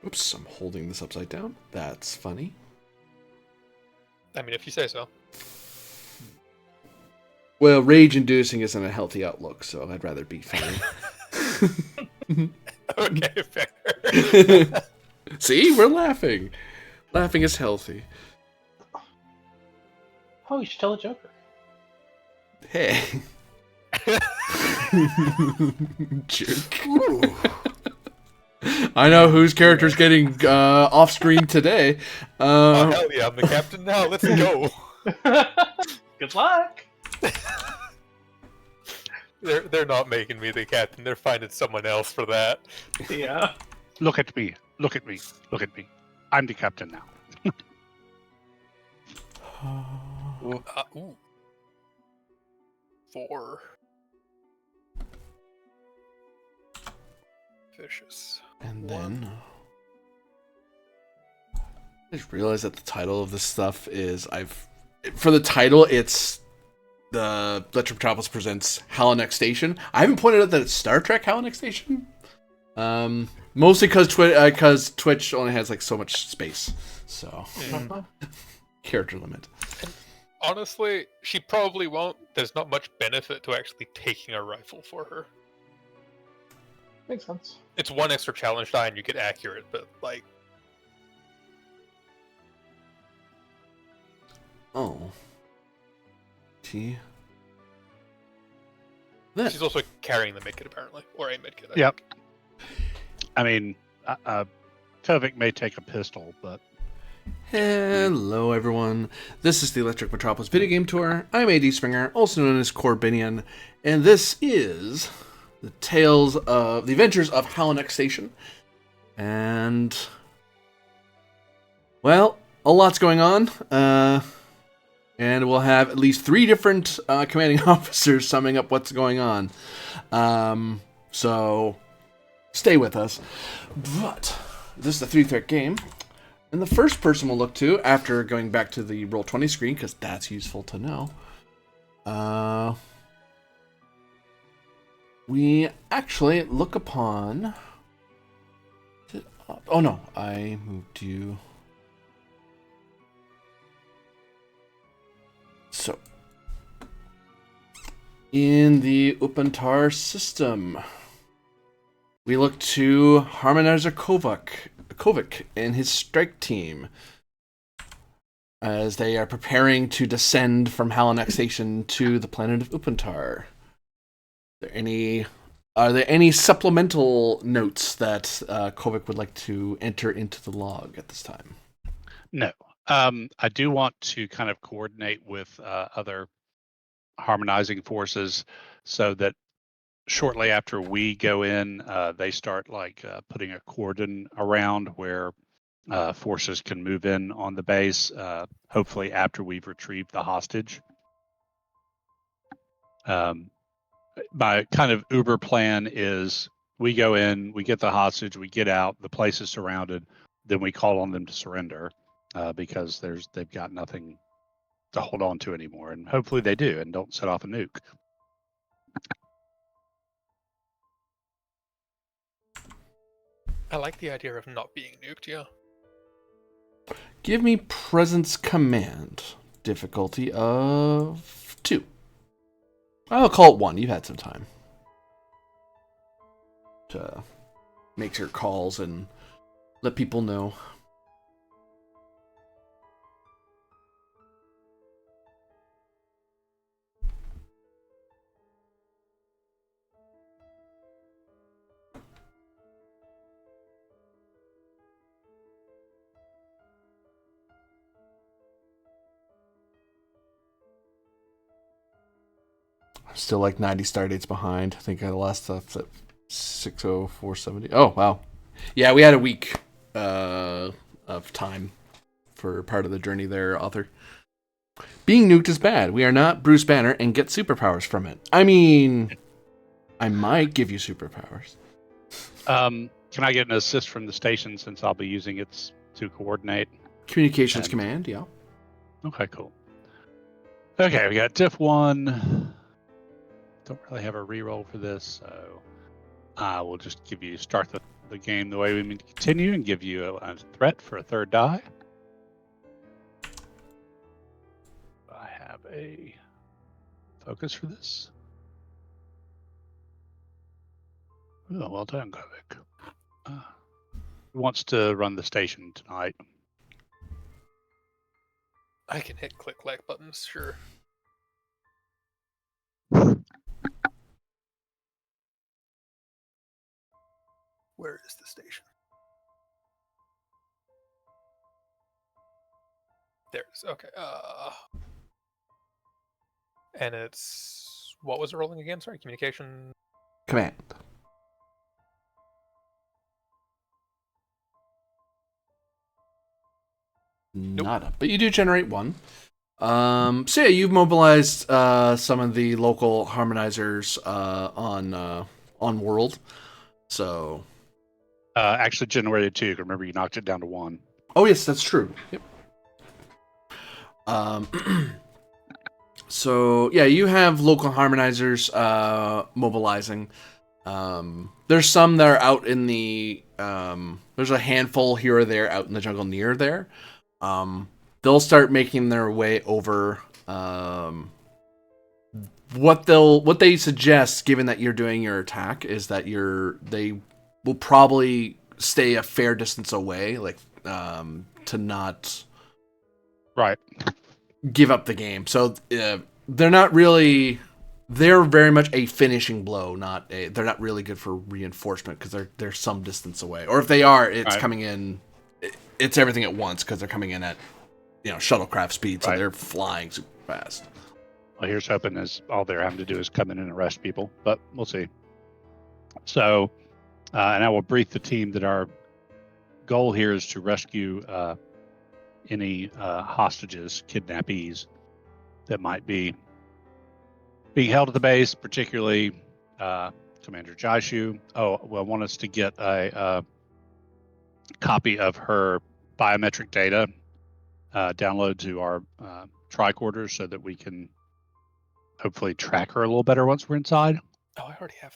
Oops, I'm holding this upside down. That's funny. I mean, if you say so. Well, rage-inducing isn't a healthy outlook, so I'd rather be funny. Okay, fair. See, we're laughing. Laughing is healthy. Oh, you should tell a Joker. Hey. Jerk. I know whose character's getting off screen today. Oh, hell yeah, I'm the captain now. Let's go. Good luck. They're not making me the captain. They're finding someone else for that. Yeah. Look at me. Look at me. Look at me. I'm the captain now. Ooh. 4. Vicious. And then I just realized that the title of this stuff is for the title it's the Metropolis presents Halanak Station. I haven't pointed out that it's Star Trek Halanak Station. Mostly because Twitch only has like so much space, so character limit. Honestly, she probably won't. There's not much benefit to actually taking a rifle for her. Makes sense. It's 1 extra challenge die and you get accurate, but like... Oh. She's also carrying the medkit apparently, or a medkit. Yep. I mean, Kovic may take a pistol, but... Hello, everyone. This is the Electric Metropolis Video Game Tour. I'm AD Springer, also known as Corbinian, and this is the tales of the adventures of Halanak Station. And, well, a lot's going on. And we'll have at least 3 different commanding officers summing up what's going on. So, stay with us. But this is a 3-threat game. And the first person we'll look to, after going back to the Roll20 screen, because that's useful to know, we actually look upon... Oh no, I moved you... So, in the Upantar system, we look to Harmonizer Kovic and his strike team as they are preparing to descend from Halanak Station to the planet of Upantar. Are there any supplemental notes that Kovic would like to enter into the log at this time? No. I do want to kind of coordinate with other harmonizing forces so that shortly after we go in, they start like putting a cordon around where forces can move in on the base, hopefully after we've retrieved the hostage. My kind of Uber plan is we go in, we get the hostage, we get out, the place is surrounded, then we call on them to surrender. Because they've got nothing to hold on to anymore, and hopefully they do and don't set off a nuke. I like the idea of not being nuked, yeah. Give me Presence Command. Difficulty of 2. I'll call it 1. You've had some time to make your calls and let people know. Still like 90 star dates behind. I think I last stuff at 60470. Oh, wow. Yeah, we had a week of time for part of the journey there, author. Being nuked is bad. We are not Bruce Banner and get superpowers from it. I mean, I might give you superpowers. Can I get an assist from the station since I'll be using it to coordinate? Communications command, yeah. Okay, cool. Okay, we got diff 1. Don't really have a reroll for this, so I will just give you start the the game the way we mean to continue and give you a threat for a third die. I have a focus for this. Oh, well done, Govik. Who wants to run the station tonight? I can hit click buttons, sure. Where is the station? There it is. Okay. And it's what was it rolling again? Sorry, communication. Command. Nada. But you do generate one. So yeah, you've mobilized some of the local harmonizers on World. So Actually generated 2. Remember, you knocked it down to 1. oh yes, that's true. Yep. So yeah, you have local harmonizers mobilizing. There's some that are out in the there's a handful here or there out in the jungle near there. They'll start making their way over. What they suggest, given that you're doing your attack, is that they will probably stay a fair distance away, like to not Right. give up the game. So they're not really. They're very much a finishing blow, they're not really good for reinforcement because they're some distance away. Or if they are, it's right. coming in. It's everything at once because they're coming in at shuttlecraft speed, so Right. they're flying super fast. Well, here's hoping is all they're having to do is come in and arrest people, but we'll see. So, and I will brief the team that our goal here is to rescue any hostages, kidnappees that might be being held at the base, particularly Commander Jaishu. Oh, well, want us to get a copy of her biometric data download to our tricorders so that we can hopefully track her a little better once we're inside. Oh, I already have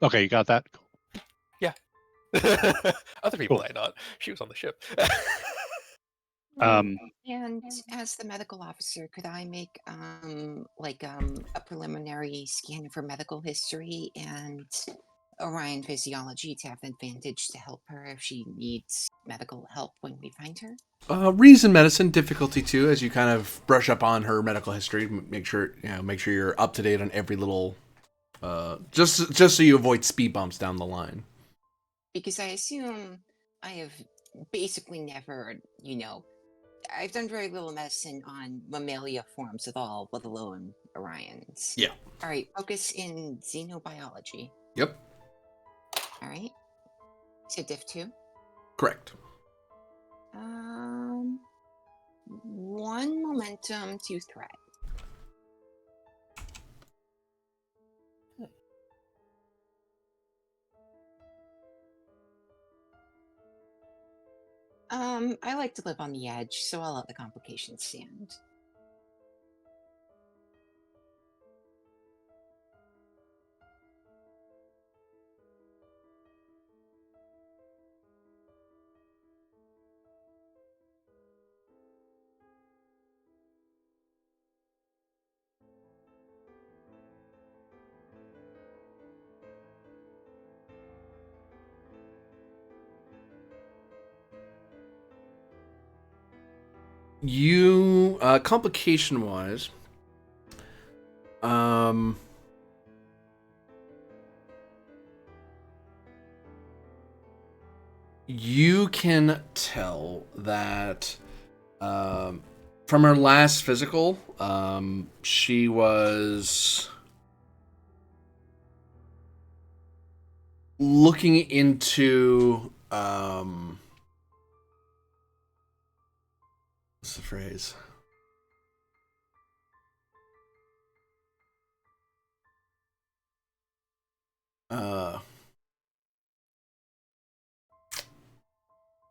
Okay, you got that? Cool. that. Other people Cool. might not. She was on the ship. Um, And as the medical officer, could I make a preliminary scan of her medical history and Orion physiology to have an advantage to help her if she needs medical help when we find her? Reason medicine difficulty 2, as you kind of brush up on her medical history. Make sure you're up to date on every little. Just so you avoid speed bumps down the line. Because I assume I have basically never, I've done very little medicine on mammalia forms at all, let alone Orions. Yeah. All right, focus in xenobiology. Yep. All right. So diff 2. Correct. 1 momentum, 2 threat. I like to live on the edge, so I'll let the complications stand. You complication wise, you can tell that from her last physical, she was looking into what's the phrase?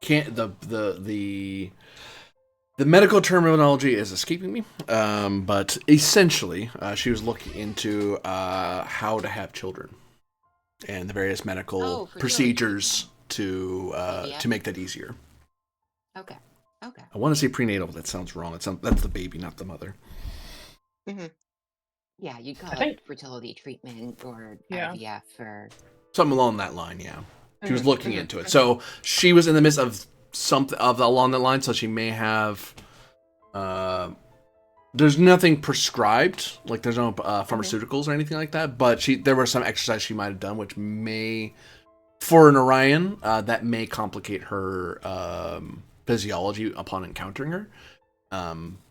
Can't the medical terminology is escaping me, but essentially, she was looking into how to have children and the various medical Oh, fertility procedures to Yeah. make that easier. Okay. Okay. I want to say prenatal, but that sounds wrong. That's the baby, not the mother. Hmm. Yeah, you call I it think- fertility treatment or Yeah. IVF or. Something along that line, yeah. She was Mhm, looking mhm, into it. mhm. So she was in the midst of something along that line, so she may have there's nothing prescribed, like there's no pharmaceuticals or anything like that, but there were some exercise she might have done which may, for an Orion, that may complicate her physiology upon encountering her.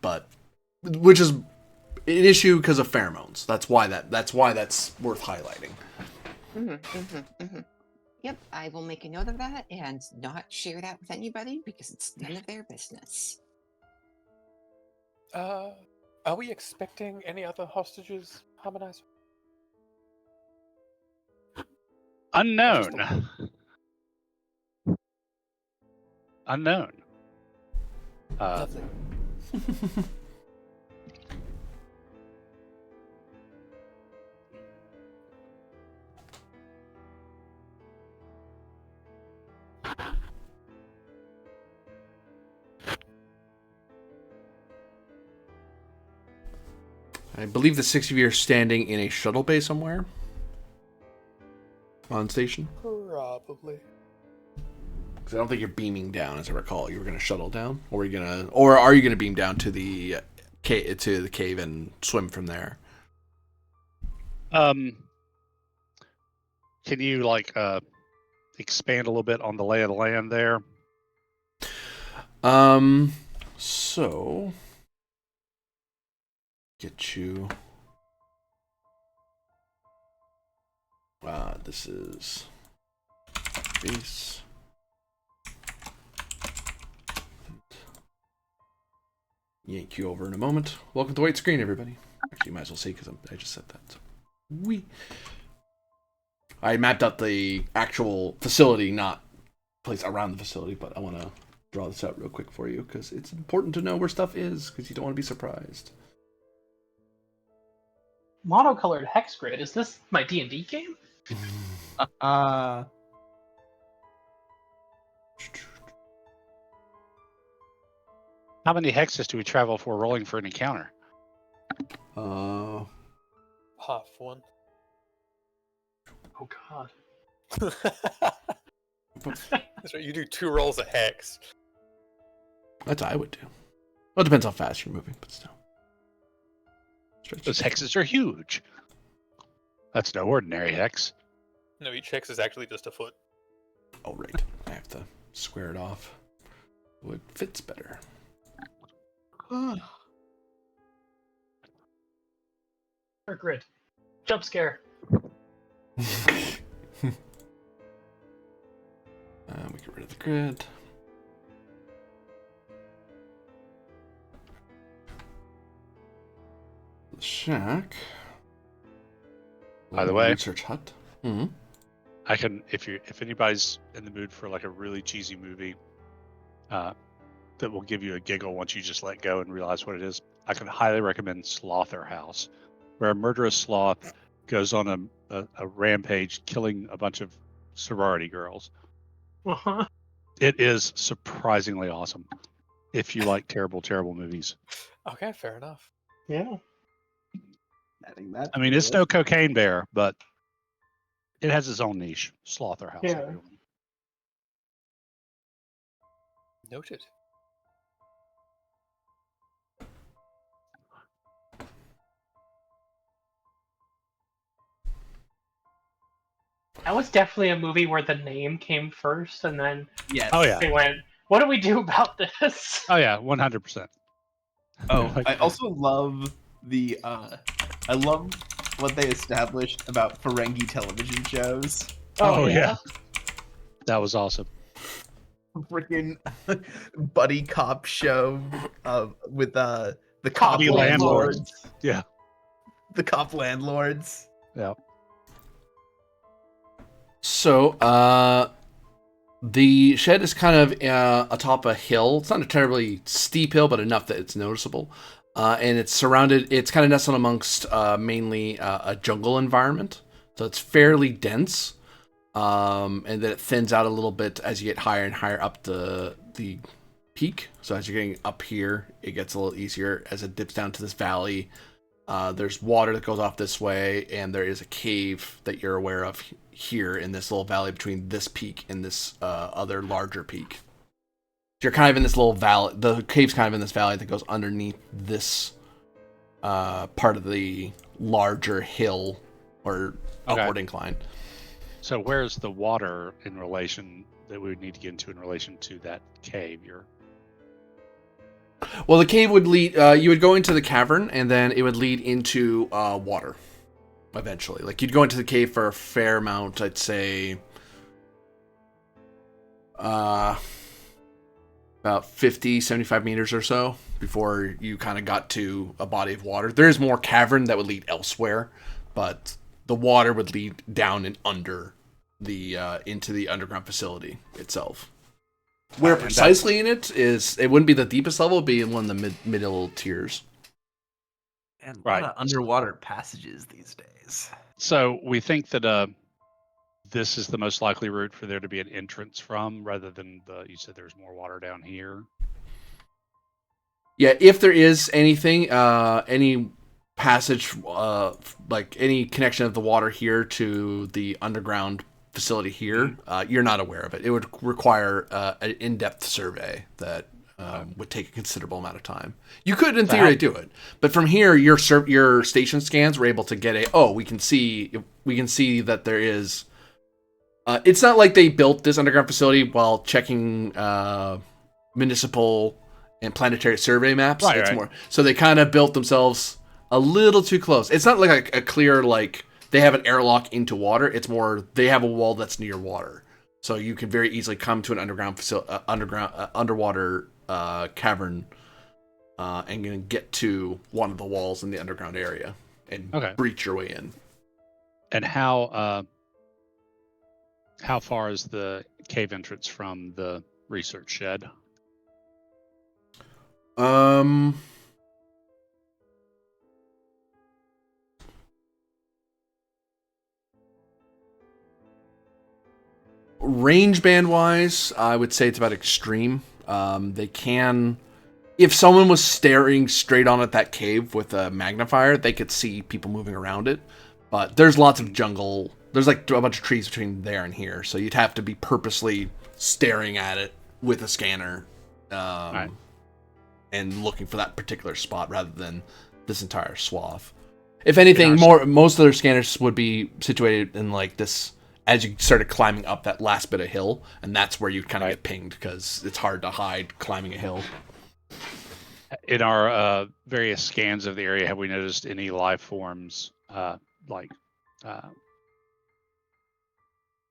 But which is an issue because of pheromones. That's why that's worth highlighting. Yep, I will make a note of that and not share that with anybody because it's none of their business. Are we expecting any other hostages, Harmonizer? Unknown. Unknown. Lovely. I believe the 6 of you are standing in a shuttle bay somewhere on station. Probably. Because I don't think you're beaming down, as I recall. You were going to shuttle down, or are you going to beam down to the cave and swim from there? Can you expand a little bit on the lay of the land there? So get you. This is base. Yank you over in a moment. Welcome to White Screen, everybody. Actually, you might as well say because I just said that. So. I mapped out the actual facility, not place around the facility, but I want to draw this out real quick for you because it's important to know where stuff is because you don't want to be surprised. Monocolored hex grid. Is this my D&D game? How many hexes do we travel for rolling for an encounter? Half one. Oh god. That's right. You do 2 rolls of hex. That's what I would do. Well, it depends how fast you're moving, but still. Those hexes are huge. That's no ordinary hex. No, each hex is actually just a foot. Oh, right. I have to square it off. What fits better? Or grid. Jump scare. We get rid of the grid. The shack. By the way, research hut. Mm-hmm. I can, if anybody's in the mood for like a really cheesy movie, that will give you a giggle once you just let go and realize what it is, I can highly recommend Slaughter House, where a murderous sloth goes on a rampage, killing a bunch of sorority girls. Uh-huh. It is surprisingly awesome if you like terrible, terrible movies. Okay, fair enough. Yeah. Adding that. I mean, it's no Cocaine Bear, but it has its own niche. Slaughter House, Yeah. everyone. Noted. That was definitely a movie where the name came first and then Yes. Oh, yeah. they went, what do we do about this? Oh yeah, 100%. Oh, Like- I also love the. I love what they established about Ferengi television shows. Oh yeah, that was awesome. Freaking buddy cop show with the cop Copy landlords. Yeah. The cop landlords. Yeah. So, the shed is kind of atop a hill. It's not a terribly steep hill, but enough that it's noticeable. And it's surrounded, it's kind of nestled amongst mainly a jungle environment. So it's fairly dense. and then it thins out a little bit as you get higher and higher up the peak. So as you're getting up here, it gets a little easier as it dips down to this valley. There's water that goes off this way, and there is a cave that you're aware of here in this little valley between this peak and this other larger peak. You're kind of in this little valley. The cave's kind of in this valley that goes underneath this part of the larger hill or upward incline. So where's the water in relation that we would need to get into in relation to that cave? Well, the cave would lead. You would go into the cavern, and then it would lead into water. Eventually, like you'd go into the cave for a fair amount. I'd say about 50, 75 meters or so before you kind of got to a body of water. There is more cavern that would lead elsewhere, but the water would lead down and under the into the underground facility itself. Where precisely in it is, it wouldn't be the deepest level, it'd be in one of the middle tiers. And a lot of underwater passages these days. So we think that this is the most likely route for there to be an entrance from, rather than you said there's more water down here. Yeah, if there is anything, any passage, like any connection of the water here to the underground facility here, you're not aware of it. It would require an in-depth survey that would take a considerable amount of time. You could, in theory, do it, but from here, your station scans were able to get we can see that there is. It's not like they built this underground facility while checking municipal and planetary survey maps. Right, it's more so they kind of built themselves a little too close. It's not like a clear like they have an airlock into water. It's more they have a wall that's near water, so you can very easily come to an underground underwater cavern and get to one of the walls in the underground area and breach your way in. And how far is the cave entrance from the research shed? Range band wise, I would say it's about extreme. They can, if someone was staring straight on at that cave with a magnifier, they could see people moving around it. But there's lots of jungle. There's like a bunch of trees between there and here, so you'd have to be purposely staring at it with a scanner, and looking for that particular spot rather than this entire swath. If anything, most of their scanners would be situated in like this. As you started climbing up that last bit of hill, and that's where you kind of get pinged because it's hard to hide climbing a hill. In our various scans of the area, have we noticed any life forms,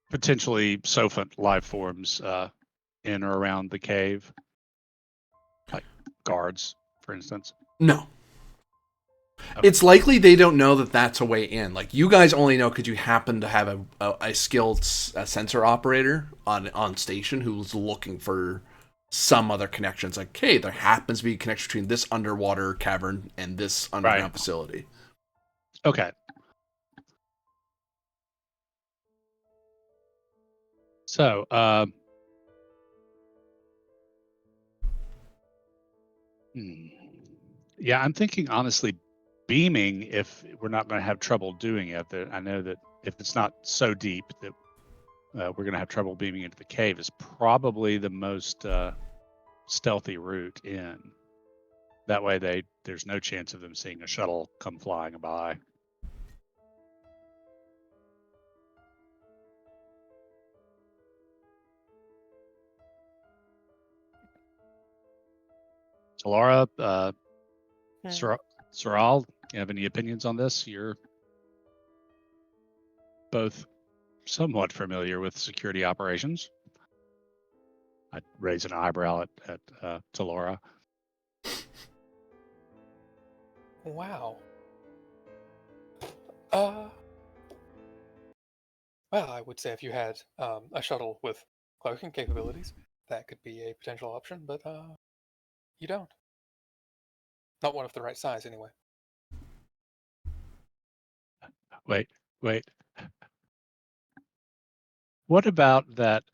potentially sophant life forms in or around the cave? Like guards, for instance? No. Okay. It's likely they don't know that that's a way in. Like, you guys only know because you happen to have a skilled sensor operator on station who's looking for some other connections. Like, hey, there happens to be a connection between this underwater cavern and this underground facility. Okay. So, yeah, I'm thinking honestly, beaming, if we're not going to have trouble doing it. I know that if it's not so deep that we're going to have trouble beaming into the cave, is probably the most stealthy route in. That way, there's no chance of them seeing a shuttle come flying by. So Laura, Soral, you have any opinions on this? You're both somewhat familiar with security operations. I'd raise an eyebrow to Laura. Wow. Well, I would say if you had a shuttle with cloaking capabilities, that could be a potential option, but you don't. Not one of the right size, anyway. Wait. What about that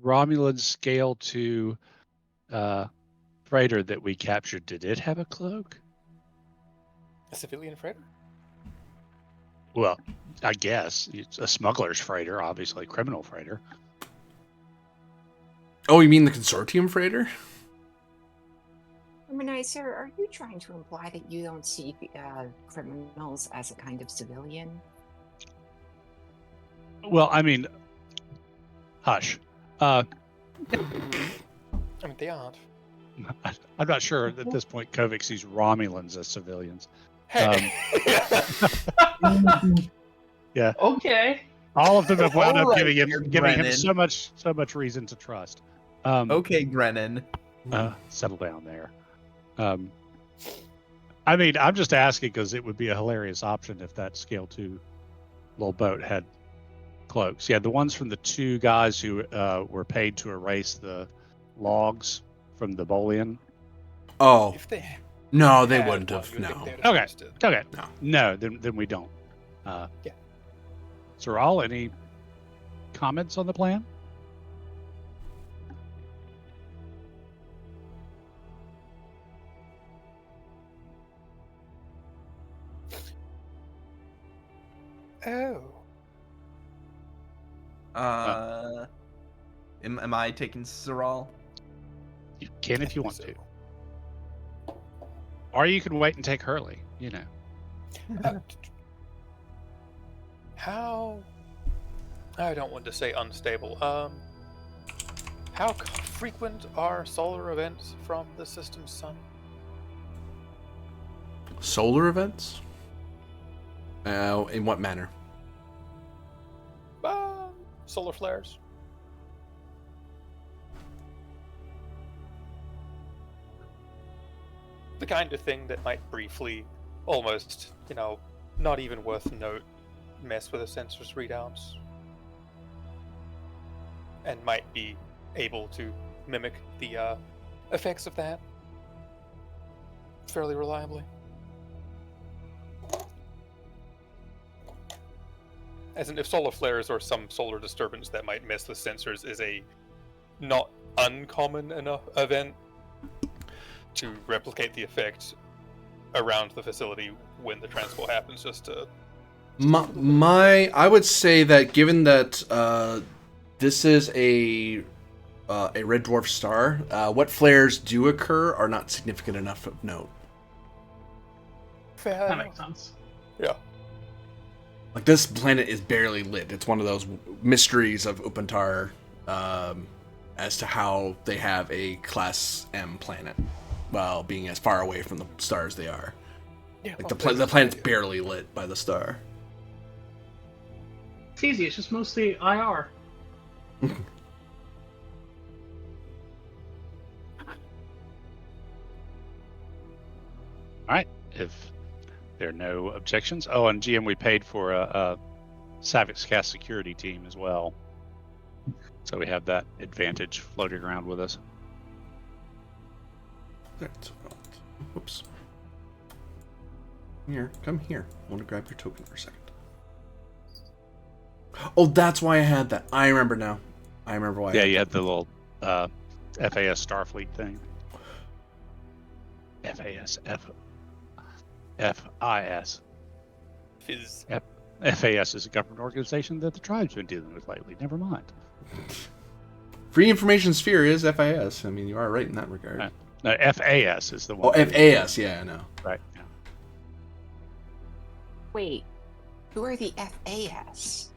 Romulan scale 2 freighter that we captured? Did it have a cloak? A civilian freighter? Well, I guess it's a smuggler's freighter, obviously criminal freighter. Oh, you mean the consortium freighter? Sir, are you trying to imply that you don't see criminals as a kind of civilian? Well, I mean, hush. I mean, they aren't. I'm not sure at this point Kovic sees Romulans as civilians. Hey! Yeah. Okay. All of them have wound up Alright, giving him Brennan. so much reason to trust. Okay, Grennan. Settle down there. I mean, I'm just asking because it would be a hilarious option if that Scale 2 little boat had cloaks. Yeah, the ones from the two guys who were paid to erase the logs from the Bolian. Oh, If they no, they had wouldn't one, have. you would think No. they would have Okay. used it. Okay. No. No, then we don't. Yeah. So, Raul, any comments on the plan? Oh. Am I taking Zoral? You can if you want So, to. Or you can wait and take Hurley, you know. How? I don't want to say unstable. How frequent are solar events from the system's sun? Solar events? In what manner? Solar flares. The kind of thing that might briefly, almost, not even worth note, mess with a sensor's readouts. And might be able to mimic the effects of that fairly reliably. As in, if solar flares or some solar disturbance that might mess with sensors is a not uncommon enough event to replicate the effect around the facility when the transport happens, just to... I would say that given that this is a red dwarf star, what flares do occur are not significant enough of note. Fair That enough. makes sense. Yeah. Like, this planet is barely lit. It's one of those mysteries of Upantar as to how they have a Class M planet while being as far away from the stars they are. Yeah, Like, well, the planet's barely lit by the star. It's easy. It's just mostly IR. All right. If there are no objections. Oh, and GM, we paid for a Savix Cast security team as well. So we have that advantage floating around with us. That's whoops. Come here. I want to grab your token for a second. Oh, that's why I had that. I remember now. I remember why. Yeah, you had the little FAS Starfleet thing. FIS. Fizz. FAS is a government organization that the tribe's been dealing with lately. Never mind. Free Information Sphere is FIS. I mean, you are right in that regard. Right. No, FAS is the one. Oh, FAS. Yeah, I know. Right. Yeah. Wait, who are the FAS?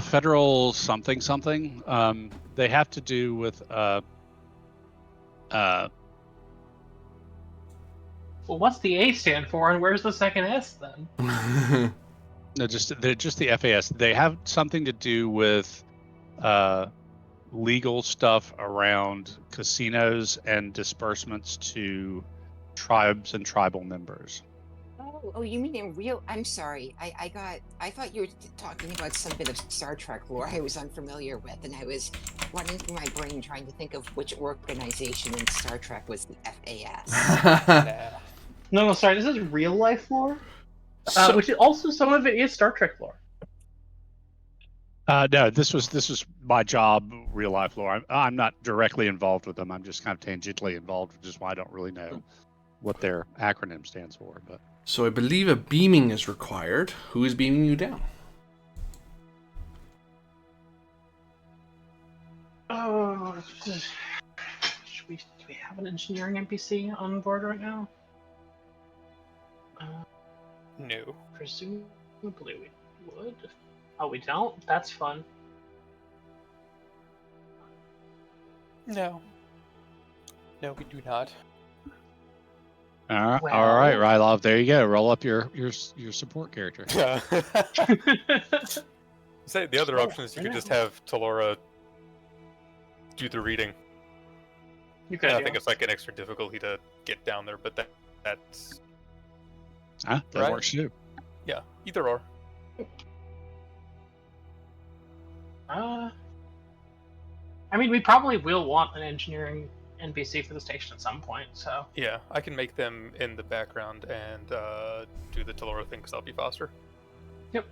Federal something. They have to do with Well, what's the A stand for, and where's the second S then? no, they're just the FAS. They have something to do with legal stuff around casinos and disbursements to tribes and tribal members. Oh, you mean in real? I'm sorry. I thought you were talking about some bit of Star Trek lore I was unfamiliar with, and I was running through my brain trying to think of which organization in Star Trek was the FAS. Nah. No, sorry. This is real life lore, So- which is also some of it is Star Trek lore. No, this was my job, real life lore. I'm not directly involved with them. I'm just kind of tangentially involved, which is why I don't really know what their acronym stands for. But So I believe a beaming is required. Who is beaming you down? Oh, do we have an engineering NPC on board right now? No. Presumably we would. Oh, we don't? That's fun. No. No, we do not. all right, Well- Rylov, there you go. Roll up your support character. Yeah. Say the other option is you could just have Talora do the reading. You could. And I Yeah. think it's like an extra difficulty to get down there, but that's Huh? That Right. works too. yeah, either or. I mean, we probably will want an engineering NPC for the station at some point. So Yeah, I can make them in the background and do the Talora thing because I'll be faster. Yep.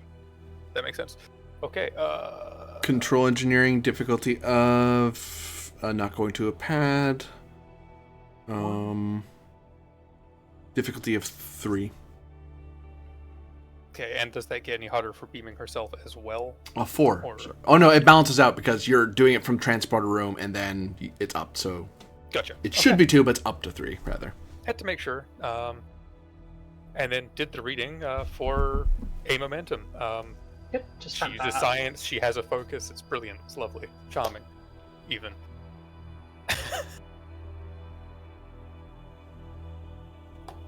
That makes sense. Okay. Control engineering difficulty of not going to a pad. Difficulty of 3. Okay, and does that get any harder for beaming herself as well? 4. Or- Sorry. Oh no, it balances out because you're doing it from transporter room and then it's up. So Gotcha. it should be 2, but it's up to 3 rather. Had to make sure. And then did the reading for a momentum. yep, just She sent uses that. science. She has a focus. It's brilliant. It's lovely. Charming. Even.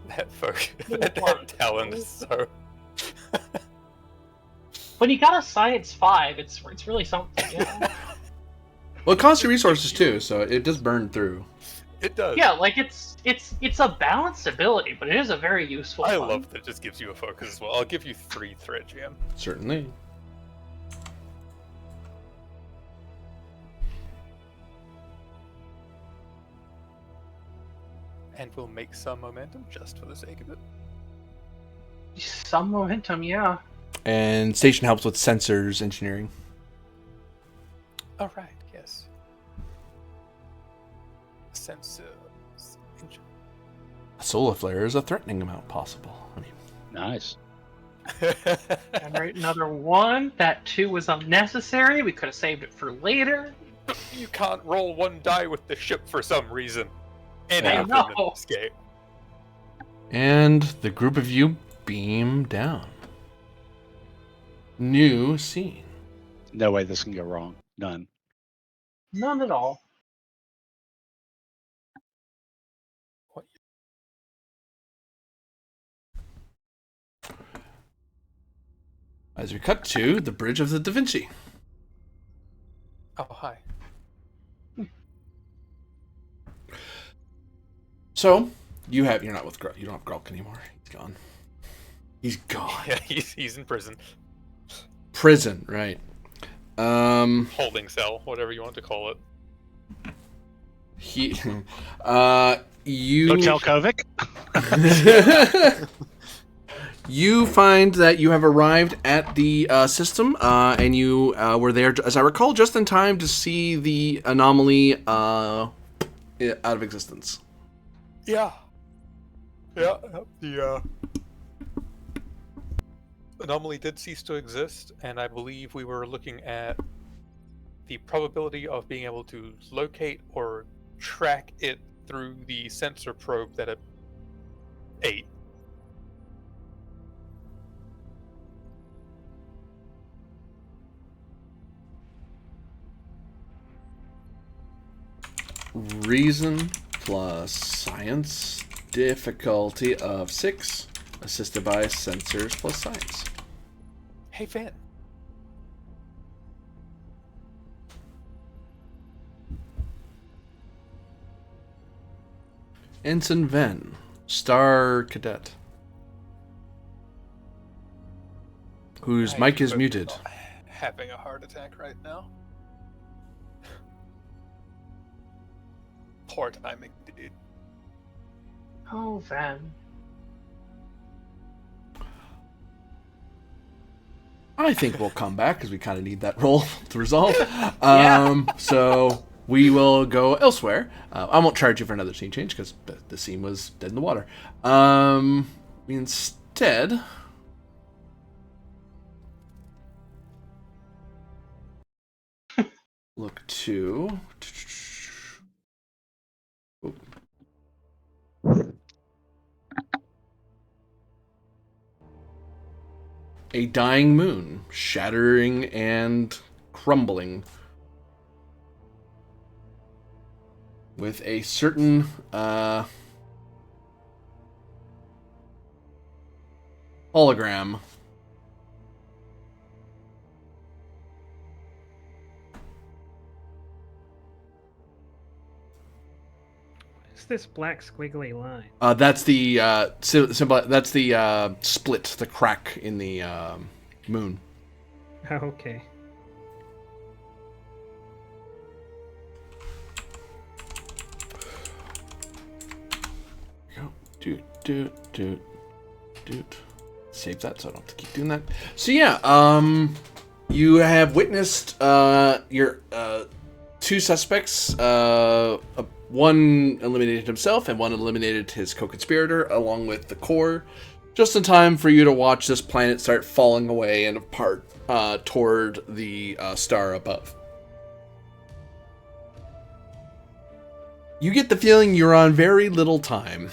that focus. that talent is so... When you got a science 5, it's really something. You know? Well, it costs you resources too, so it does burn through. It does. Yeah, like it's a balanced ability, but it is a very useful I one. love that it just gives you a focus as well. I'll give you 3 thread jam. Certainly. And we'll make some momentum just for the sake of it. Some momentum, yeah. And station helps with sensors engineering. Alright, yes. Sensors. A solar flare is a threatening amount possible. I mean, Nice. Generate another 1. That 2 was unnecessary. We could have saved it for later. You can't roll 1 die with the ship for some reason. Any I of them in know. this game. and the group of you beam down. New scene. No way this can go wrong. None. None at all. As we cut to the bridge of the Da Vinci. Oh, hi. So, you're not with Grok. You don't have Grok anymore. He's gone. He's gone. Yeah, he's in prison. Prison, right. Holding cell, whatever you want to call it. You Don't tell Kovic. You find that you have arrived at the system, and you were there, as I recall, just in time to see the anomaly out of existence. Yeah. Yeah, the anomaly did cease to exist, and I believe we were looking at the probability of being able to locate or track it through the sensor probe that it ate. Reason plus science, difficulty of 6, assisted by sensors plus science. Hey, Van. Ensign Ven, Star Cadet, whose I mic is hope muted. you're not having a heart attack right now. Poor timing, dude. Oh, Van. I think we'll come back because we kind of need that roll to resolve. Yeah. So we will go elsewhere. I won't charge you for another scene change because the scene was dead in the water. We instead look to a dying moon, shattering and crumbling, with a certain hologram. What's this black squiggly line? That's the symbol. That's the split, the crack in the moon. Oh, okay. Doot. Save that so I don't have to keep doing that. So yeah, you have witnessed your two suspects. One eliminated himself and one eliminated his co-conspirator along with the core, just in time for you to watch this planet start falling away and apart toward the star above. You get the feeling you're on very little time,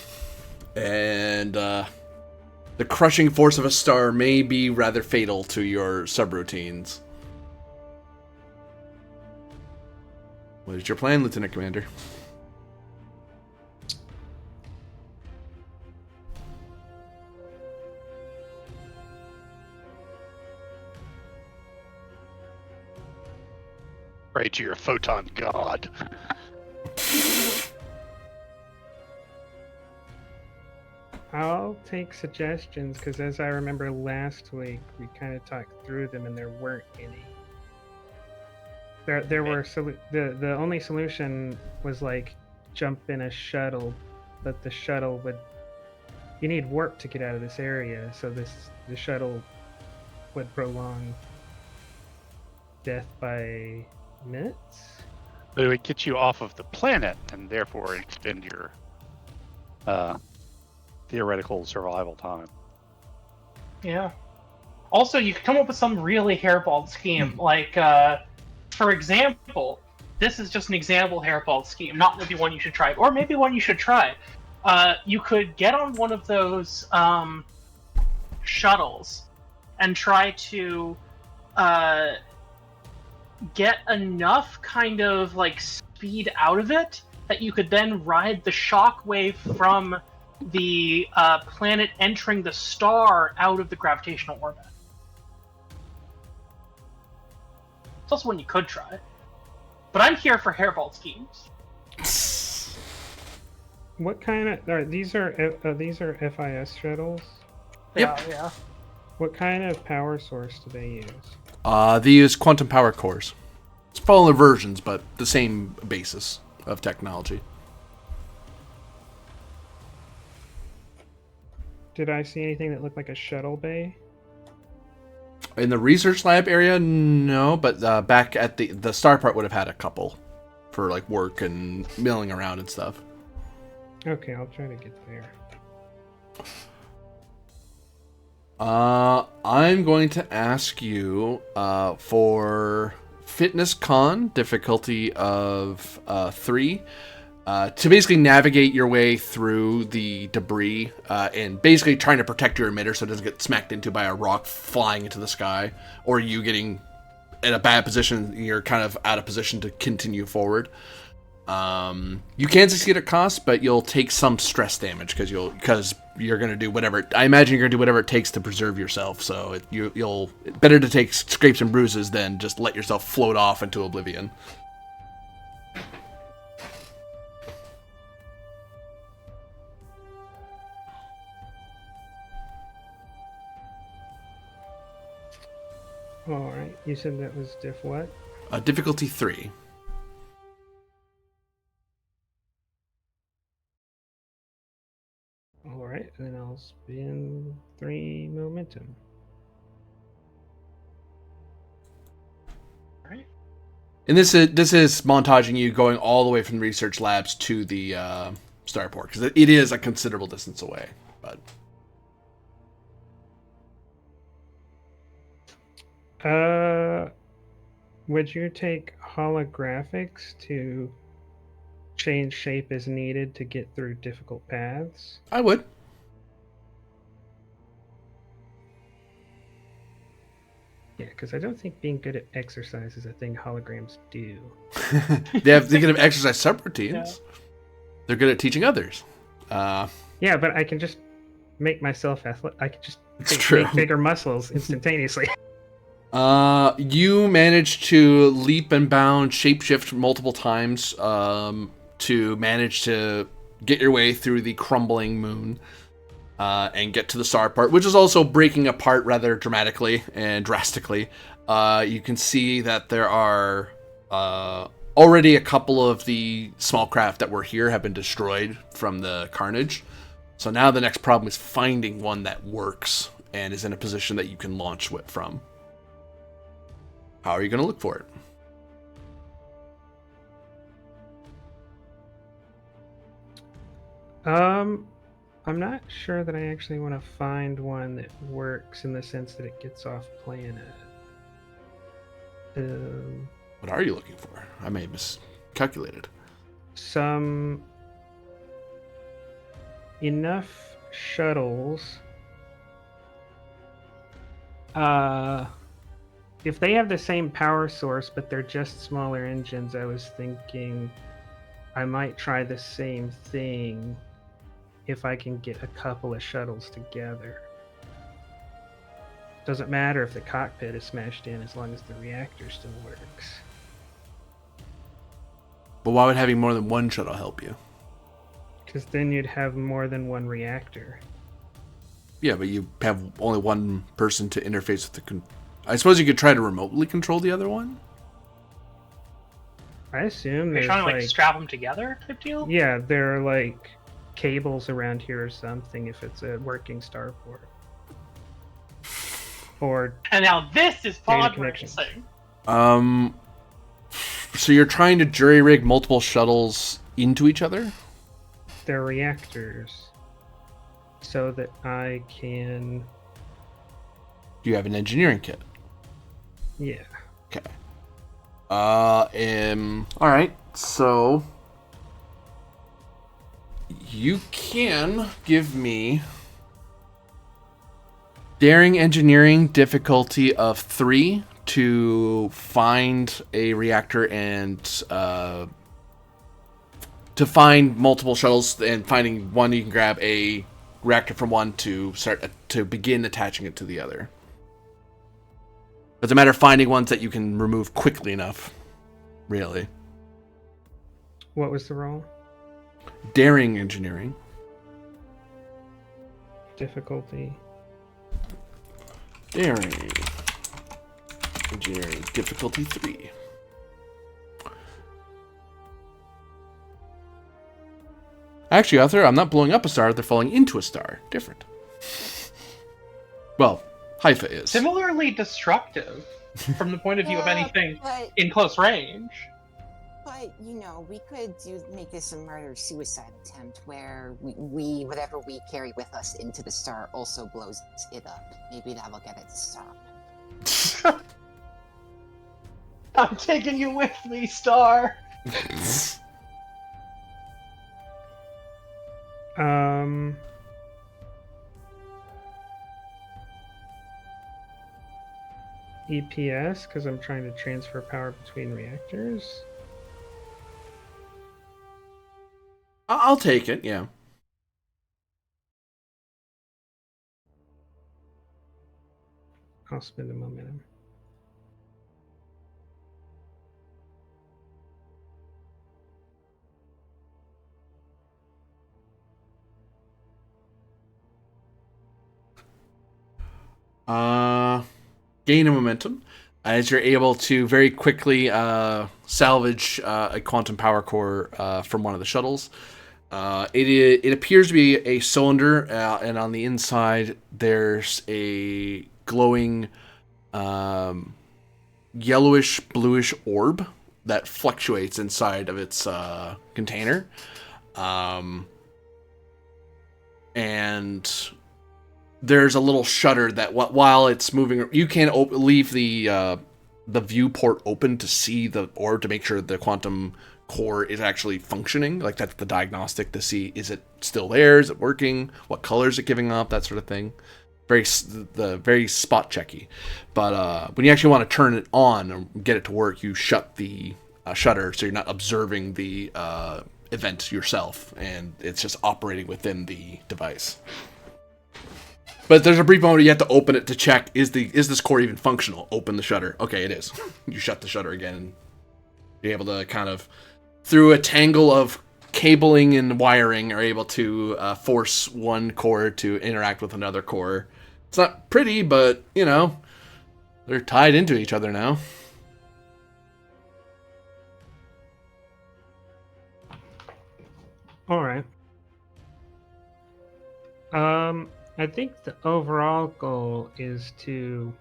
and the crushing force of a star may be rather fatal to your subroutines. What is your plan, Lieutenant Commander? Pray to your photon god. I'll take suggestions because, as I remember last week, we kind of talked through them and there weren't any. There were the only solution was like jump in a shuttle, but the shuttle would you need warp to get out of this area, so the shuttle would prolong death by minutes. But it would get you off of the planet and therefore extend your theoretical survival time. Yeah. Also, you could come up with some really hairballed scheme. Like, for example, this is just an example hairballed scheme, not maybe one you should try, or maybe one you should try. You could get on one of those shuttles and try to get enough kind of like speed out of it that you could then ride the shockwave from the planet entering the star out of the gravitational orbit. It's also one you could try. But I'm here for hairball schemes. What kind of these are FIS shuttles? Yep. Yeah. What kind of power source do they use? They use quantum power cores. It's smaller versions, but the same basis of technology. Did I see anything that looked like a shuttle bay? In the research lab area, no, but back at the star part would have had a couple for like work and milling around and stuff. Okay, I'll try to get there. I'm going to ask you for Fitness Con difficulty of 3 to basically navigate your way through the debris and basically trying to protect your emitter so it doesn't get smacked into by a rock flying into the sky, or you getting in a bad position. You're kind of out of position to continue forward. You can succeed at cost, but you'll take some stress damage because you're going to do whatever. I imagine you're going to do whatever it takes to preserve yourself. So you'll better to take scrapes and bruises than just let yourself float off into oblivion. All right, you said that was diff what? Difficulty 3. All right, then I'll spin 3 momentum. And this is montaging you going all the way from the research labs to the starport, because it is a considerable distance away. But would you take holographics to change shape as needed to get through difficult paths? I would. Yeah, because I don't think being good at exercise is a thing holograms do. They can have exercise subroutines. Yeah. They're good at teaching others. Yeah, but I can just make myself athletic. I can just make bigger muscles instantaneously. You managed to leap and bound, shapeshift multiple times to manage to get your way through the crumbling moon and get to the star part, which is also breaking apart rather dramatically and drastically. You can see that there are already a couple of the small craft that were here have been destroyed from the carnage. So now the next problem is finding one that works and is in a position that you can launch from. How are you going to look for it? I'm not sure that I actually want to find one that works in the sense that it gets off planet. What are you looking for? I may have miscalculated. Enough shuttles. If they have the same power source, but they're just smaller engines, I was thinking I might try the same thing if I can get a couple of shuttles together. Doesn't matter if the cockpit is smashed in as long as the reactor still works. But why would having more than one shuttle help you? Because then you'd have more than one reactor. Yeah, but you have only one person to interface with the... I suppose you could try to remotely control the other one? I assume they're trying to like strap them together type deal? Yeah, they're like cables around here or something if it's a working starport. Or and now this is pod racing. So you're trying to jury-rig multiple shuttles into each other? They're reactors. So that I can... Do you have an engineering kit? Yeah. Okay. Alright, so... You can give me... Daring engineering difficulty of 3 to find a reactor and to find multiple shuttles, and finding one you can grab a reactor from one to start to begin attaching it to the other. It's a matter of finding ones that you can remove quickly enough, really. What was the roll? Daring engineering. Difficulty. Daring engineering difficulty 3. Actually, Arthur, I'm not blowing up a star, they're falling into a star. Different. Well, Haifa is. Similarly destructive from the point of view of anything in close range. But, you know, we could make this a murder-suicide attempt where we whatever we carry with us into the star also blows it up. Maybe that'll get it to stop. I'm taking you with me, Star! EPS, because I'm trying to transfer power between reactors. I'll take it, yeah. I'll spend a momentum. Gain a momentum as you're able to very quickly salvage a quantum power core from one of the shuttles. It appears to be a cylinder, and on the inside there's a glowing yellowish bluish orb that fluctuates inside of its container. And there's a little shutter that while it's moving, you can leave the viewport open to see the orb to make sure the quantum core is actually functioning. Like that's the diagnostic to see, is it still there? Is it working? What color is it giving off? That sort of thing. Very spot checky. But when you actually want to turn it on and get it to work, you shut the shutter so you're not observing the event yourself, and it's just operating within the device. But there's a brief moment you have to open it to check, is this core even functional? Open the shutter. Okay, it is. You shut the shutter again, and you're able to kind of, through a tangle of cabling and wiring, are able to force one core to interact with another core. It's not pretty, but, you know, they're tied into each other now. All right. I think the overall goal is to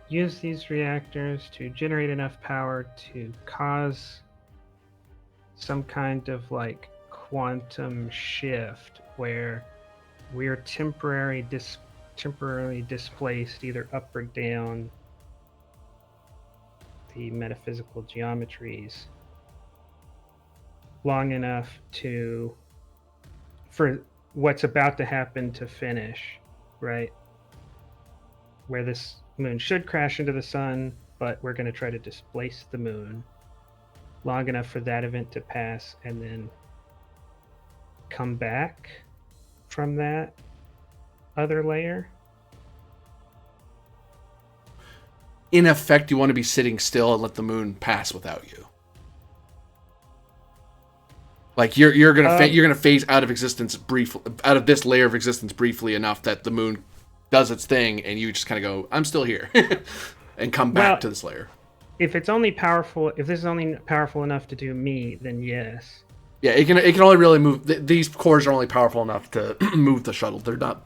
use these reactors to generate enough power to cause some kind of like quantum shift where we're temporarily displaced either up or down the metaphysical geometries long enough for what's about to happen to finish, right? Where this moon should crash into the sun, but we're going to try to displace the moon long enough for that event to pass and then come back from that other layer. In effect, you want to be sitting still and let the moon pass without you. Like you're gonna phase out of existence out of this layer of existence briefly enough that the moon does its thing, and you just kind of go, "I'm still here," and come back to this layer. If this is only powerful enough to do me, then yes. Yeah, it can only really move. These cores are only powerful enough to move the shuttle. They're not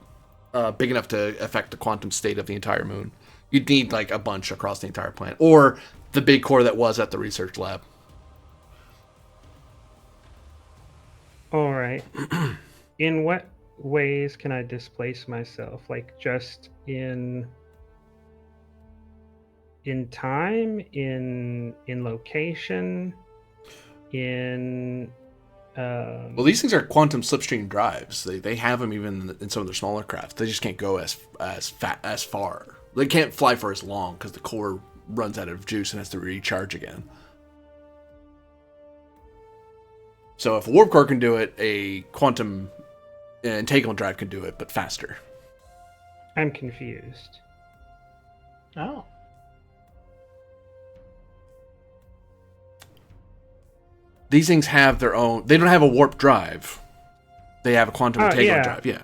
big enough to affect the quantum state of the entire moon. You'd need like a bunch across the entire planet, or the big core that was at the research lab. All right. In what ways can I displace myself? Like just in time, in location, in well, these things are quantum slipstream drives. They have them even in some of their smaller craft. They just can't go as far. They can't fly for as long because the core runs out of juice and has to recharge again. So if a warp core can do it, a quantum entanglement drive can do it, but faster. I'm confused. Oh. These things have their own. They don't have a warp drive. They have a quantum entanglement drive. Yeah.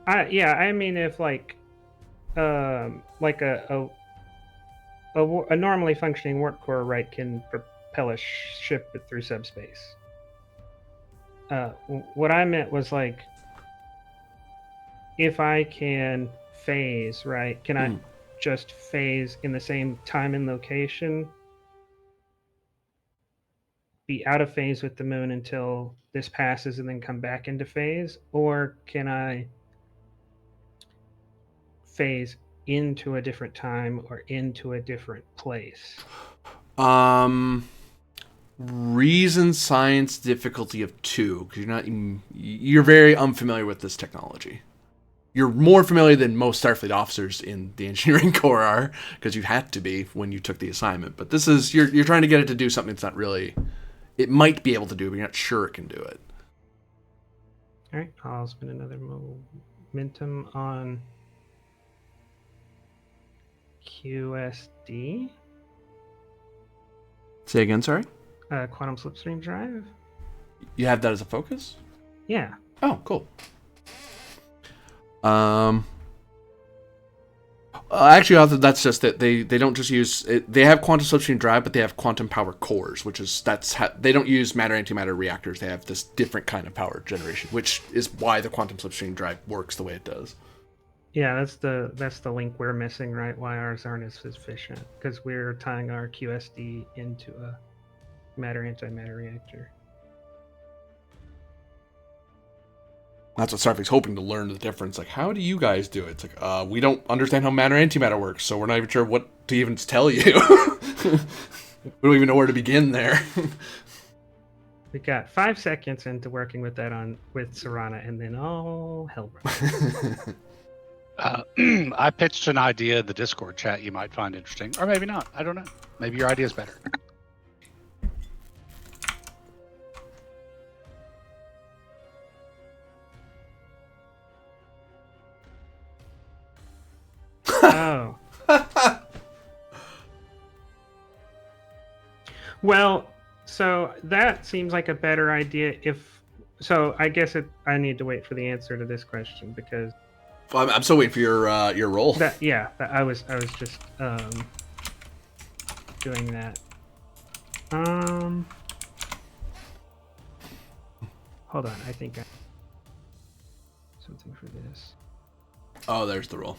I mean, if like a normally functioning warp core, right, can propel a ship through subspace. What I meant was like, if I can phase, right? Can I just phase in the same time and location? Be out of phase with the moon until this passes and then come back into phase? Or can I phase into a different time or into a different place? Reason, science, difficulty of 2, because you're very unfamiliar with this technology. You're more familiar than most Starfleet officers in the engineering corps are, because you had to be when you took the assignment. But this is you're trying to get it to do something it's not really. It might be able to do, but you're not sure it can do it. All right, I'll spend another momentum on QSD. Say again, sorry? Quantum slipstream drive. You have that as a focus? Yeah. Oh, cool. Actually, that's just it. They don't just use it. They have quantum slipstream drive, but they have quantum power cores, which is they don't use matter-antimatter reactors. They have this different kind of power generation, which is why the quantum slipstream drive works the way it does. Yeah, that's the link we're missing, right? Why ours aren't as efficient because we're tying our QSD into a matter antimatter reactor. That's what Starfleet's hoping to learn the difference. Like, how do you guys do it? It's like, we don't understand how matter antimatter works, so we're not even sure what to even tell you. We don't even know where to begin there. We got 5 seconds into working with that with Serana, and then all hell broke. I pitched an idea in the Discord chat you might find interesting, or maybe not. I don't know. Maybe your idea is better. Oh. Well, so that seems like a better idea so I guess I need to wait for the answer to this question because I'm still waiting for your roll. I was just doing that. Hold on, I think something for this. Oh, there's the roll.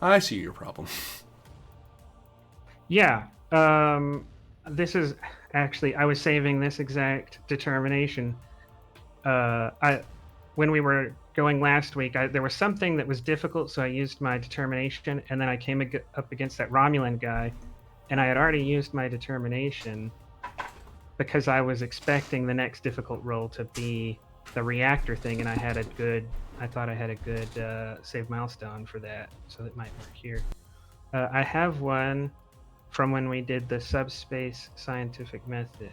I see your problem. Yeah. This is actually I was saving this exact determination. When we were going last week, there was something that was difficult, so I used my determination, and then I came up against that Romulan guy, and I had already used my determination because I was expecting the next difficult roll to be the reactor thing, and I thought I had a good save milestone for that, so that might work here. I have one from when we did the subspace scientific method.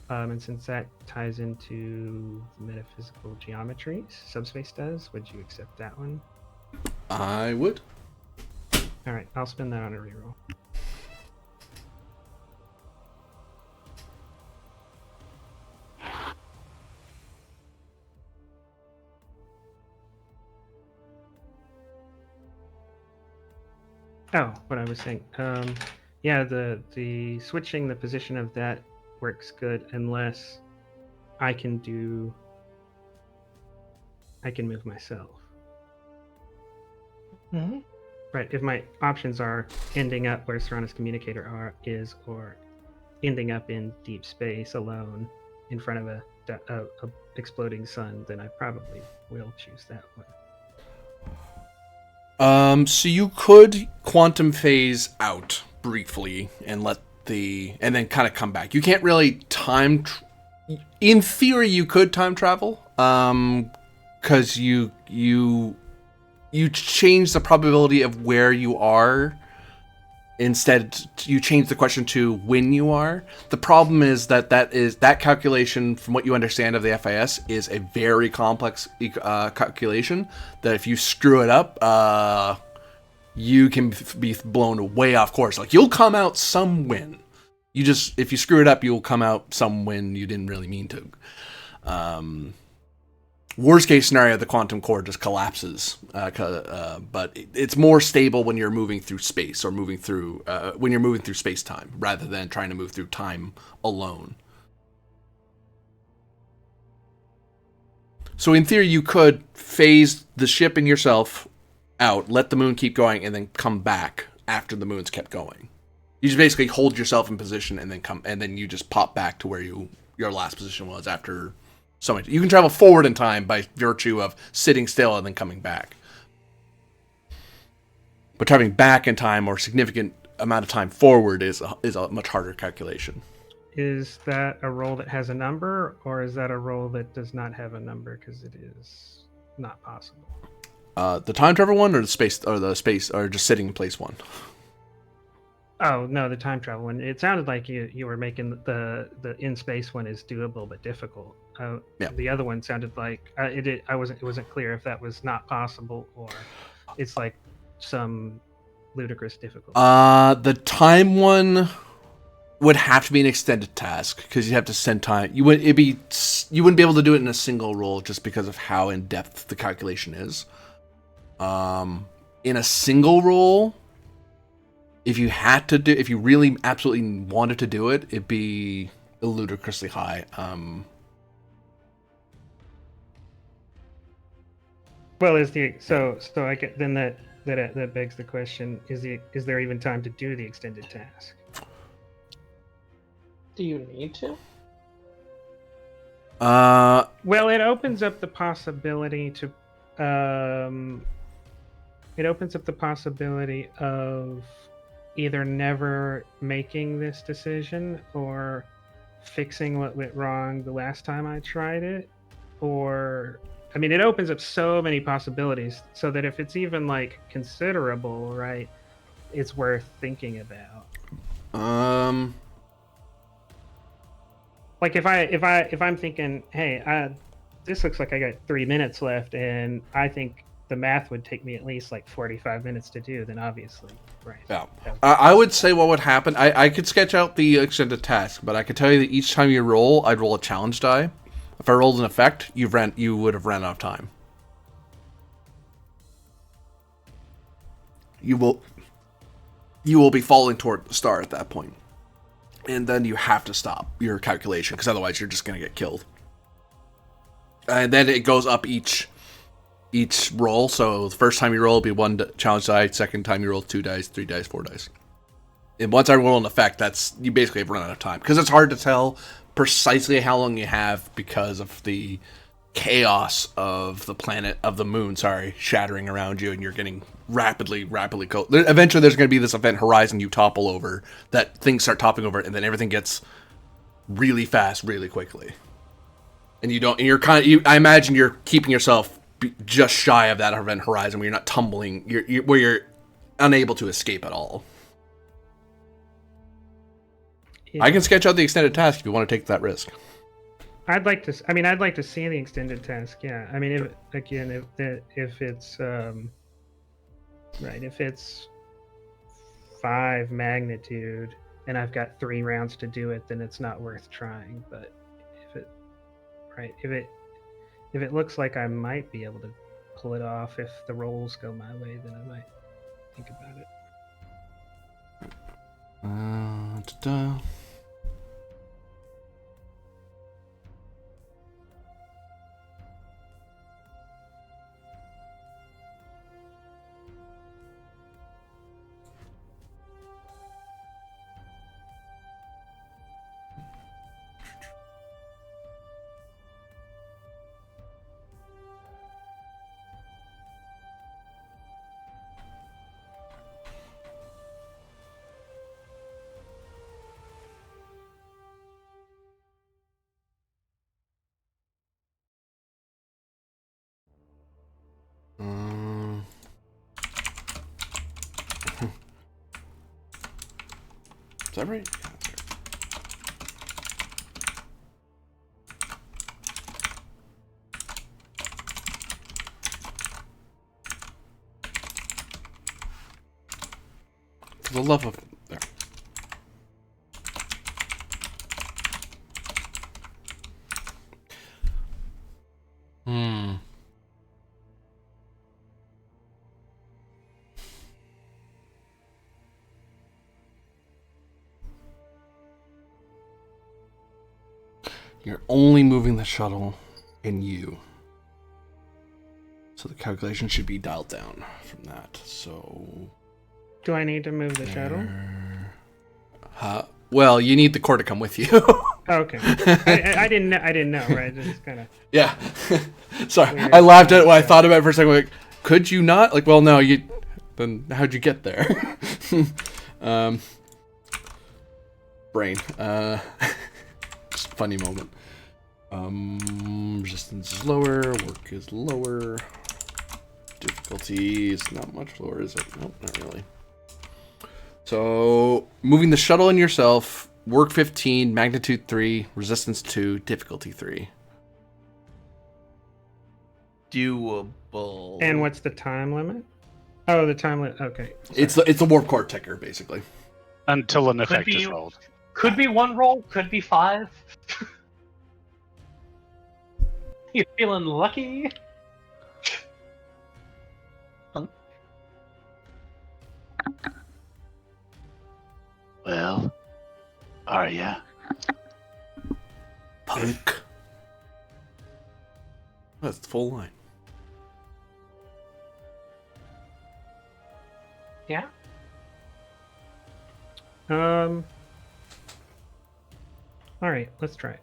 And since that ties into metaphysical geometries, subspace does, would you accept that one? I would. All right, I'll spin that on a reroll. Oh, what I was saying. Yeah, the switching the position of that works good unless I can move myself. Mm-hmm. Right. If my options are ending up where Serana's communicator is, or ending up in deep space alone in front of a exploding sun, then I probably will choose that one. So you could quantum phase out briefly and and then kind of come back. You can't really in theory, you could time travel. Because you change the probability of where you are. Instead, you change the question to when you are. The problem is that calculation, from what you understand of the FIS, is a very complex calculation. That if you screw it up, you can be blown way off course. Like, you'll come out some win. If you screw it up, you'll come out some win you didn't really mean to. Worst case scenario, the quantum core just collapses, but it's more stable when you're moving through space or when you're moving through space time rather than trying to move through time alone. So in theory, you could phase the ship and yourself out, let the moon keep going, and then come back after the moon's kept going. You just basically hold yourself in position and then you just pop back to where your last position was after. So much. You can travel forward in time by virtue of sitting still and then coming back. But traveling back in time or significant amount of time forward is a much harder calculation. Is that a roll that has a number, or is that a roll that does not have a number because it is not possible? The time travel one, or the space, or just sitting in place one? Oh no, the time travel one. It sounded like you were making the in space one is doable but difficult. Yeah. The other one sounded like it wasn't clear if that was not possible or it's like some ludicrous difficulty. The time one would have to be an extended task because you'd have to spend time. You wouldn't be able to do it in a single roll just because of how in depth the calculation is. In a single roll, if you really absolutely wanted to do it, it'd be ludicrously high. Well, so I get then that begs the question: is there even time to do the extended task? Do you need to? Well, it opens up the possibility to, it opens up the possibility of either never making this decision or fixing what went wrong the last time I tried it, or I mean, it opens up so many possibilities so that if it's even like considerable, right, it's worth thinking about. Like if I'm thinking, hey, this looks like I got 3 minutes left, and I think the math would take me at least like 45 minutes to do, then obviously, right. Yeah. I would say what would happen, I could sketch out the extended task, but I could tell you that each time you roll, I'd roll a challenge die. If I rolled an effect, you would have ran out of time. You will be falling toward the star at that point. And then you have to stop your calculation, because otherwise you're just going to get killed. And then it goes up each roll. So the first time you roll will be 1 challenge die. Second time you roll 2 dice, 3 dice, 4 dice. And once I roll an effect, you basically have run out of time. Because it's hard to tell precisely how long you have because of the chaos of the moon, shattering around you, and you're getting rapidly cold. Eventually there's going to be this event horizon you topple over, that things start toppling over, and then everything gets really fast really quickly. And I imagine you're keeping yourself just shy of that event horizon where you're not tumbling, where you're unable to escape at all. Yeah. I can sketch out the extended task if you want to take that risk. I'd like to see the extended task. Yeah, I mean, if it's right, if it's 5 magnitude and I've got 3 rounds to do it, then it's not worth trying. But if it looks like I might be able to pull it off if the rolls go my way, then I might think about it. Is that right? For the love of... There. You're only moving the shuttle in you. So the calculation should be dialed down from that. So... Do I need to move the shuttle? Well, you need the core to come with you. Okay. I didn't know, right? Just kind of... Yeah. Sorry. I laughed at it when I thought about it for a second. Like, could you not? Like, well, no, you... Then how'd you get there? Brain. Just a funny moment. Resistance is lower. Work is lower. Difficulty is not much lower, is it? Nope, not really. So, moving the shuttle and yourself, work 15, magnitude 3, resistance 2, difficulty 3. Doable. And what's the time limit? Oh, the time limit. Okay. Sorry. It's the warp core ticker, basically. Until an effect is rolled. Could be 1 roll, could be 5. You feeling lucky? Well, are ya? Punk. That's the full line. Yeah. All right, let's try it.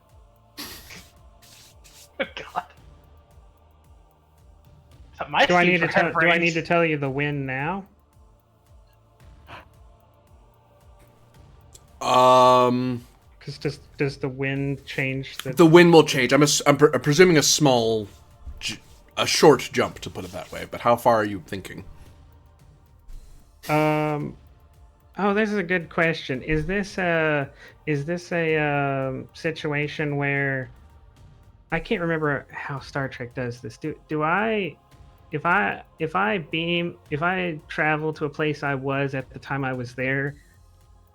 God. My Do I need fever to tell? had Do I need brains. to tell you the win now? Because does the win change the? The wind will change. I'm presuming a short jump, to put it that way. But how far are you thinking? Oh, this is a good question. Is this a situation where I can't remember how Star Trek does this? Do I if I travel to a place I was at the time I was there,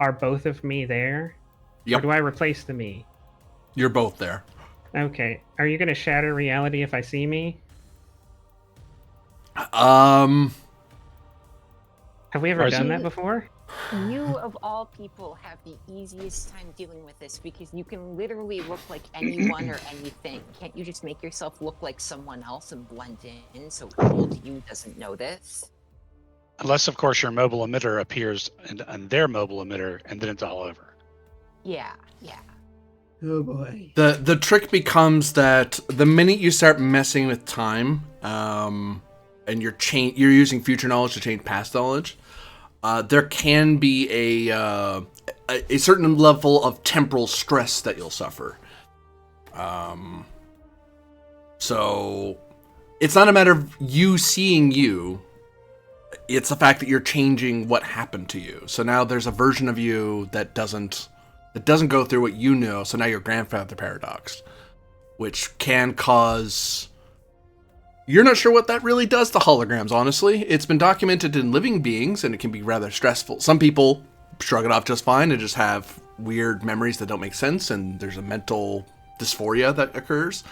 are both of me there? Yep. Or do I replace the me? You're both there. Okay. Are you gonna shatter reality if I see me? Um. Have we ever Or is done it- that before? You, of all people, have the easiest time dealing with this because you can literally look like anyone or anything. Can't you just make yourself look like someone else and blend in so old you doesn't know this? Unless, of course, your mobile emitter appears and their mobile emitter, and then it's all over. Yeah, yeah. Oh boy. The trick becomes that the minute you start messing with time, and you're using future knowledge to change past knowledge, there can be a certain level of temporal stress that you'll suffer. So it's not a matter of you seeing you. It's the fact that you're changing what happened to you. So now there's a version of you that doesn't go through what you know. So now you're grandfather paradoxed, which can cause. You're not sure what that really does to holograms, honestly. It's been documented in living beings, and it can be rather stressful. Some people shrug it off just fine and just have weird memories that don't make sense, and there's a mental dysphoria that occurs.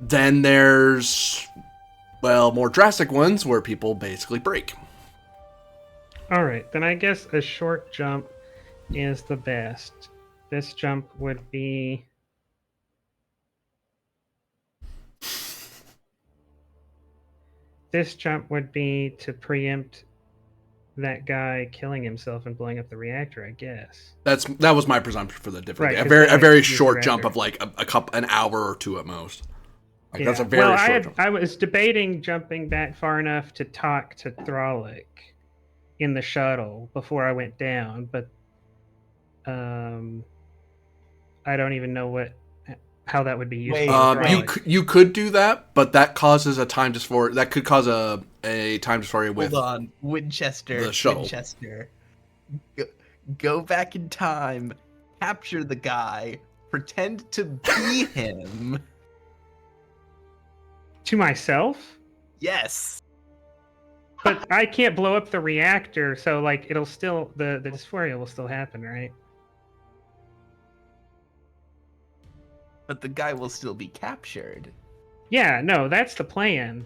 Then there's, more drastic ones where people basically break. All right, then I guess a short jump is the best. This jump would be. This jump would be to preempt that guy killing himself and blowing up the reactor, I guess. That was my presumption for the difference. Right, A 'cause very then a very use the short jump reactor. of like an hour or two at most. Like Yeah. that's a very short jump. I was debating jumping back far enough to talk to Thralic in the shuttle before I went down, but I don't even know how that would be useful. Wait, for right. Thralic. You could do that, but that causes a time dysphoria. That could cause a time dysphoria with. Hold on, Winchester. the shuttle. Winchester. Go back in time, capture the guy, pretend to be him. To myself? Yes. But I can't blow up the reactor, so like it'll still the dysphoria will still happen, right? But the guy will still be captured. Yeah, no, that's the plan.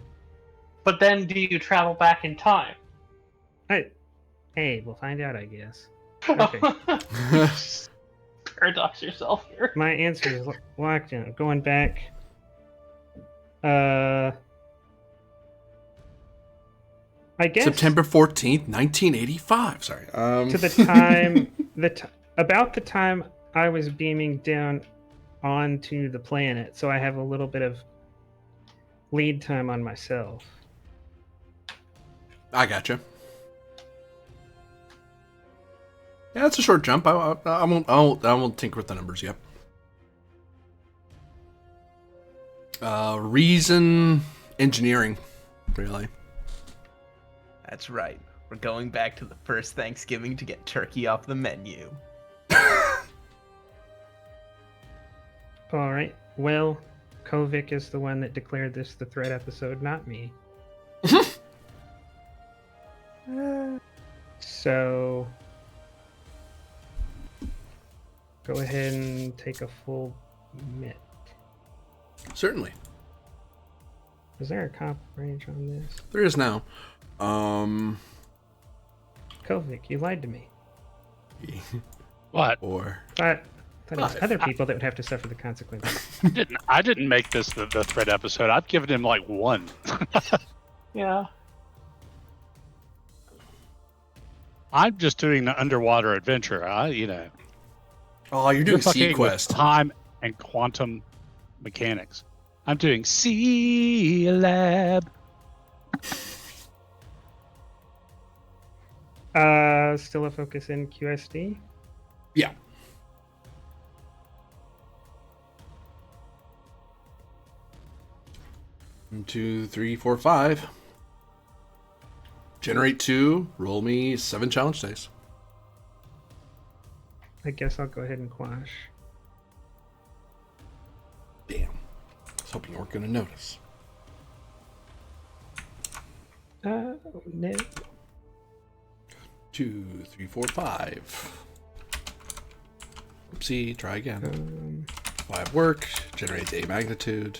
But then do you travel back in time? Hey, we'll find out, I guess. Okay. Paradox yourself here. My answer is locked in. Going back. I guess September 14th, 1985. Sorry. to the time about the time I was beaming down onto the planet, so I have a little bit of lead time on myself. I gotcha. Yeah, that's a short jump. I won't tinker with the numbers yet. Reason engineering, really. That's right. We're going back to the first Thanksgiving to get turkey off the menu. All right. Well, Kovic is the one that declared this the threat episode, not me. So, go ahead and take a full mitt. Certainly. Is there a comp range on this? There is now. Kovic, you lied to me. What? Or Thought it was Five. other people that would have to suffer the consequences. I didn't make this the threat episode. I've given him like one. Yeah. I'm just doing the underwater adventure. Oh, you're doing fucking with Sequest. time and quantum mechanics. I'm doing C Lab. Still a focus in QSD. Yeah. One, 2, 3, 4, 5. Generate 2. Roll me 7 challenge dice. I guess I'll go ahead and quash. Damn. I was hoping you weren't going to notice. No. 2, 3, 4, 5. Oopsie. Try again. 5 work. Generates a magnitude.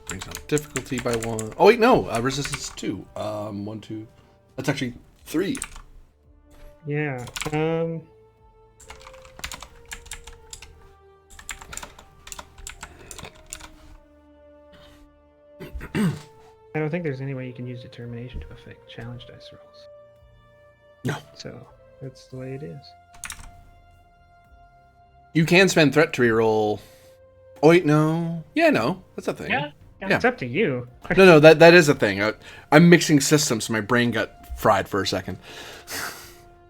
Brings down difficulty by 1. Oh, wait, no. Resistance 2. 1, 2. That's actually 3. Yeah. I don't think there's any way you can use determination to affect challenge dice rolls. No. So that's the way it is. You can spend threat to reroll. Oh, wait, no. Yeah, no. That's a thing. Yeah. It's up to you. No, that is a thing. I'm mixing systems, so my brain got fried for a second.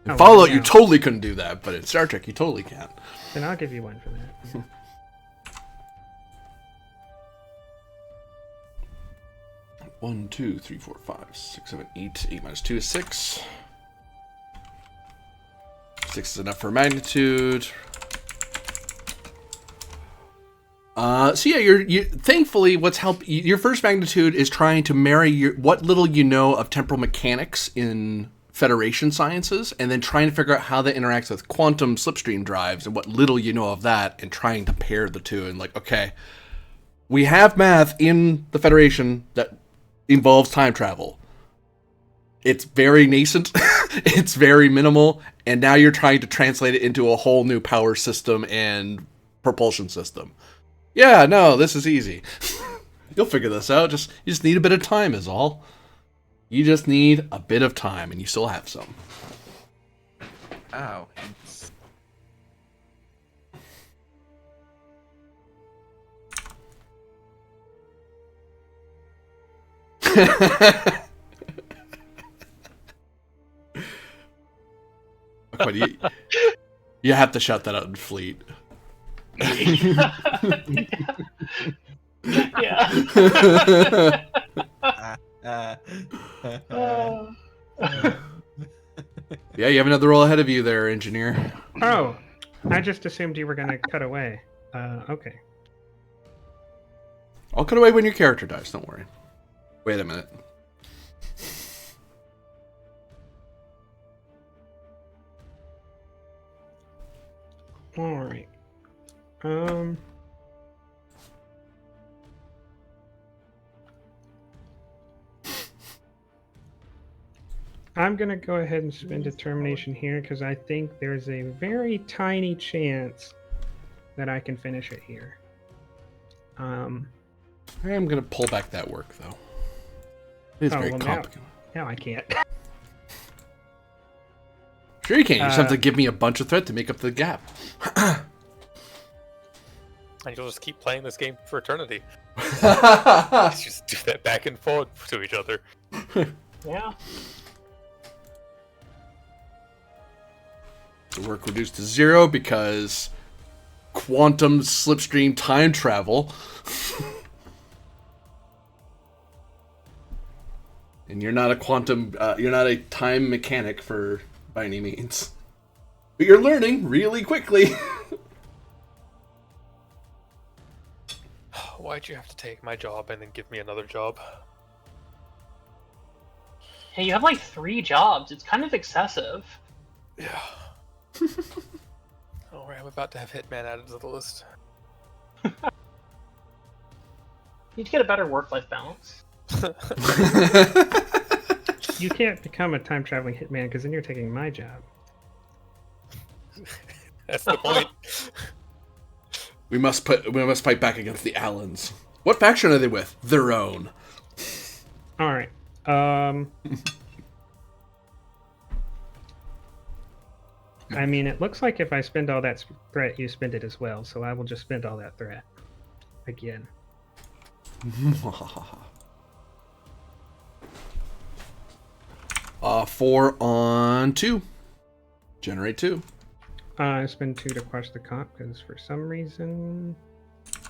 In Oh, Fallout, yeah. you totally couldn't do that, but in Star Trek, you totally can. Then I'll give you one for that. 1, 2, 3, 4, 5, 6, 7, 8. 8 minus 2 is 6. 6 is enough for magnitude. So yeah, you thankfully what's helped your first magnitude is trying to marry what little you know of temporal mechanics in Federation sciences, and then trying to figure out how that interacts with quantum slipstream drives and what little you know of that, and trying to pair the two. And like, okay, we have math in the Federation that involves time travel. It's very nascent, it's very minimal, and now you're trying to translate it into a whole new power system and propulsion system. Yeah, no, this is easy. You'll figure this out. You just need a bit of time is all. You just need a bit of time, and you still have some. Ow. You have to shout that out in Fleet. Yeah. Yeah, you have another roll ahead of you there, engineer. Oh, I just assumed you were going to cut away. Okay. I'll cut away when your character dies, don't worry. Wait a minute. All right. I'm going to go ahead and spend determination here because I think there's a very tiny chance that I can finish it here. I am going to pull back that work, though. It's very complicated. Now I can't. Sure you can. You just have to give me a bunch of threat to make up the gap. And you'll just keep playing this game for eternity. Just do that back and forth to each other. Yeah. The work reduced to 0 because quantum slipstream time travel. And you're not a time mechanic by any means. But you're learning really quickly. Why'd you have to take my job and then give me another job? Hey, you have like 3 jobs. It's kind of excessive. Yeah. Alright, I'm about to have Hitman added to the list. You need to get a better work-life balance. You can't become a time-traveling hitman because then you're taking my job. That's the point. We must fight back against the Allens. What faction are they with? Their own. All right. I mean, it looks like if I spend all that threat, you spend it as well. So I will just spend all that threat again. 4 on 2. Generate 2. I spend 2 to quash the comp because for some reason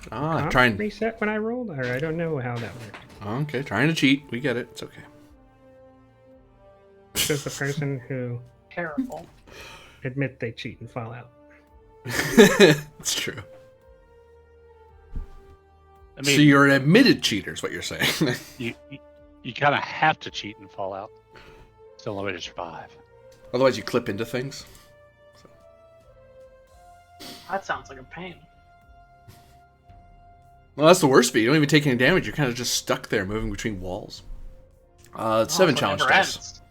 comp Trying. reset when I rolled, or I don't know how that worked. Okay, trying to cheat. We get it. It's okay. Says the person who Terrible. admit they cheat in Fallout. It's true. I So mean, you're an admitted cheater, is what you're saying. you kind of have to cheat in Fallout. It's the only way to survive. Otherwise, you clip into things. That sounds like a pain. Well, that's the worst bit. You don't even take any damage. You're kind of just stuck there, moving between walls. 7 challenge dice.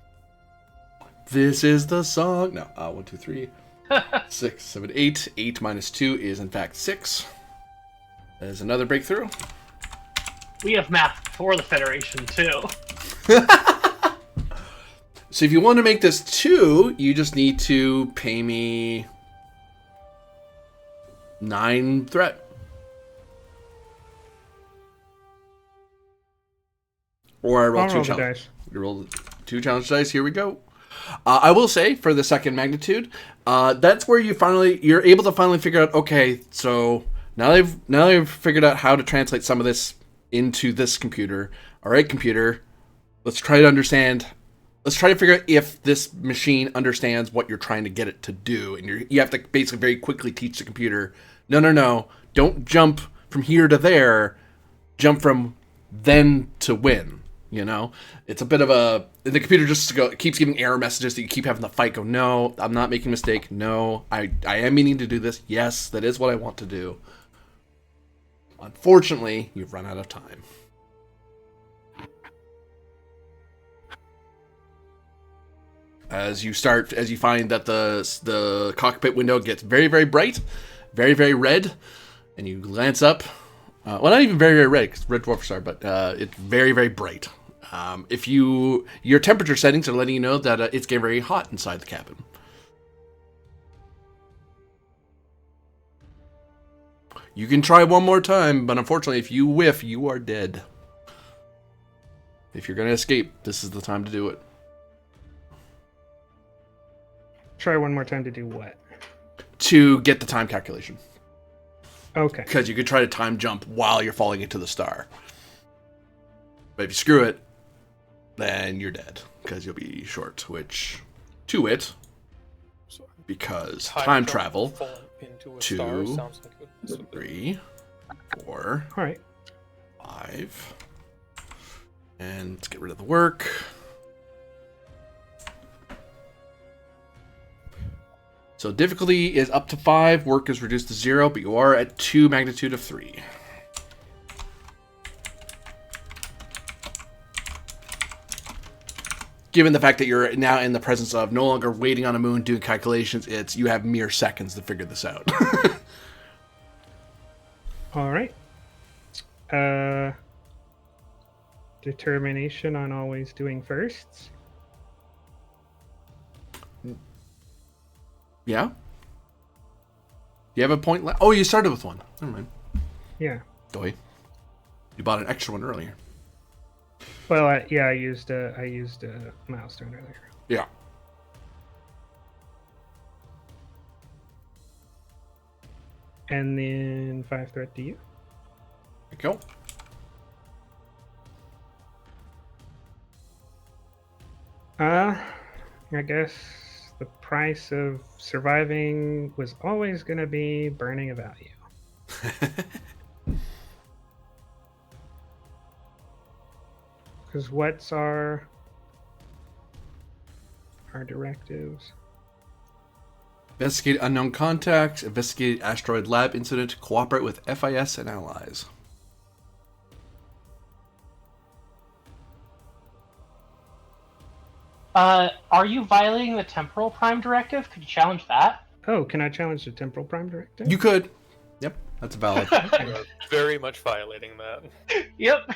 This is the song. No, 1, 2, 3, 6, 7, 8. 8 minus 2 is in fact 6. That is another breakthrough. We have math for the Federation too. So if you want to make this 2, you just need to pay me 9 threat. Or I roll I'll 2 roll the challenge. dice. You roll 2 challenge dice. Here we go. I will say for the second magnitude, that's where you're able to finally figure out. Okay, so now they've figured out how to translate some of this into this computer. All right, computer, let's try to understand. Let's try to figure out if this machine understands what you're trying to get it to do, and you have to basically very quickly teach the computer. No, don't jump from here to there. Jump from then to win. You know, it's a bit of the computer just keeps giving error messages that you keep having to fight. Go, no, I'm not making a mistake. No, I am meaning to do this. Yes, that is what I want to do. Unfortunately, you've run out of time. As you find that the cockpit window gets very, very bright, very, very red, and you glance up. Well, not even very, very red, because red dwarfs are, but it's very, very bright. Your temperature settings are letting you know that it's getting very hot inside the cabin. You can try one more time, but unfortunately, if you whiff, you are dead. If you're going to escape, this is the time to do it. Try one more time to do what? To get the time calculation. Okay. Because you could try to time jump while you're falling into the star. But if you screw it, then you're dead. Because you'll be short, which, to it, because time travel, into a 2, star sounds like 3, 4, All right. 5, and let's get rid of the work. So difficulty is up to 5, work is reduced to 0, but you are at 2 magnitude of 3. Given the fact that you're now in the presence of no longer waiting on a moon doing calculations, you have mere seconds to figure this out. All right. Determination on always doing firsts. Yeah? You have a point left? Oh, you started with one. Never mind. Yeah. Doy. You bought an extra one earlier. Well, I used a milestone earlier. Yeah. And then 5 threat to you. There you go. I guess the price of surviving was always going to be burning a value. Because what's our directives? Investigate unknown contacts, investigate asteroid lab incident, cooperate with FIS and allies. Are you violating the temporal prime directive? Could you challenge that? Oh, can I challenge the temporal prime directive? You could. Yep, that's valid. You are very much violating that. Yep.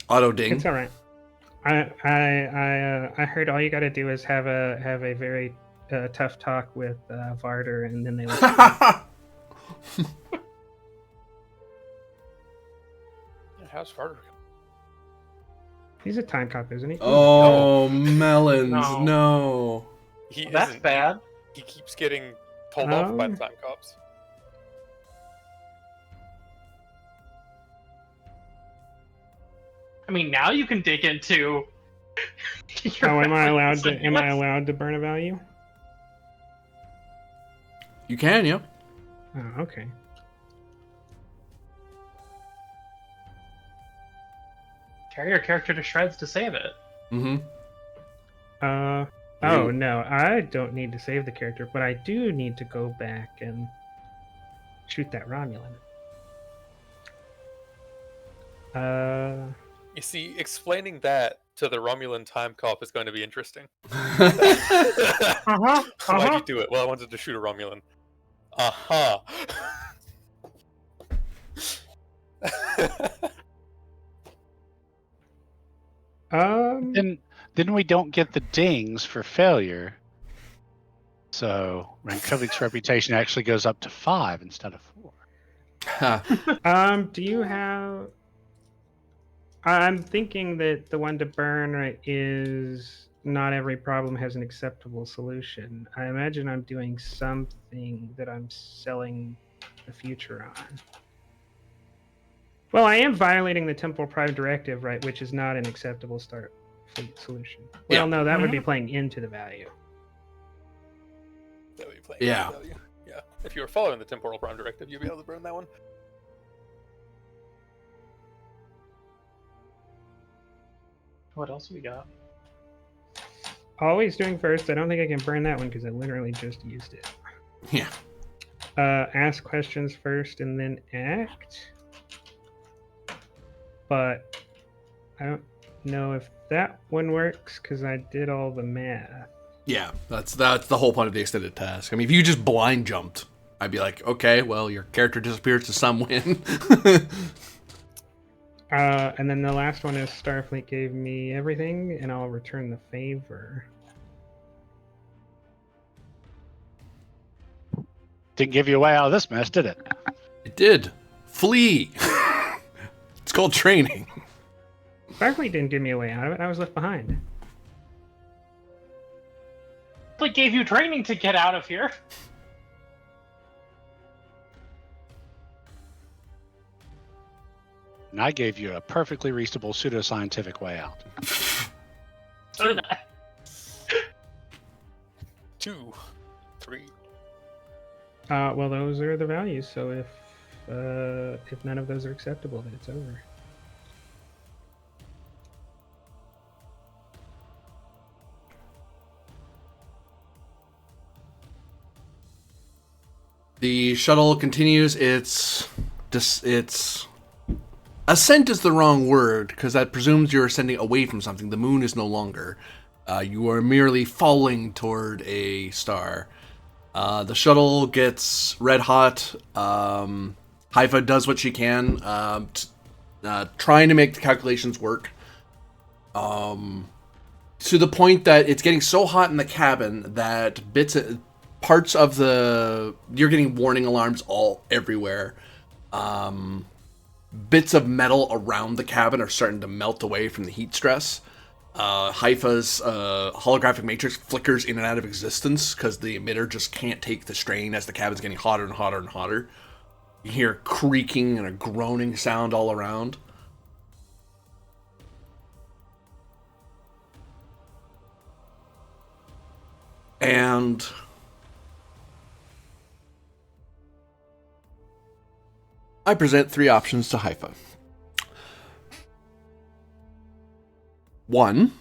Auto ding. It's all right. I heard all you got to do is have a very tough talk with Varder, and then they let How's Varder? He's a time cop, isn't he? Oh, melons! No. No. He That's isn't. bad. He keeps getting told off by the time cops. I mean, now you can dig into. Oh, am I allowed to burn a value? You can, yeah. Oh, okay. Tear your character to shreds to save it. Mm-hmm. Oh no, I don't need to save the character, but I do need to go back and shoot that Romulan. You see, explaining that to the Romulan time cop is going to be interesting. Why'd you do it? Well, I wanted to shoot a Romulan. Then we don't get the dings for failure. So Rankovic's reputation actually goes up to 5 instead of 4. Do you have? I'm thinking that the one to burn is not every problem has an acceptable solution. I imagine I'm doing something that I'm selling the future on. Well, I am violating the Temporal Prime Directive, right, which is not an acceptable start solution. Well, no, that would be playing into the value. That would be playing Yeah. into the value. Yeah. If you were following the Temporal Prime Directive, you'd be able to burn that one. What else we got? Always doing first. I don't think I can burn that one because I literally just used it. Yeah. Ask questions first and then act. But I don't know if that one works because I did all the math. Yeah, that's the whole point of the extended task. I mean, if you just blind jumped, I'd be like, okay, well, your character disappears to some win. And then the last one is Starfleet gave me everything, and I'll return the favor. Didn't give you away out of this mess, did it? It did. Flee. It's called training. Starfleet didn't give me a way out of it. I was left behind. Like gave you training to get out of here. And I gave you a perfectly reasonable pseudoscientific way out. So did I. 2, 3. Well, those are the values. So if none of those are acceptable, then it's over. The shuttle continues its ascent is the wrong word because that presumes you're ascending away from something. The moon is no longer. You are merely falling toward a star. The shuttle gets red hot. Haifa does what she can, trying to make the calculations work. To the point that it's getting so hot in the cabin that parts of you're getting warning alarms everywhere. Bits of metal around the cabin are starting to melt away from the heat stress. Haifa's holographic matrix flickers in and out of existence because the emitter just can't take the strain as the cabin's getting hotter and hotter and hotter. You hear creaking and a groaning sound all around. And I present 3 options to Haifa. 1,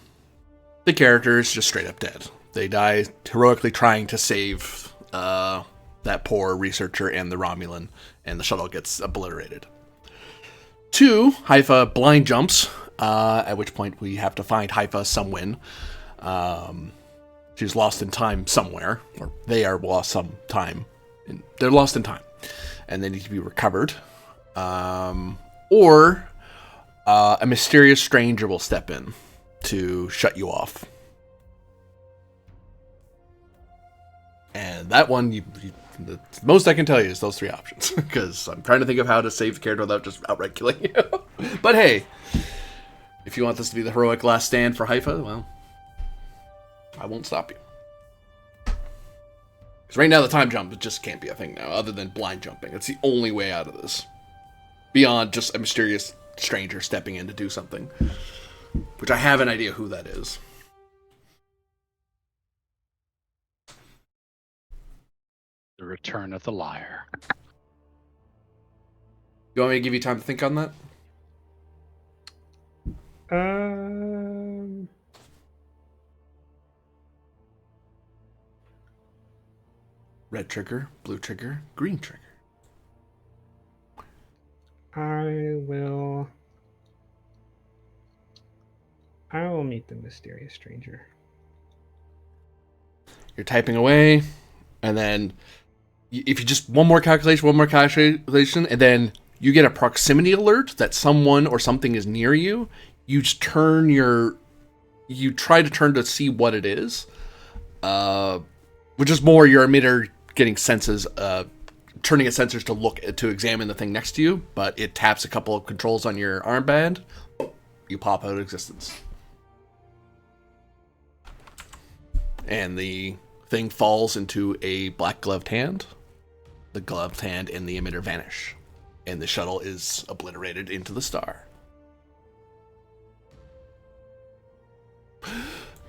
the character is just straight up dead. They die heroically trying to save that poor researcher and the Romulan, and the shuttle gets obliterated. 2, Haifa blind jumps, at which point we have to find Haifa some win. She's lost in time somewhere, or they are lost some time. They're lost in time, and they need to be recovered. Or a mysterious stranger will step in to shut you off. And that one, the most I can tell you is those 3 options, because I'm trying to think of how to save the character without just outright killing you. But hey, if you want this to be the heroic last stand for Haifa, well, I won't stop you. Because right now the time jump just can't be a thing now, other than blind jumping. It's the only way out of this. Beyond just a mysterious stranger stepping in to do something. Which I have an idea who that is. The return of the liar. You want me to give you time to think on that? Red trigger, blue trigger, green trigger. I will meet the mysterious stranger. You're typing away, and then if you just one more calculation, and then you get a proximity alert that someone or something is near you, you just you try to turn to see what it is, which is more your emitter getting senses, turning its sensors to examine the thing next to you, but it taps a couple of controls on your armband, you pop out of existence. And the thing falls into a black gloved hand. The gloved hand and the emitter vanish. And the shuttle is obliterated into the star.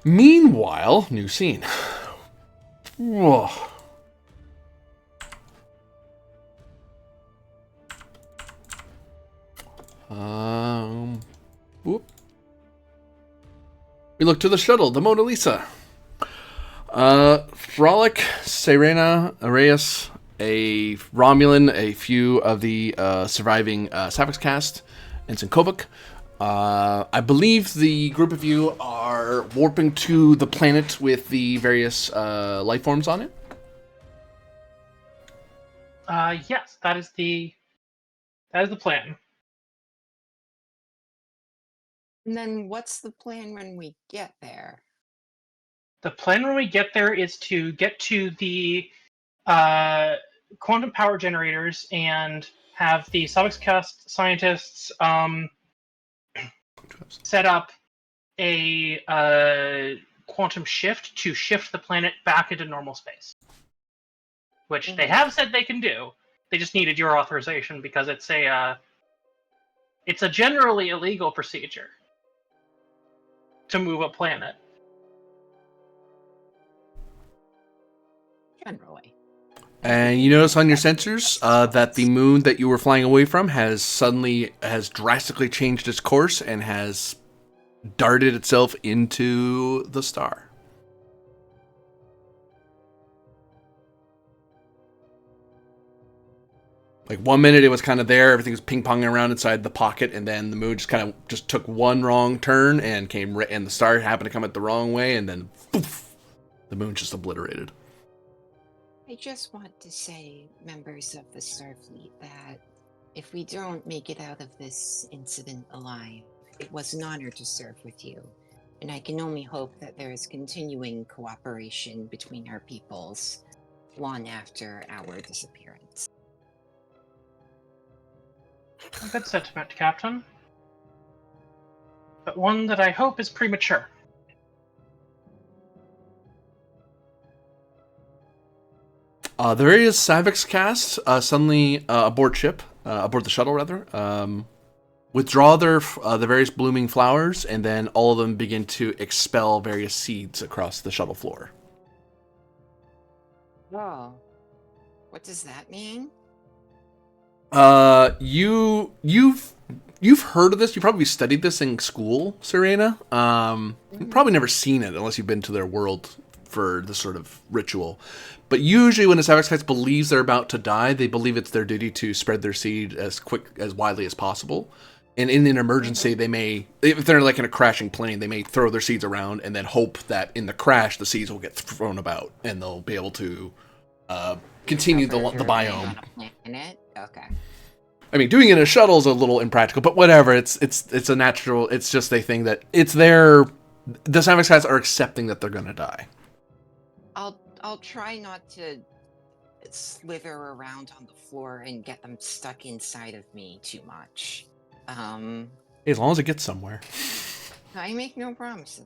Meanwhile, new scene. Whoa. Whoop. We look to the shuttle, the Mona Lisa. Frolic, Serena, Arias, a Romulan, a few of the surviving Savix cast, and Sinkovic. I believe the group of you are warping to the planet with the various life forms on it. Yes, that is the plan. And then what's the plan when we get there? The plan when we get there is to get to the quantum power generators and have the Cast scientists set up a quantum shift to shift the planet back into normal space. Which they have said they can do. They just needed your authorization because it's a generally illegal procedure to move a planet. Generally. And you notice on your sensors that the moon that you were flying away from has drastically changed its course and has darted itself into the star. Like 1 minute it was kind of there, everything was ping-ponging around inside the pocket, and then the moon just took one wrong turn and and the star happened to come at the wrong way, and then poof, the moon just obliterated. I just want to say, members of the Starfleet, that if we don't make it out of this incident alive, it was an honor to serve with you, and I can only hope that there is continuing cooperation between our peoples long after our disappearance. A good sentiment, Captain. But one that I hope is premature. The various Savix casts suddenly aboard the shuttle rather, withdraw the various blooming flowers, and then all of them begin to expel various seeds across the shuttle floor. Oh. What does that mean? You've heard of this. You probably studied this in school, Serena. You've probably never seen it unless you've been to their world for this sort of ritual. But usually when a Savix Cast believes they're about to die, they believe it's their duty to spread their seed as widely as possible. And in an emergency, they may, if they're like in a crashing plane, they may throw their seeds around and then hope that in the crash, the seeds will get thrown about and they'll be able to continue the biome. Okay. I mean, doing it in a shuttle is a little impractical, but whatever. It's a natural. It's just a thing that it's their. The Savix Cats are accepting that they're going to die. I'll try not to slither around on the floor and get them stuck inside of me too much. As long as it gets somewhere. I make no promises.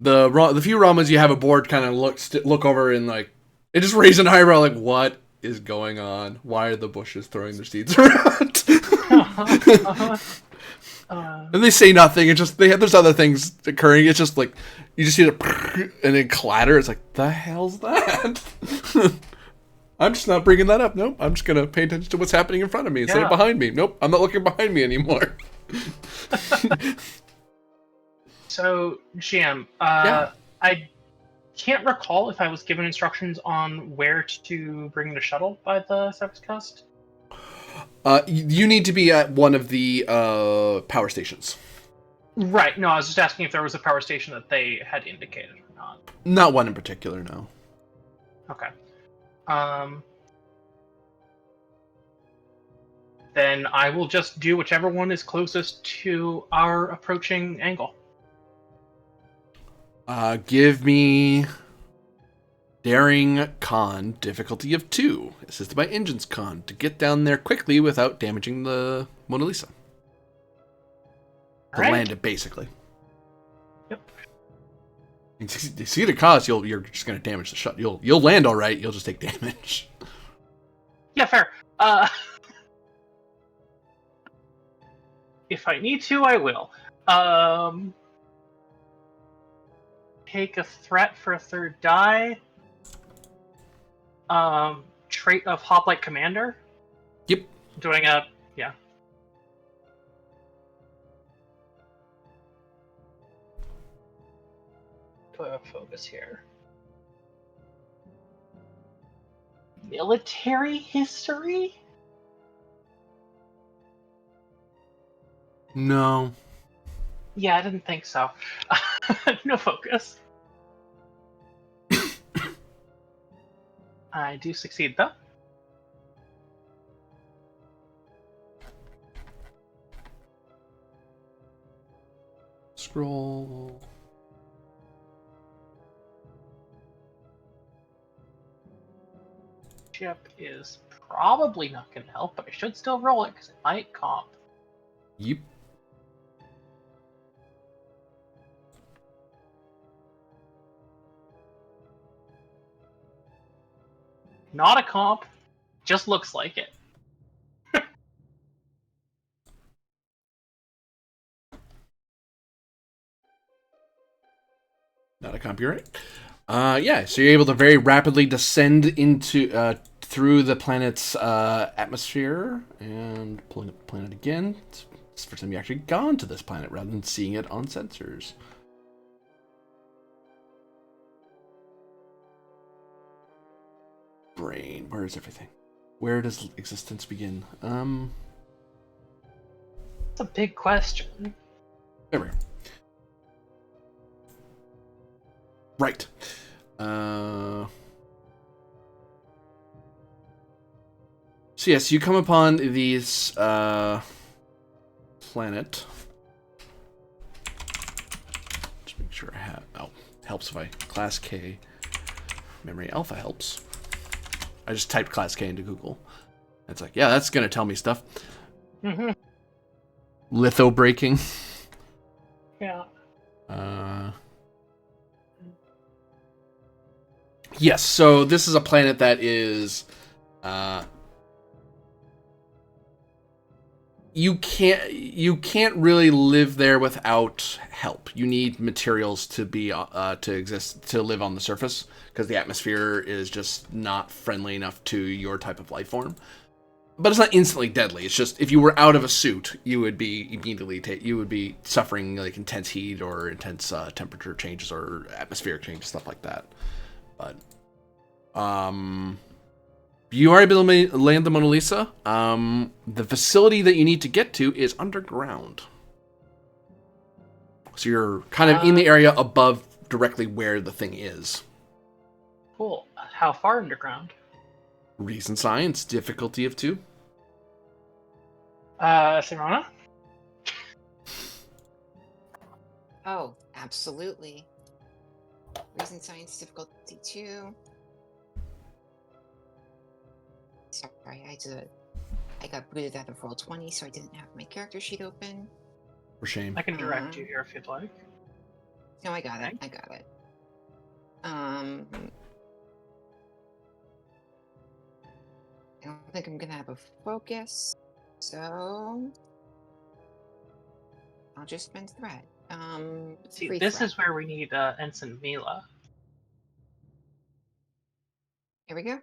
The few ramas you have aboard kind of look over and like it just raises an eyebrow like, what is going on? Why are the bushes throwing their seeds around? And they say nothing. It's just there's other things occurring. It's just like you just see it and then clatter. It's like, the hell's that? I'm just not bringing that up. Nope. I'm just gonna pay attention to what's happening in front of me instead of behind me. Nope. I'm not looking behind me anymore. So, GM, Yeah. I can't recall if I was given instructions on where to bring the shuttle by the surface coast. You need to be at one of the power stations. Right. No, I was just asking if there was a power station that they had indicated or not. Not one in particular, no. Okay. Then I will just do whichever one is closest to our approaching angle. Give me Daring Con, difficulty of 2, assisted by Engines Con, to get down there quickly without damaging the Mona Lisa. To Alright. land it, basically. Yep. You see the cost, you're just going to damage the shot. You'll land all right, you'll just take damage. Yeah, fair. If I need to, I will. Take a threat for a third die. Trait of Hoplite Commander. Yep. Doing a Do I have focus here? Military history? No. Yeah, I didn't think so. No focus. I do succeed, though. Scroll. Chip is probably not going to help, but I should still roll it because it might comp. Yep. Not a comp, just looks like it. Not a copyright. Yeah, so you're able to very rapidly descend into through the planet's atmosphere and pulling up the planet again. It's the first time you've actually gone to this planet rather than seeing it on sensors. Brain, where is everything? Where does existence begin? It's a big question. There we go. Right. So yes, you come upon these planet. Just make sure I have. Oh, helps if I class K. Memory alpha helps. I just typed class K into Google. It's like, yeah, that's gonna tell me stuff. Mm-hmm. Litho breaking. Yeah. Yes, so this is a planet that is you can't really live there without help. You need materials to be to exist, to live on the surface, because the atmosphere is just not friendly enough to your type of life form. But it's not instantly deadly. It's just if you were out of a suit, you would be immediately you would be suffering like intense heat or intense temperature changes or atmospheric changes, stuff like that. But you are able to land the Mona Lisa. The facility that you need to get to is underground. So you're kind of in the area above directly where the thing is. Cool. How far underground? Reason science, difficulty of 2. Simona? Oh, absolutely. Reason science difficulty 2. Sorry, I got booted out of roll 20, so I didn't have my character sheet open. For shame. I can direct you here if you'd like. No, I got it. Okay. I got it. I don't think I'm gonna have a focus, so I'll just spend threat. See, free this threat. is where we need Ensign Mila. Here we go.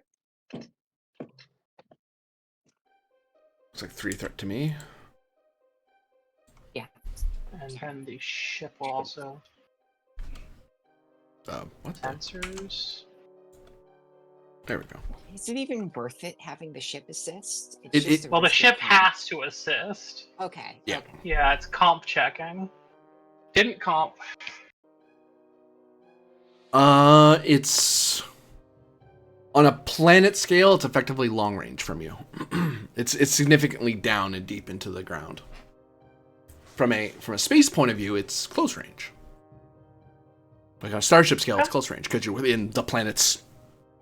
Looks like 3 threat to me. And then the ship will also. What the? Sensors. There we go. Is it even worth it having the ship assist? Well, the ship has to assist. Okay. Yeah. Okay. Yeah, it's comp checking. Didn't comp. It's on a planet scale. It's effectively long range from you. It's significantly down and deep into the ground. From a space point of view, it's close range. Like on a starship scale, it's close range because you're within the planet's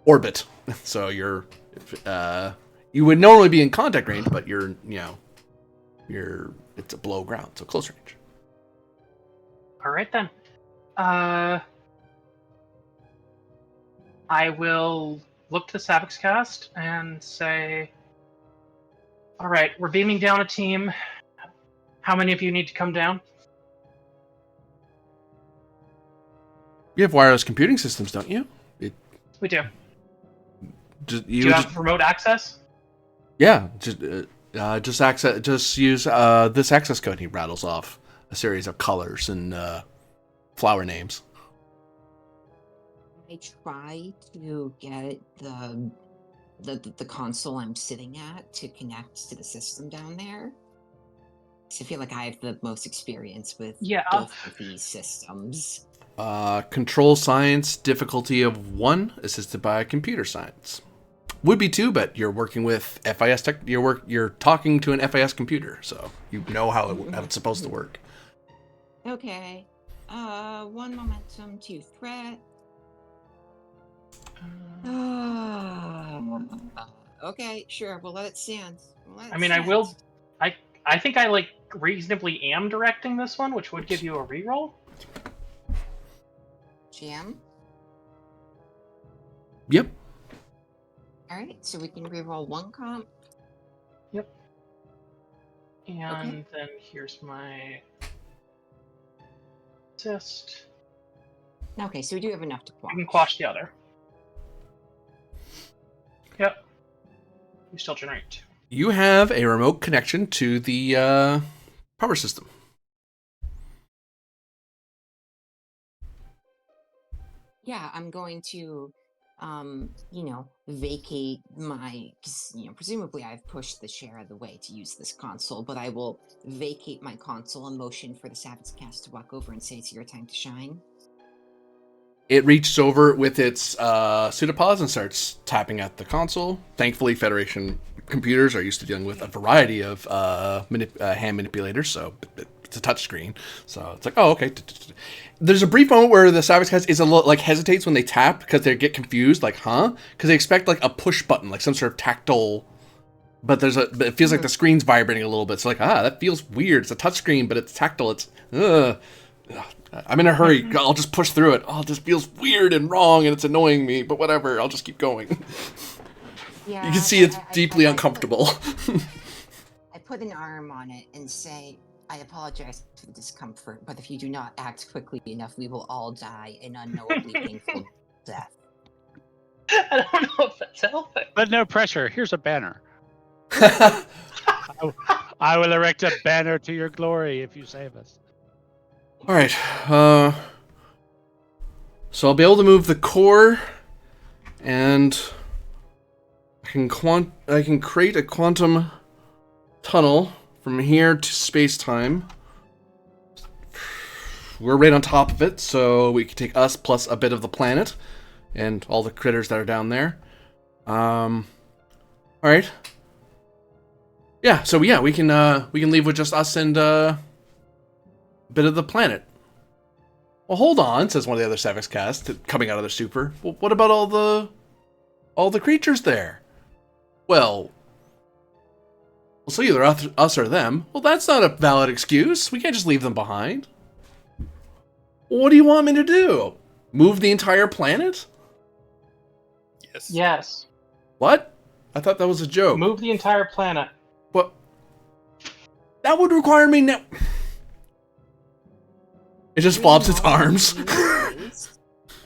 orbit. So you would normally be in contact range, but it's below ground, so close range. All right then. I will look to the Savix cast and say, all right, we're beaming down a team. How many of you need to come down? You have wireless computing systems, don't you? We do. Do You have remote access? Yeah, just use this access code. He rattles off a series of colors and flower names. I try to get the console I'm sitting at to connect to the system down there. So I feel like I have the most experience with both of these systems. Control science difficulty of 1, assisted by computer science. Would be 2, but you're working with FIS tech. You're talking to an FIS computer, so you know how it's supposed to work. Okay. 1 momentum, 2 threat. Okay, sure. We'll let it stand. I think I reasonably am directing this one, which would give you a reroll. GM. Yep. All right, so we can reroll 1 comp. Yep. And then here's my assist. Okay, so we do have enough to quash. You can quash the other. Yep. You still generate 2. You have a remote connection to the power system. Yeah, I'm going to, vacate my, presumably I've pushed the chair out of the way to use this console, but I will vacate my console and motion for the Savage cast to walk over and say it's your time to shine. It reaches over with its pseudopods and starts tapping at the console. Thankfully, Federation computers are used to dealing with a variety of hand manipulators, so it's a touch screen. So it's like, oh, okay. There's a brief moment where the Savage Cast is a little hesitates when they tap because they get confused, because they expect a push button, like some sort of tactile. But it feels like the screen's vibrating a little bit. So that feels weird. It's a touch screen, but it's tactile. It's I'm in a hurry. I'll just push through it. Oh, it just feels weird and wrong, and it's annoying me. But whatever, I'll just keep going. Yeah, you can see it's deeply uncomfortable. I put an arm on it and say, I apologize for the discomfort, but if you do not act quickly enough, we will all die an unknowably painful death. I don't know if that's helping. But no pressure. Here's a banner. I will erect a banner to your glory if you save us. All right. So I'll be able to move the core, and I can create a quantum tunnel from here to space-time. We're right on top of it, so we can take us plus a bit of the planet and all the critters that are down there. All right. Yeah. So we can leave with just us and a bit of the planet. Well, hold on, says one of the other Savix cast, coming out of their stupor. Well, what about all the creatures there? Well, so either us or them. Well, that's not a valid excuse. We can't just leave them behind. What do you want me to do? Move the entire planet? Yes. Yes. What? I thought that was a joke. Move the entire planet. What? That would require me now. It just flops its arms.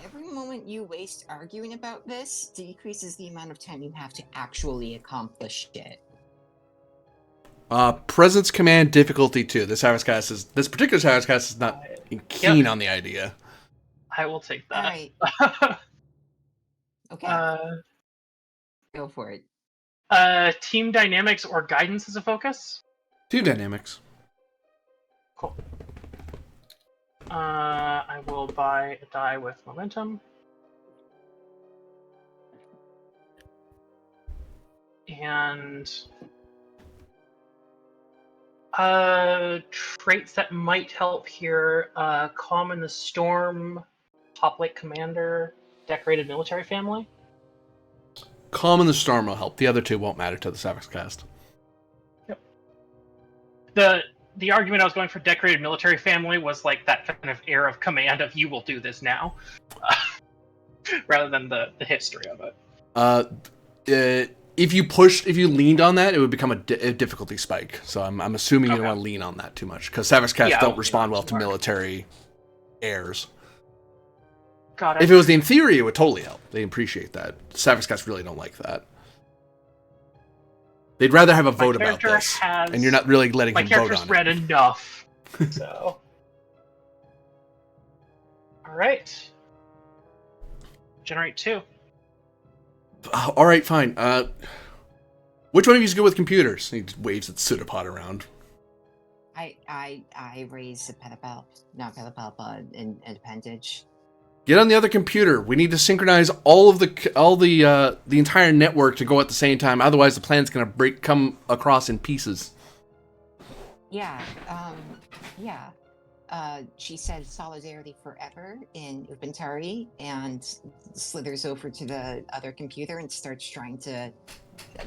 Every moment you waste arguing about this decreases the amount of time you have to actually accomplish it. Presence command difficulty 2. This particular Savage cast is not keen on the idea. I will take that. Alright. Okay. Go for it. Team dynamics or guidance as a focus? Team dynamics. Cool. I will buy a die with momentum. And traits that might help here: Calm in the Storm, Hoplite Commander, Decorated Military Family. Calm in the Storm will help. The other two won't matter to the Savix cast. Yep. The argument I was going for Decorated Military Family was like that kind of air of command of you will do this now, rather than the history of it. If you leaned on that, it would become a difficulty spike. So I'm assuming you don't want to lean on that too much, because Savage Cats don't respond well to military airs. Got it. If it was the in theory, it would totally help. They appreciate that. Savage Cats really don't like that. They'd rather have a vote about this, and you're not really letting him vote on it. My character's read enough, so. All right. Generate 2. All right, fine. Which one of you is good with computers? He just waves its pseudopod around. I raise a pedipalp in appendage. Get on the other computer. We need to synchronize all the entire network to go at the same time. Otherwise, the planet's gonna come across in pieces. Yeah. She said "Solidarity Forever" in Ubuntu and slithers over to the other computer and starts trying to,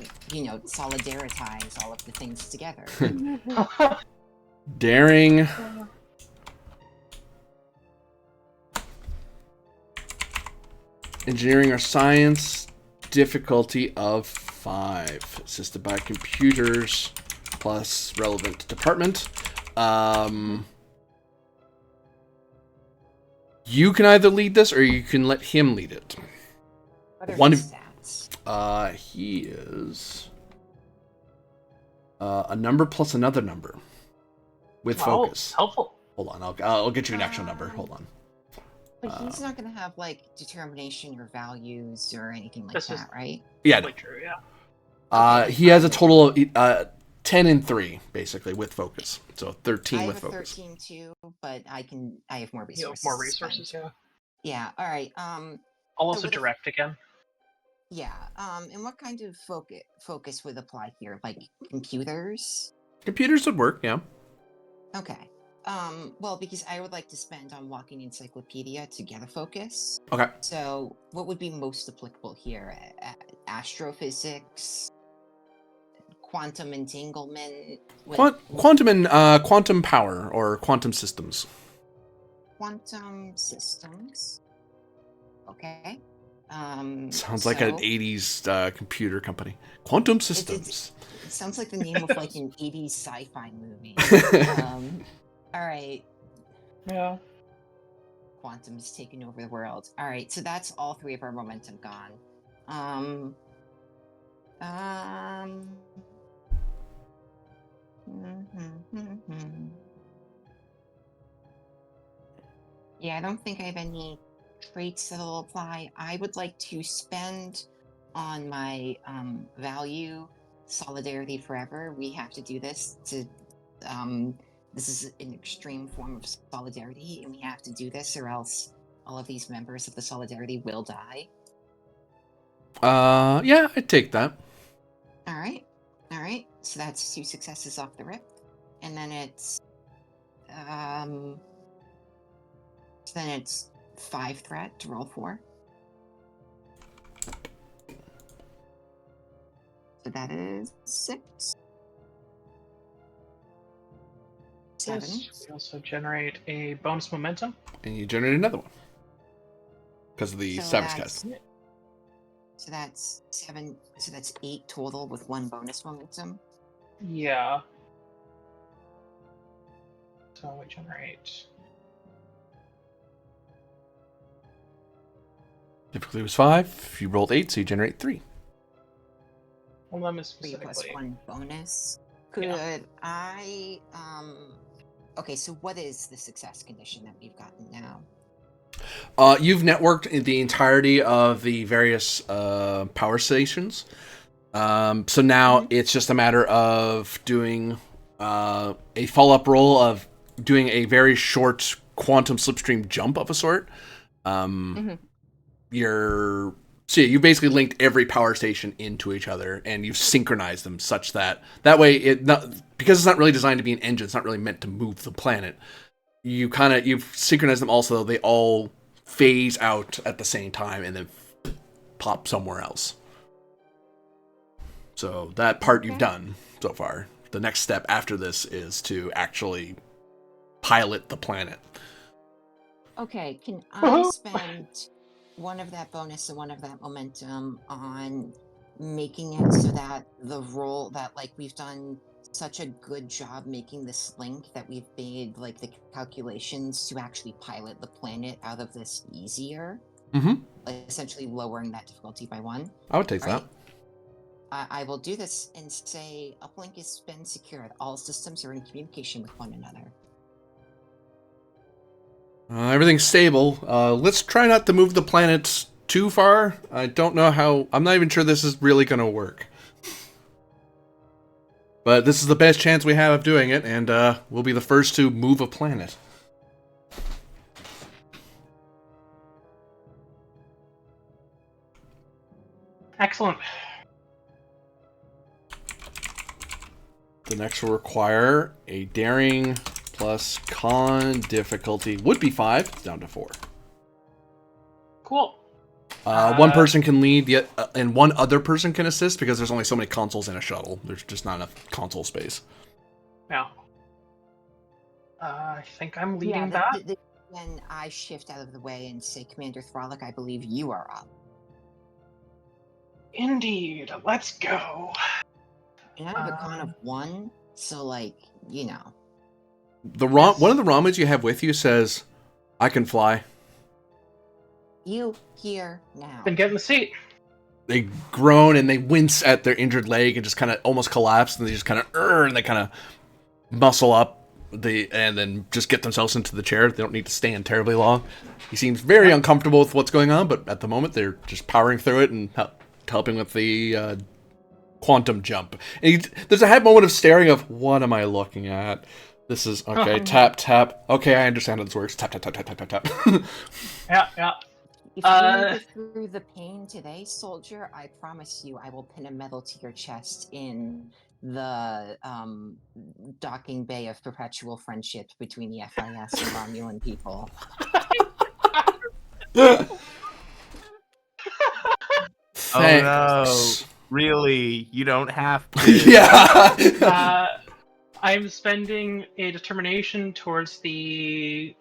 solidaritize all of the things together. Daring. Engineering or science, difficulty of 5. Assisted by computers plus relevant department. You can either lead this or you can let him lead it. What are his stats? He is a number plus another number with focus. Helpful. Hold on, I'll get you an actual number. Hold on. But he's not going to have determination or values or anything like that, right? Yeah. True, yeah. He has a total of 10 and 3 basically with focus, so 13 with focus. I have 13 too, but I have more resources. More resources, yeah. Yeah. All right. I'll also direct again. Yeah. And what kind of focus would apply here? Like computers? Computers would work, yeah. Okay. Well, because I would like to spend on Walking Encyclopedia to get a focus. Okay. So, what would be most applicable here? Astrophysics, quantum entanglement, quantum power or quantum systems. Quantum systems. Okay. Sounds like an 80s computer company. Quantum systems. It sounds like the name of an 80s sci-fi movie. All right. Yeah. Quantum is taking over the world. All right, so that's all 3 of our momentum gone. Yeah, I don't think I have any traits that'll apply. I would like to spend on my value, Solidarity Forever. We have to do this to this is an extreme form of solidarity, and we have to do this or else all of these members of the Solidarity will die. Yeah, I'd take that. All right. So that's 2 successes off the rip. And then it's So then it's 5 threat to roll 4. So that is 6. 7. Yes, we also generate a bonus momentum. And you generate another one. Because of the So Savage that's- Cast. So that's 7. So that's 8 total with 1 bonus momentum. Yeah. So we generate. Difficulty was 5. You rolled 8, so you generate 3. Well, let me 3 plus specifically. 1 bonus. Could Yeah. I okay, so what is the success condition that we've gotten now? You've networked the entirety of the various power stations. So now it's just a matter of doing a follow-up roll of doing a very short quantum slipstream jump of a sort. You basically linked every power station into each other, and you've synchronized them such that way because it's not really designed to be an engine, it's not really meant to move the planet. You've synchronized them also. They all phase out at the same time and then pop somewhere else. So that part you've done so far. The next step after this is to actually pilot the planet. Okay, can I spend one of that bonus and one of that momentum on making it so that the roll that, like, we've done such a good job making this link that we've made, like, the calculations to actually pilot the planet out of this easier? Mm-hmm. Like, essentially lowering that difficulty by 1. I would take that. Right. I will do this and say uplink has been secured. All systems are in communication with one another. Everything's stable. Let's try not to move the planet too far. I don't know how... I'm not even sure this is really going to work. But this is the best chance we have of doing it, and we'll be the first to move a planet. Excellent. The next will require a daring plus con difficulty. Would be 5, down to 4. Cool. One person can lead, and one other person can assist because there's only so many consoles in a shuttle. There's just not enough console space. Yeah. I think I'm leading that. Then I shift out of the way and say, Commander Thralic, I believe you are up. Indeed. Let's go. And I have a con of 1, so, like, you know. One of the Ramas you have with you says, I can fly. You here now. Then get in the seat. They groan and they wince at their injured leg and just kind of almost collapse, and they just kind of and they kind of muscle up and then just get themselves into the chair. They don't need to stand terribly long. He seems very uncomfortable with what's going on, but at the moment they're just powering through it and helping with the quantum jump. And there's a moment of staring of, what am I looking at? This is okay. Tap tap. Okay, I understand how this works. Tap tap tap tap tap tap tap. Yeah. If you make it through the pain today, soldier, I promise you I will pin a medal to your chest in the docking bay of perpetual friendship between the FIS and Romulan people. Thanks. Oh no. Really? You don't have to. Yeah. I'm spending a determination towards the...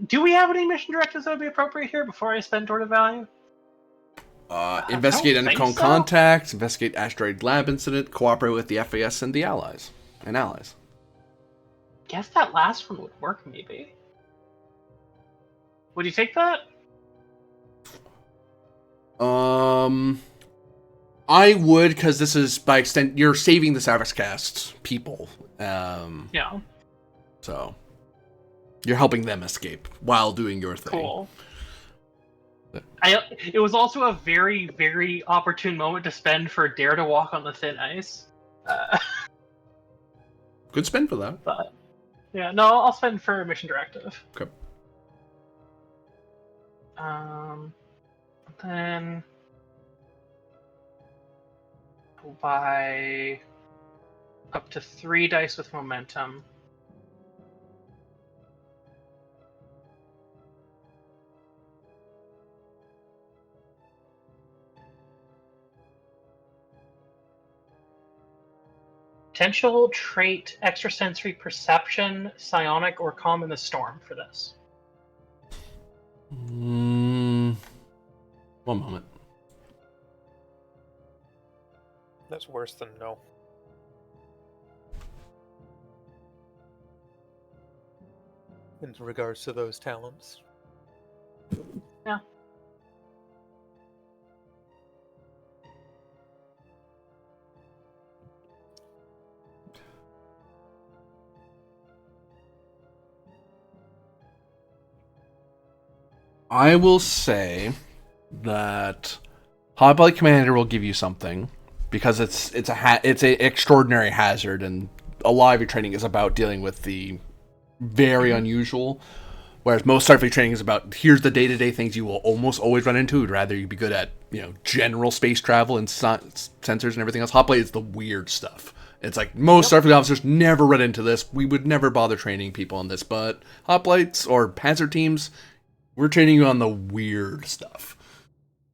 Do we have any mission directives that would be appropriate here before I spend toward a value? Investigate I don't think unknown so. contacts, investigate asteroid lab incident, cooperate with the FAS and the allies. Guess that last one would work, maybe. Would you take that? I would, because this is, by extent, you're saving the Savage Cast people. Yeah. So, you're helping them escape while doing your thing. Cool. It was also a very, very opportune moment to spend for Dare to Walk on the Thin Ice. Good spend for that. But, yeah, no, I'll spend for Mission Directive. Okay. Then I'll buy up to 3 dice with momentum. potential trait, extrasensory perception, psionic, or calm in the storm for this. One moment. That's worse than no. In regards to those talents. Yeah. I will say that Hoplite Commander will give you something because it's a extraordinary hazard, and a lot of your training is about dealing with the very unusual. Whereas most Starfleet training is about here's the day-to-day things you will almost always run into. Would rather you be good at general space travel and sensors and everything else. Hoplite is the weird stuff. It's like most Starfleet officers never run into this. We would never bother training people on this, but Hoplites or Hazard teams, we're training you on the weird stuff.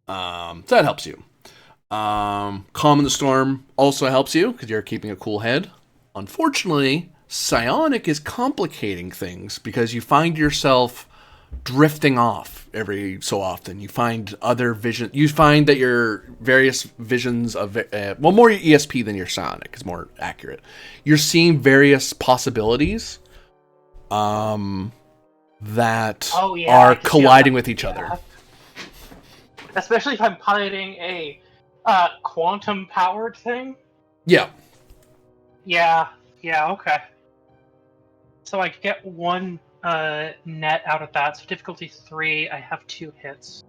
So that helps you. Calm in the Storm also helps you because you're keeping a cool head. Unfortunately, Psionic is complicating things because you find yourself drifting off every so often. You find other vision. You find that your various visions of more your ESP than your Psionic is more accurate. You're seeing various possibilities that are colliding with each other. Especially if I'm piloting a quantum-powered thing. Yeah. Yeah, okay. So I get one net out of that. So difficulty 3, I have 2 hits.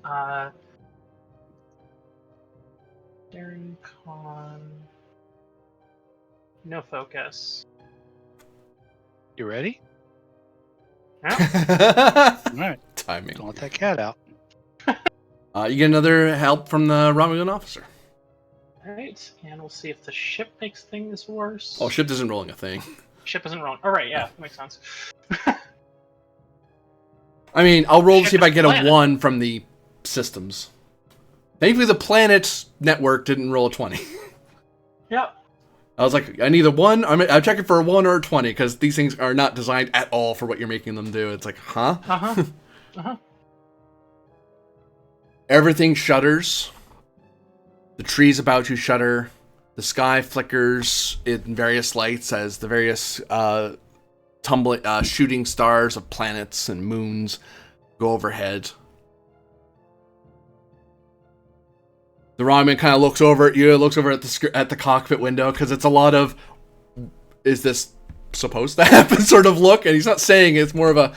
Daring Con. No focus. You ready? Yeah. All right. Timing. Don't let that cat out. You get another help from the Romulan officer. Alright, and we'll see if the ship makes things worse. Oh, ship isn't rolling a thing. Ship isn't rolling. Alright, yeah, that makes sense. I mean, I'll roll to see if I get a Planet. 1 from the systems. Thankfully, the planet network didn't roll a 20. Yep. I was like, I need a 1. I'm checking for a 1 or a 20 because these things are not designed at all for what you're making them do. It's like, huh? Uh-huh. Uh-huh. Everything shudders. The trees about you shudder. The sky flickers in various lights as the various shooting stars of planets and moons go overhead. The Romulan kind of looks over at you, looks over at the cockpit window, because it's a lot of, is this supposed to happen sort of look, and he's not saying it, it's more of a,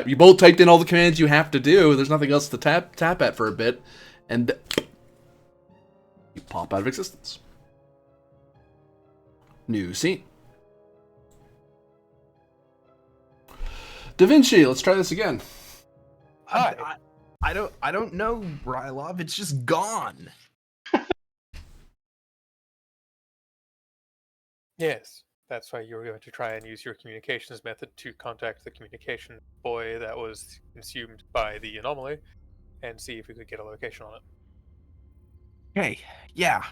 you both typed in all the commands you have to do, there's nothing else to tap at for a bit, and you pop out of existence. New scene. Da Vinci, let's try this again. I don't know, Rylov. It's just gone. Yes, that's why you were going to try and use your communications method to contact the communication boy that was consumed by the anomaly and see if we could get a location on it. Okay, yeah.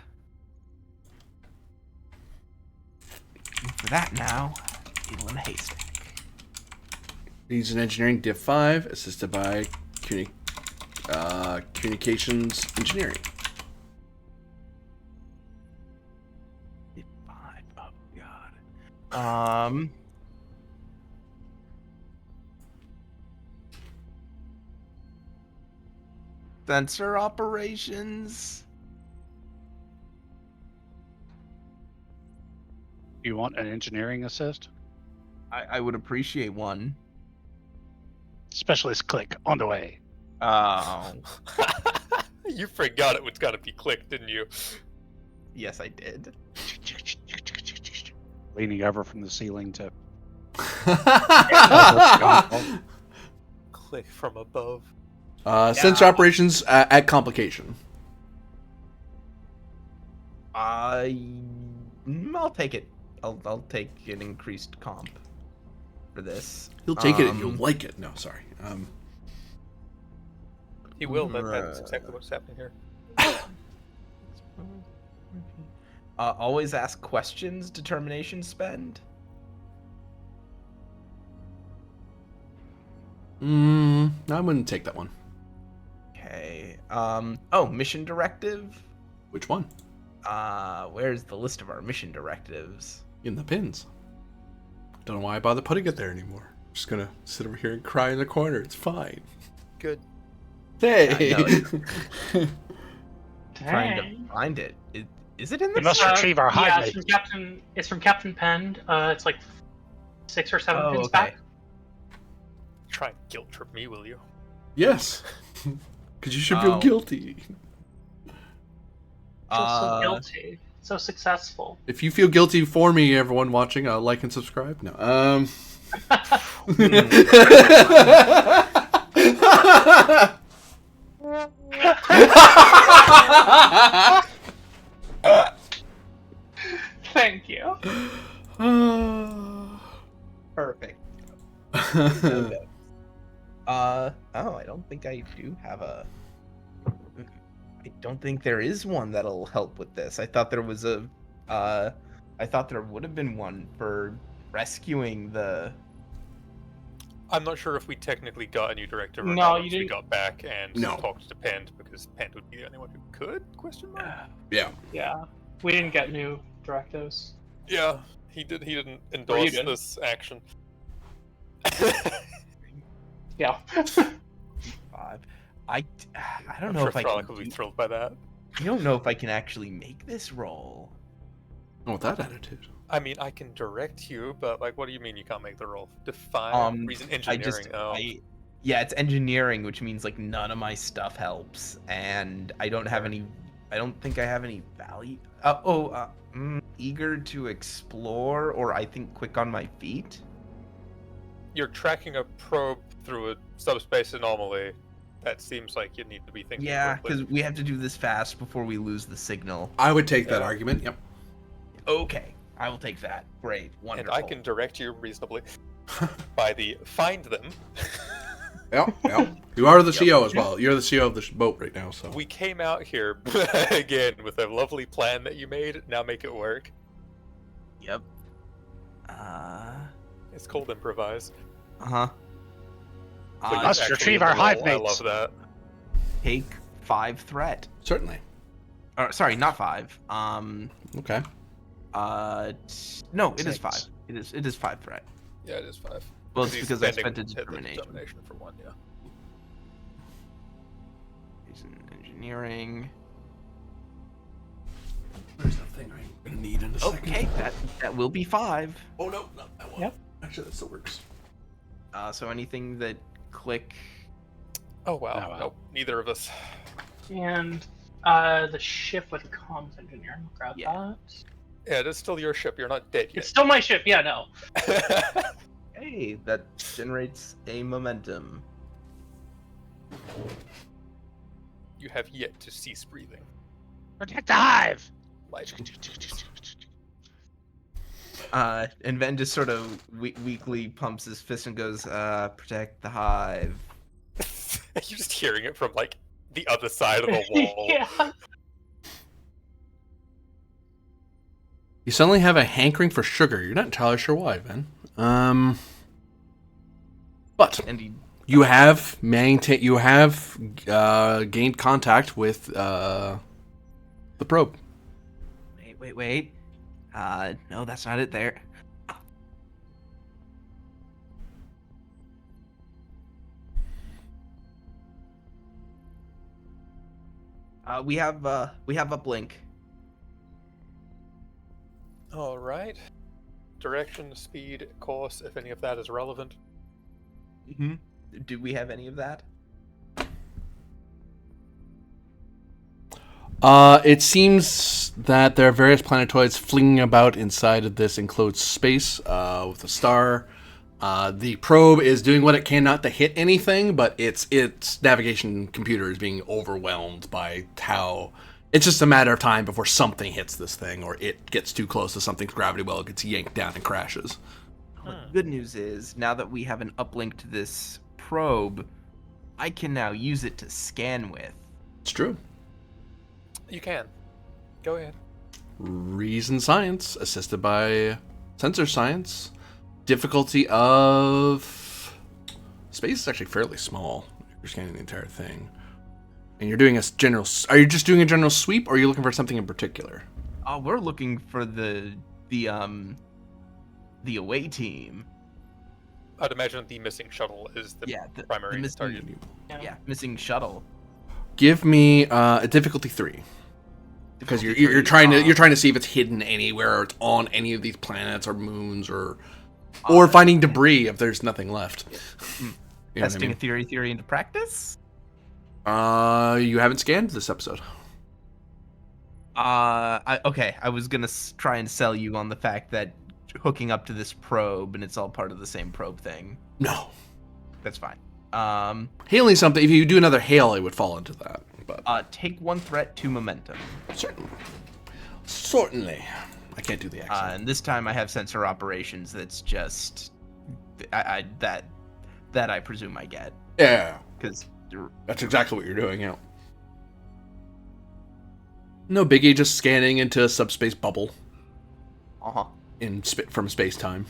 For that now, Evil in a Haystack. He's an engineering Div 5, assisted by communications engineering. Div 5, oh god. Sensor operations. You want an engineering assist? I would appreciate one. Specialist click on the way. Oh. You forgot it was got to be clicked, didn't you? Yes, I did. Leaning over from the ceiling to. Click from above. Sensor operations at complication. I'll take it. I'll take an increased comp for this. You'll take it if you'll like it. No, sorry. He will, that's exactly what's happening here. Always ask questions, determination spend. I wouldn't take that one. Okay. Mission directive. Which one? Where's the list of our mission directives? In the pins. Don't know why I bother putting it there anymore. I'm just gonna sit over here and cry in the corner. It's fine. Good. Hey. Yeah, no, trying Dang. to find it. Is it in We this? must retrieve our Yeah, hive mates. it's from Captain Pend. It's like 6 or 7 pins back. Try and guilt trip me, will you? Yes. Because you should feel Oh. guilty. Feel so guilty. So successful. If you feel guilty for me, everyone watching, like and subscribe. No. Thank you. Perfect. I don't think I do have a. I don't think there is one that'll help with this. I thought there was a. I thought there would have been one for rescuing the. I'm not sure if we technically got a new directive or No, not you once we didn't. got back and No. talked to Pend, because Pend would be the only one who could, question mark? Yeah. Yeah, we didn't get new directives. Yeah, he didn't endorse didn't. this action. Yeah. 5. I don't I'm know sure if I Frolic can. will be thrilled by that. I don't know if I can actually make this roll. Oh, with that attitude. I mean, I can direct you, but like, what do you mean you can't make the roll? Define reason engineering. Yeah, it's engineering, which means like none of my stuff helps, and I don't have any. I don't think I have any value. Eager to explore, or I think quick on my feet. You're tracking a probe through a subspace anomaly. That seems like you need to be thinking. Yeah, quickly. because we have to do this fast before we lose the signal. I would take that Yeah. argument. Yep. Okay, I will take that. Great, And wonderful. I can direct you reasonably by the find them. Yeah. You are the CO as well. You're the CO of the boat right now, so. We came out here again with a lovely plan that you made. Now make it work. Yep. It's called improvise. Uh-huh. So you must actually retrieve our roll. hive I mates. love that. Take 5 threat. Certainly. Or sorry, not 5. Okay. No, it is 6. 5. It is 5 threat. Yeah, it is 5. Well, it's he's because I spending spent a hit the determination. for 1, yeah. Reason engineering. There's that thing I'm gonna need in a second. Okay, that will be 5. Oh no, not that one. Yep. Actually, that still works. So anything that click. Oh wow. Oh, wow. Nope, neither of us. And the ship with comms engineer. I'll grab Yeah. that. Yeah, it is still your ship. You're not dead It's yet. still my ship. Yeah, no. Hey, that generates a momentum. You have yet to cease breathing. Protect the hive. Like, And Ven just sort of weakly pumps his fist and goes, "Protect the hive." you're just hearing it from like the other side of the wall. Yeah. You suddenly have a hankering for sugar. You're not entirely sure why, Ben. But And he you have gained contact with the probe. wait. No, that's not it. There. We have uplink. All right. Direction, speed, course, if any of that is relevant. Mm-hmm. Do we have any of that? It seems that there are various planetoids flinging about inside of this enclosed space with a star. The probe is doing what it can not to hit anything, but its navigation computer is being overwhelmed by how it's just a matter of time before something hits this thing or it gets too close to something's gravity well, it gets yanked down and crashes. The good news is, now that we have an uplink to this probe, I can now use it to scan with. It's true. You can. Go ahead. reason science, assisted by sensor science. Difficulty of space is actually fairly small. You're scanning the entire thing, and you're doing a general. Are you just doing a general sweep, or are you looking for something in particular? We're looking for the away team. I'd imagine the missing shuttle is the primary target. Yeah, missing shuttle. Give me a difficulty 3. Because you're trying to see if it's hidden anywhere, or it's on any of these planets or moons, or finding debris if there's nothing left. You know Testing a theory into practice. You haven't scanned this episode. Okay. I was gonna try and sell you on the fact that hooking up to this probe and it's all part of the same probe thing. No, that's fine. Hailing something. If you do another hail, it would fall into that. But take 1 threat, 2 momentum. Certainly. I can't do the accent. And this time I have sensor operations. That's just that I presume I get. Yeah, because that's exactly what you're doing. Yeah. No biggie, just scanning into a subspace bubble. From space time.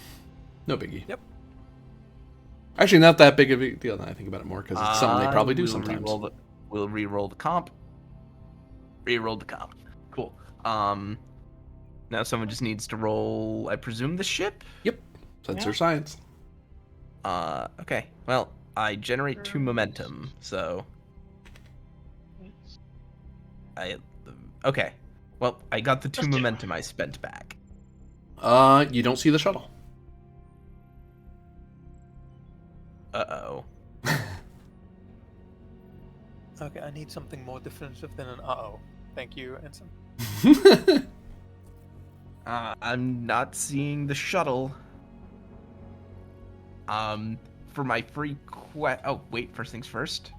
No biggie. Yep. Actually, not that big of a deal now I think about it more, because it's something they probably do sometimes. We'll re-roll the comp. Re-roll the comp. Cool. Now someone just needs to roll, I presume, the ship? Yep. Sensor science. Okay. Well, I generate 2 momentum, so... Okay. Well, I got the 2 momentum I spent back. You don't see the shuttle. Uh-oh. Okay, I need something more definitive than an uh-oh. Thank you, Ensign. I'm not seeing the shuttle. For my free oh, wait, first things first.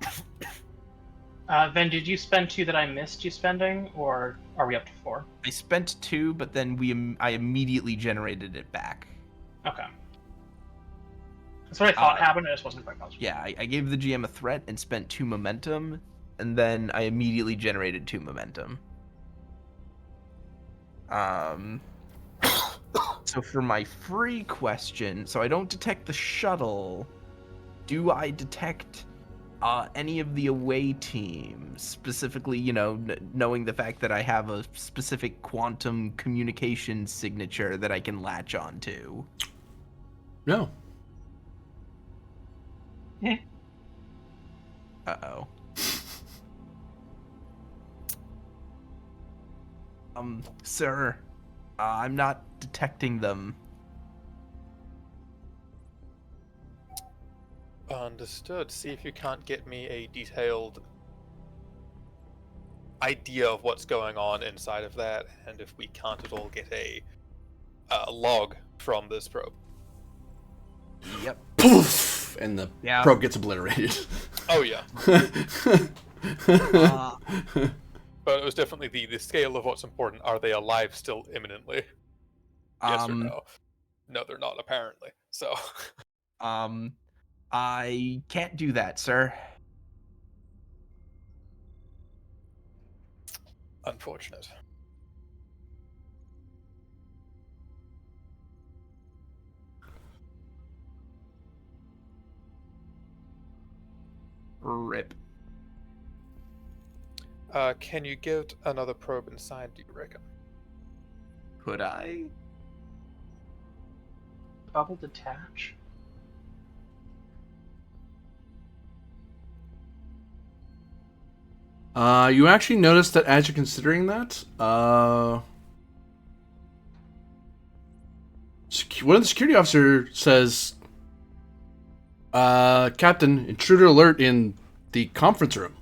Ven, did you spend 2 that I missed you spending, or are we up to 4? I spent 2, but then I immediately generated it back. Okay. That's what I thought happened, I just wasn't quite positive. Yeah, I gave the GM a threat and spent 2 momentum, and then I immediately generated 2 momentum. So for my free question, so I don't detect the shuttle. Do I detect any of the away teams? Specifically, knowing the fact that I have a specific quantum communication signature that I can latch onto. No. Uh-oh. Sir, I'm not detecting them. Understood. See if you can't get me a detailed idea of what's going on inside of that, and if we can't at all get a log from this probe. Yep. Poof! And the probe gets obliterated. Oh, yeah. But it was definitely the scale of what's important. Are they alive still imminently? Yes or no? No, they're not, apparently. So... I can't do that, sir. Unfortunate. Rip. Can you get another probe inside, do you reckon? Could I? Bubble detach? You actually notice that as you're considering that, one of the security officers says, Captain, intruder alert in the conference room.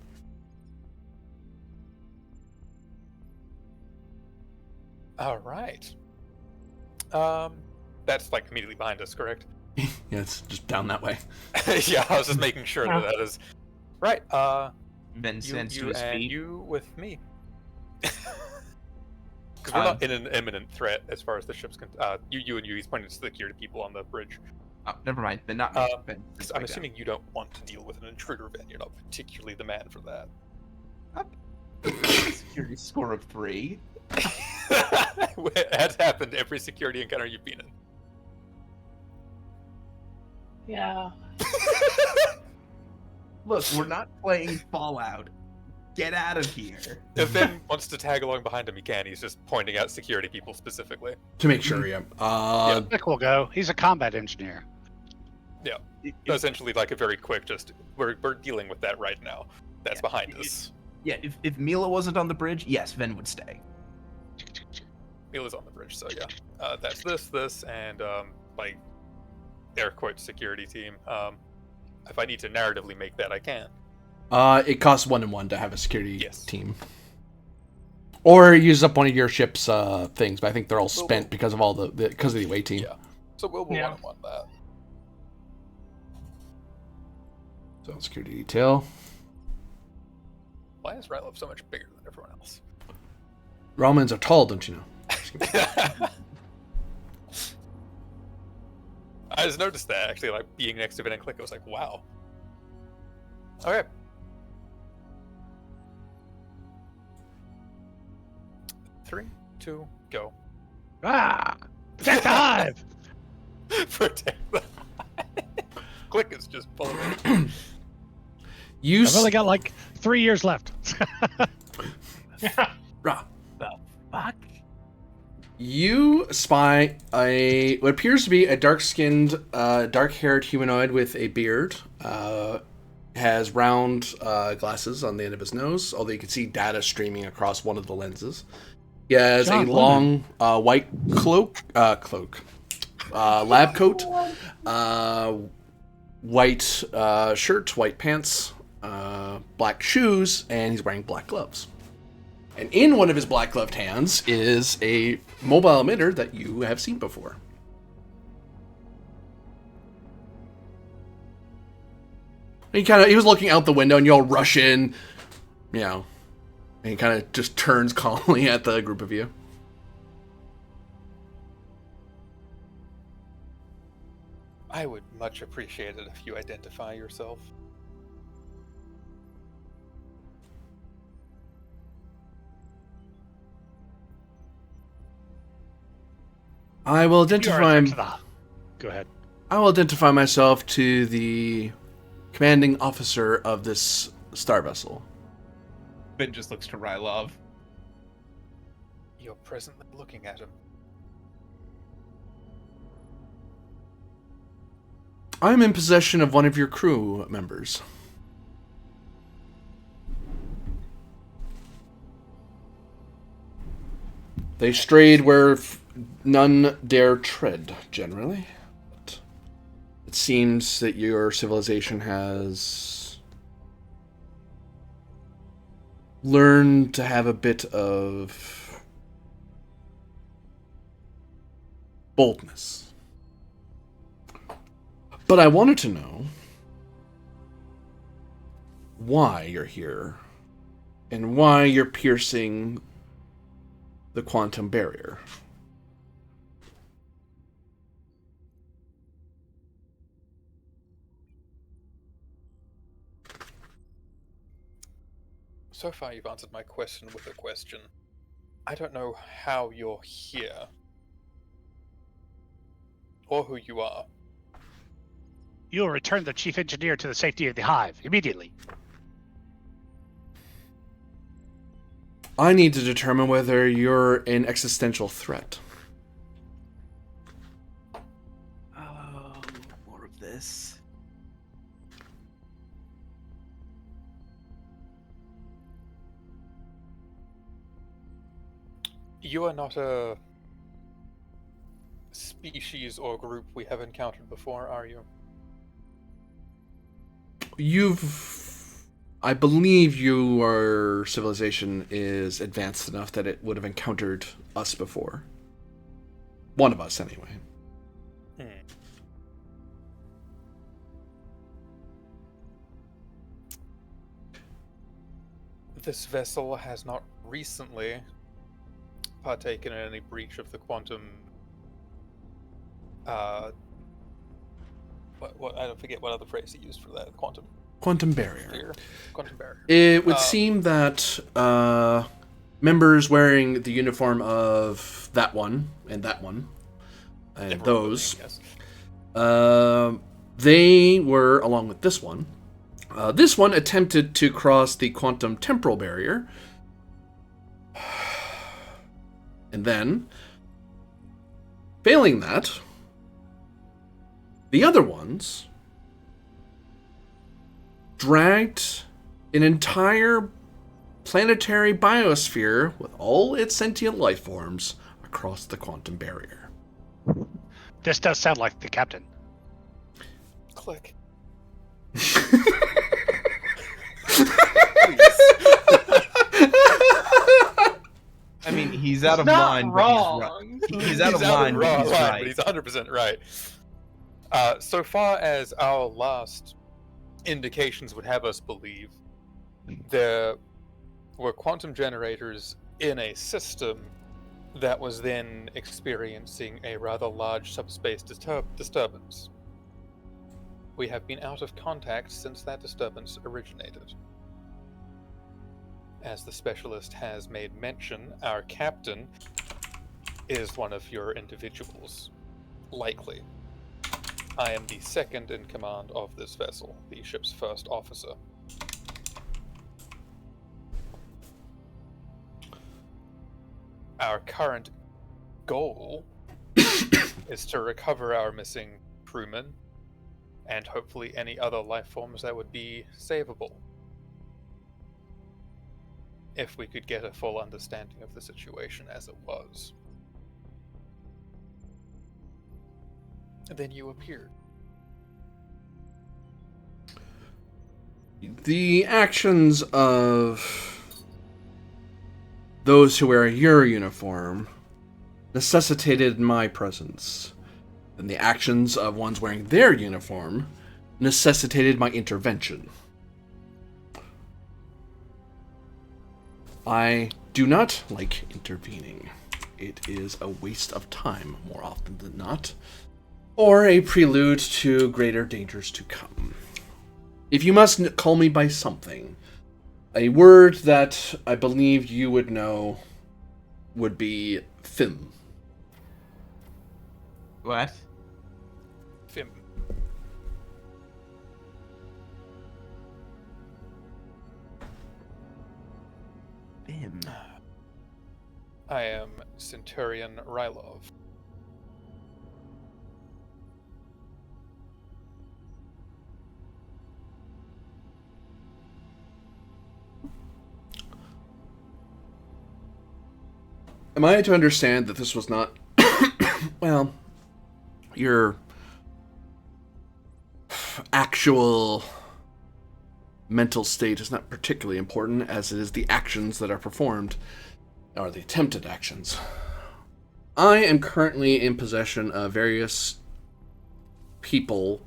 All right. That's like immediately behind us, correct? Yeah, it's just down that way. Yeah, I was just making sure that is right. Ben stands to his and feet. You with me. Because we're not in an imminent threat as far as the ship's you and you. He's pointing to the security people on the bridge. Oh, never mind. Then not me. Ben, I'm assuming you don't want to deal with an intruder, Ben. You're not particularly the man for that. Security score of 3. It has happened every security encounter you've been in. Yeah. Look, we're not playing Fallout. Get out of here. If Ben wants to tag along behind him, he can. He's just pointing out security people specifically. To make sure, yeah. Nick will go. He's a combat engineer. Essentially, like a very quick, just we're dealing with that right now. That's behind us. Yeah, if Mila wasn't on the bridge, yes, Ven would stay. Mila's on the bridge, so yeah. That's this, and like air quote security team. If I need to narratively make that, I can. It costs 1 and 1 to have a security Yes. team. Or use up one of your ship's things, but I think they're all spent because of all because of the away team. Yeah. So we'll Yeah. 1-on-1 that. So security detail. Why is Ryloff so much bigger than everyone else? Romans are tall, don't you know? I just noticed that actually, like being next to Vin and Click, I was like, wow. Okay. Three, 2, go. Ah! Protect the hive! Protect the Click is just following. You I've only got like 3 years left. Rah. Fuck. You spy what appears to be a dark-skinned, dark-haired humanoid with a beard. Has round glasses on the end of his nose, although you can see data streaming across one of the lenses. He has John a long white lab coat, white shirt, white pants, black shoes, and he's wearing black gloves. And in one of his black gloved hands is a mobile emitter that you have seen before. He was looking out the window, and you all rush in, and he kind of just turns calmly at the group of you. I would much appreciate it if you identify yourself. I will identify. Go ahead. I will identify myself to the commanding officer of this star vessel. Ben just looks to Rylov. You're presently looking at him. I'm in possession of one of your crew members. They strayed where none dare tread, generally. But it seems that your civilization has learned to have a bit of boldness. But I wanted to know why you're here and why you're piercing the quantum barrier. So far, you've answered my question with a question. I don't know how you're here, or who you are. You will return the chief engineer to the safety of the hive immediately. I need to determine whether you're an existential threat. Oh, more of this. You are not a species or group we have encountered before, are you? I believe your civilization is advanced enough that it would have encountered us before. One of us, anyway. This vessel has not recently partaken in any breach of the quantum. What I don't forget what other phrase he used for that. Quantum Quantum barrier. sphere. Quantum barrier. It would seem that members wearing the uniform of that one and Everyone those. yes. They were, along with this one attempted to cross the quantum temporal barrier. And then, failing that, the other ones dragged an entire planetary biosphere with all its sentient life forms across the quantum barrier. This does sound like the captain. Click. I mean, he's out of not line, wrong. but he's out of line, but he's right. But he's 100% right. So far as our last indications would have us believe, there were quantum generators in a system that was then experiencing a rather large subspace disturbance. We have been out of contact since that disturbance originated. As the specialist has made mention, our captain is one of your individuals. Likely. I am the second in command of this vessel, the ship's first officer. Our current goal is to recover our missing crewmen and hopefully any other life forms that would be savable. If we could get a full understanding of the situation as it was. And then you appeared. The actions of those who wear your uniform necessitated my presence, and the actions of ones wearing their uniform necessitated my intervention. I do not like intervening. It is a waste of time, more often than not, or a prelude to greater dangers to come. If you must call me by something, a word that I believe you would know would be Fim. What? Fim. Bim. I am Centurion Rylov. Am I to understand that this was not, well, your actual mental state is not particularly important, as it is the actions that are performed, or the attempted actions. I am currently in possession of various people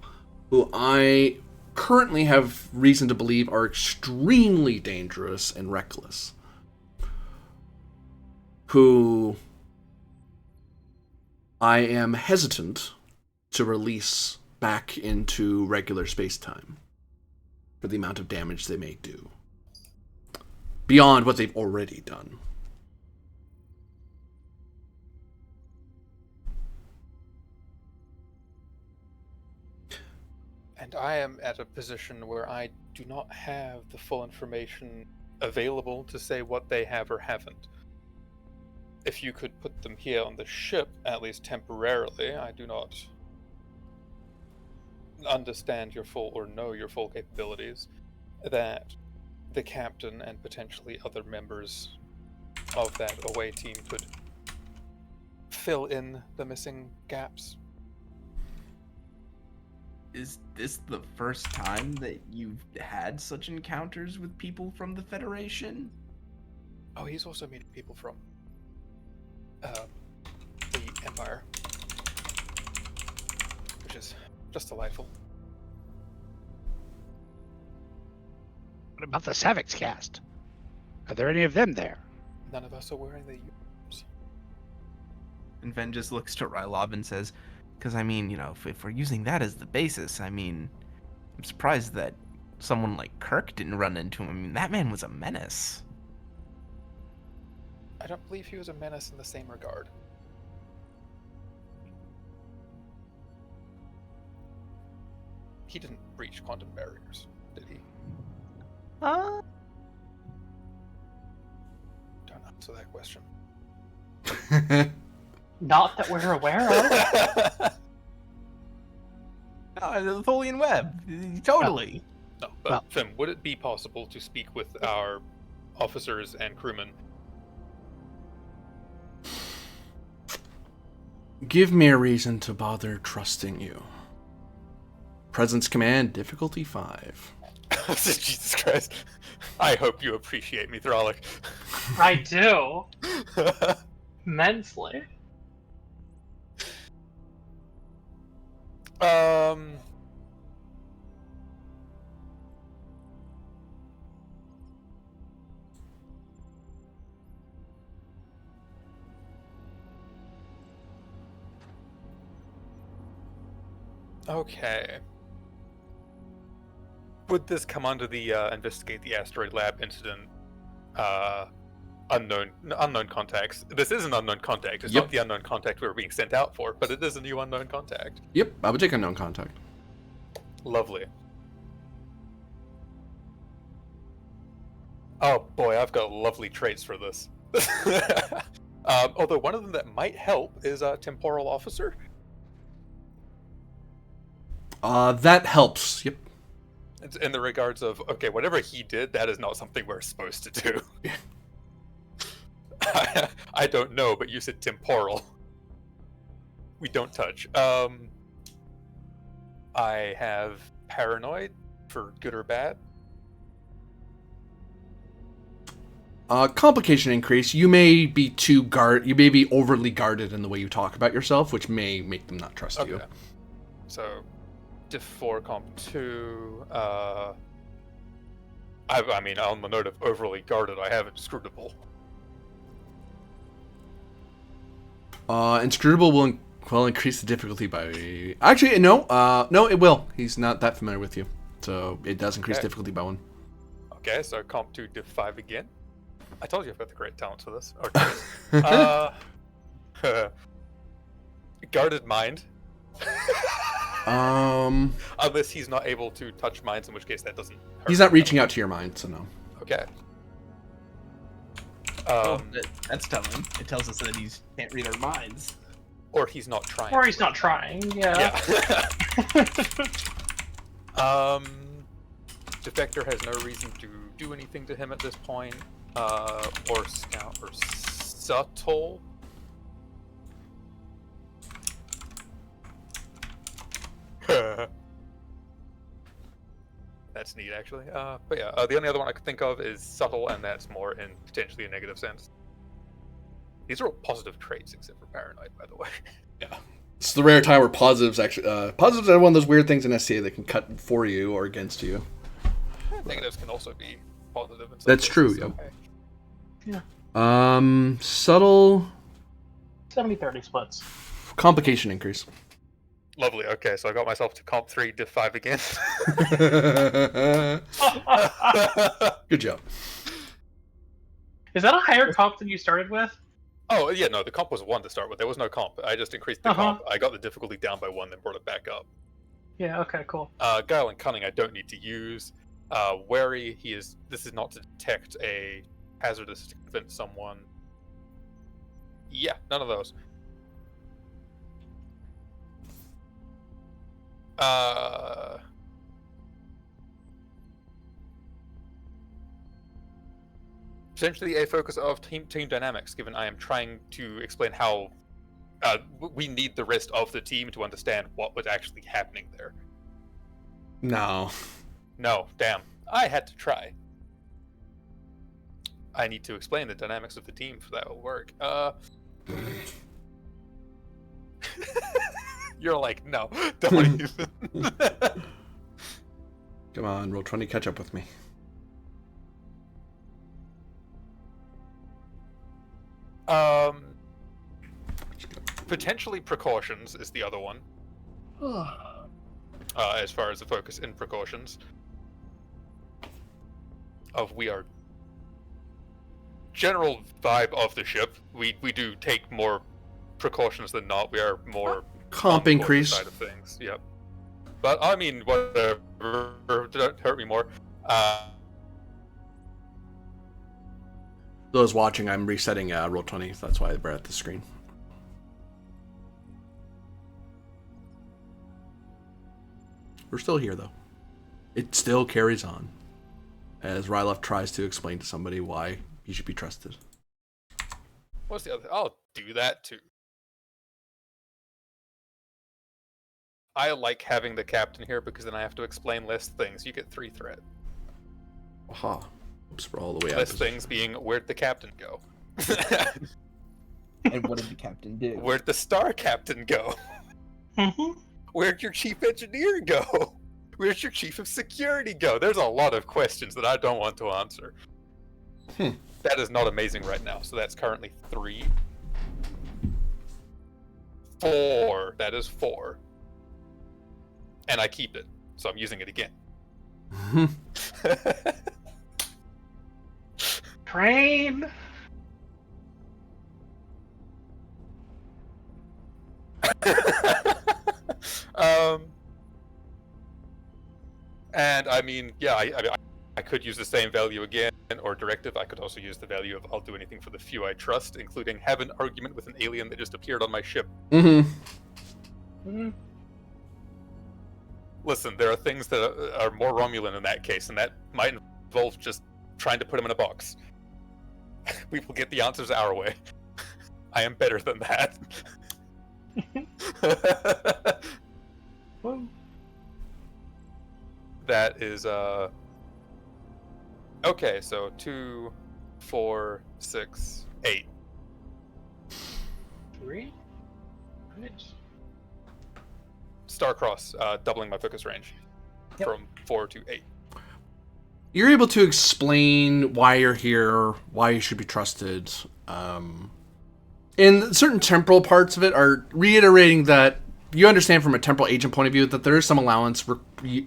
who I currently have reason to believe are extremely dangerous and reckless, who I am hesitant to release back into regular space-time for the amount of damage they may do, beyond what they've already done. And I am at a position where I do not have the full information available to say what they have or haven't. If you could put them here on the ship, at least temporarily, I do not understand your full or know your full capabilities, that the captain and potentially other members of that away team could fill in the missing gaps. Is this the first time that you've had such encounters with people from the Federation? Oh, he's also meeting people from the Empire, which is just delightful. What about the Savix cast? Are there any of them there? None of us are wearing the uniforms. And Ven just looks to Rylov and says, because, I mean, you know, if we're using that as the basis, I mean, I'm surprised that someone like Kirk didn't run into him. I mean, that man was a menace. I don't believe he was a menace in the same regard. He didn't breach quantum barriers, did he? Don't answer that question. Not that we're aware of. The Tholian web. Totally. No, but Fim, would it be possible to speak with our officers and crewmen? Give me a reason to bother trusting you. Presence command, difficulty 5. Jesus Christ. I hope you appreciate me, Thralic. I do. Immensely. Okay. Would this come under the investigate the asteroid lab incident? Unknown contacts. This is an unknown contact. It's not the unknown contact we were being sent out for, but it is a new unknown contact. Yep, I would take unknown contact. Lovely. Oh boy, I've got lovely traits for this. Although one of them that might help is a temporal officer. That helps. Yep. It's in the regards of, okay, whatever he did, that is not something we're supposed to do. I don't know, but you said temporal. We don't touch. I have paranoid, for good or bad. Complication increase. You may be You may be overly guarded in the way you talk about yourself, which may make them not trust you. So, diff 4, comp 2. I mean, on the note of overly guarded, I have inscrutable. Inscrutable will increase the difficulty by... Actually, no. No, it will. He's not that familiar with you. So, it does increase difficulty by 1. Okay, so comp 2, diff 5 again. I told you I've got the great talent for this. Okay. Guarded mind. Unless he's not able to touch minds, in which case that doesn't hurt. He's not reaching out to your mind, so no. Okay. That's telling. It tells us that he can't read our minds. Or he's not trying. Or he's not trying, yeah. Defector has no reason to do anything to him at this point. Or scout or subtle. That's neat, actually. But yeah, the only other one I could think of is subtle, and that's more in potentially a negative sense. These are all positive traits, except for paranoid, by the way. Yeah. It's the rare time where positives actually... positives are one of those weird things in SCA that can cut for you or against you. Negatives can also be positive. In some That's cases, true, so, yeah. Subtle... 70-30 splits. Complication increase. Lovely. Okay, so I got myself to comp 3, diff 5 again. Good job. Is that a higher comp than you started with? Oh, yeah, no, the comp was 1 to start with. There was no comp. I just increased the comp. I got the difficulty down by 1, then brought it back up. Yeah, okay, cool. Guile and Cunning I don't need to use. Wary, this is not to detect a hazardous to convince someone. Yeah, none of those. Potentially a focus of team dynamics, given I am trying to explain how we need the rest of the team to understand what was actually happening there. No, damn. I had to try. I need to explain the dynamics of the team for that will work. You're like, no, don't even. Come on, roll 20, catch up with me. Potentially precautions is the other one. As far as the focus in precautions. We are general vibe of the ship, we do take more precautions than not. We are more Comp on the cautious increase. side of things. Yep. But I mean, whatever. Don't hurt me more. Those watching, I'm resetting Roll20. That's why we're at the screen. We're still here, though. It still carries on, as Rylef tries to explain to somebody why he should be trusted. What's the other? I'll do that too. I like having the captain here because then I have to explain less things. You get 3 threat. Aha. Oops, we're all the way Less up. things being, where'd the captain go? And what did the captain do? Where'd the star captain go? Mm-hmm. Where'd your chief engineer go? Where'd your chief of security go? There's a lot of questions that I don't want to answer. That is not amazing right now. So that's currently 3. 4. That is 4. And I keep it. So I'm using it again. Train. And I mean, yeah, I could use the same value again, or directive. I could also use the value of I'll do anything for the few I trust, including have an argument with an alien that just appeared on my ship. Mm-hmm. Listen, there are things that are more Romulan in that case, and that might involve just trying to put him in a box. We will get the answers our way. I am better than that. That is okay, so 2, 4, 6, 8. 3. Right. Starcross, doubling my focus range from 4 to 8. You're able to explain why you're here, why you should be trusted. And certain temporal parts of it are reiterating that you understand from a temporal agent point of view that there is some allowance,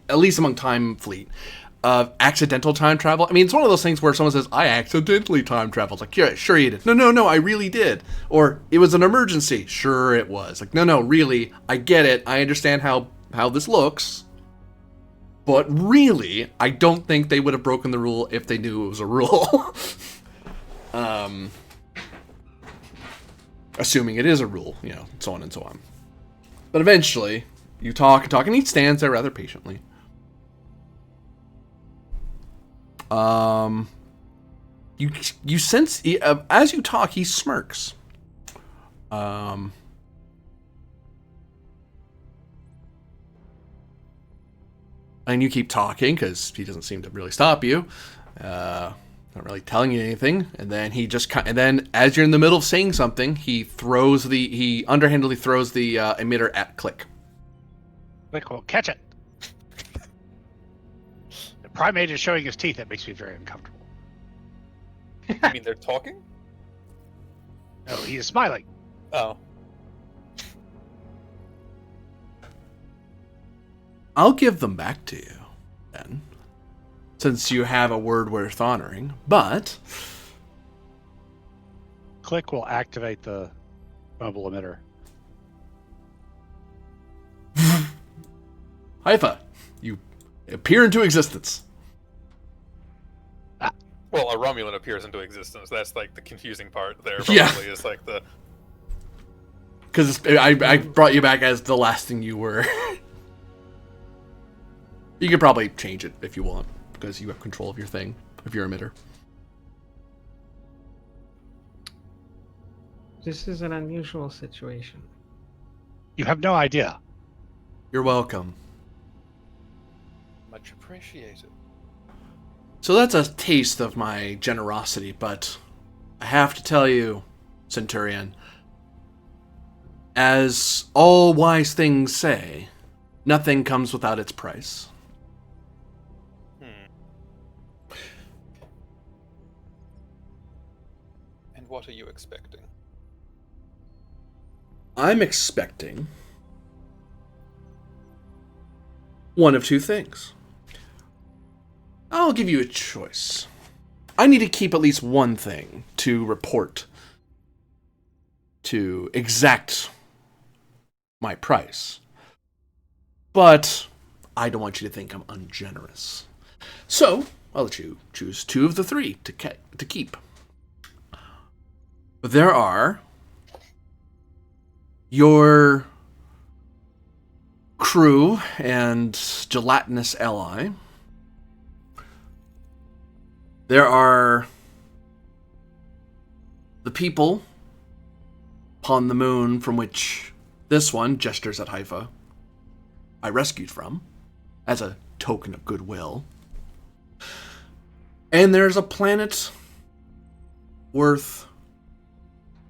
at least among time fleet, of accidental time travel. I mean, it's one of those things where someone says, I accidentally time traveled. Like, yeah, sure you did. No, I really did. Or, it was an emergency. Sure it was. Like, no, really, I get it. I understand how this looks. But really, I don't think they would have broken the rule if they knew it was a rule. Assuming it is a rule, so on and so on. But eventually, you talk and talk, and he stands there rather patiently. You sense, as you talk, he smirks. And you keep talking, because he doesn't seem to really stop you. Not really telling you anything. And then as you're in the middle of saying something, he underhandedly throws the emitter at Click. Click will catch it. The primate is showing his teeth. That makes me very uncomfortable. You mean they're talking? No, he is smiling. Oh. I'll give them back to you, then, since you have a word worth honoring, but... Click will activate the mobile emitter. Haifa, you appear into existence. Well, a Romulan appears into existence. That's like the confusing part there. Yeah. Probably is like the... Because I brought you back as the last thing you were. You could probably change it if you want, because you have control of your thing, of your emitter. This is an unusual situation. You have no idea. You're welcome. Much appreciated. So that's a taste of my generosity, but I have to tell you, Centurion, as all wise things say, nothing comes without its price. And what are you expecting? I'm expecting one of two things. I'll give you a choice. I need to keep at least one thing to report to exact my price. But I don't want you to think I'm ungenerous. So, I'll let you choose 2 of the 3 to keep. There are your crew and gelatinous ally. There are the people upon the moon from which this one, gestures at Haifa, I rescued from, as a token of goodwill. And there's a planet worth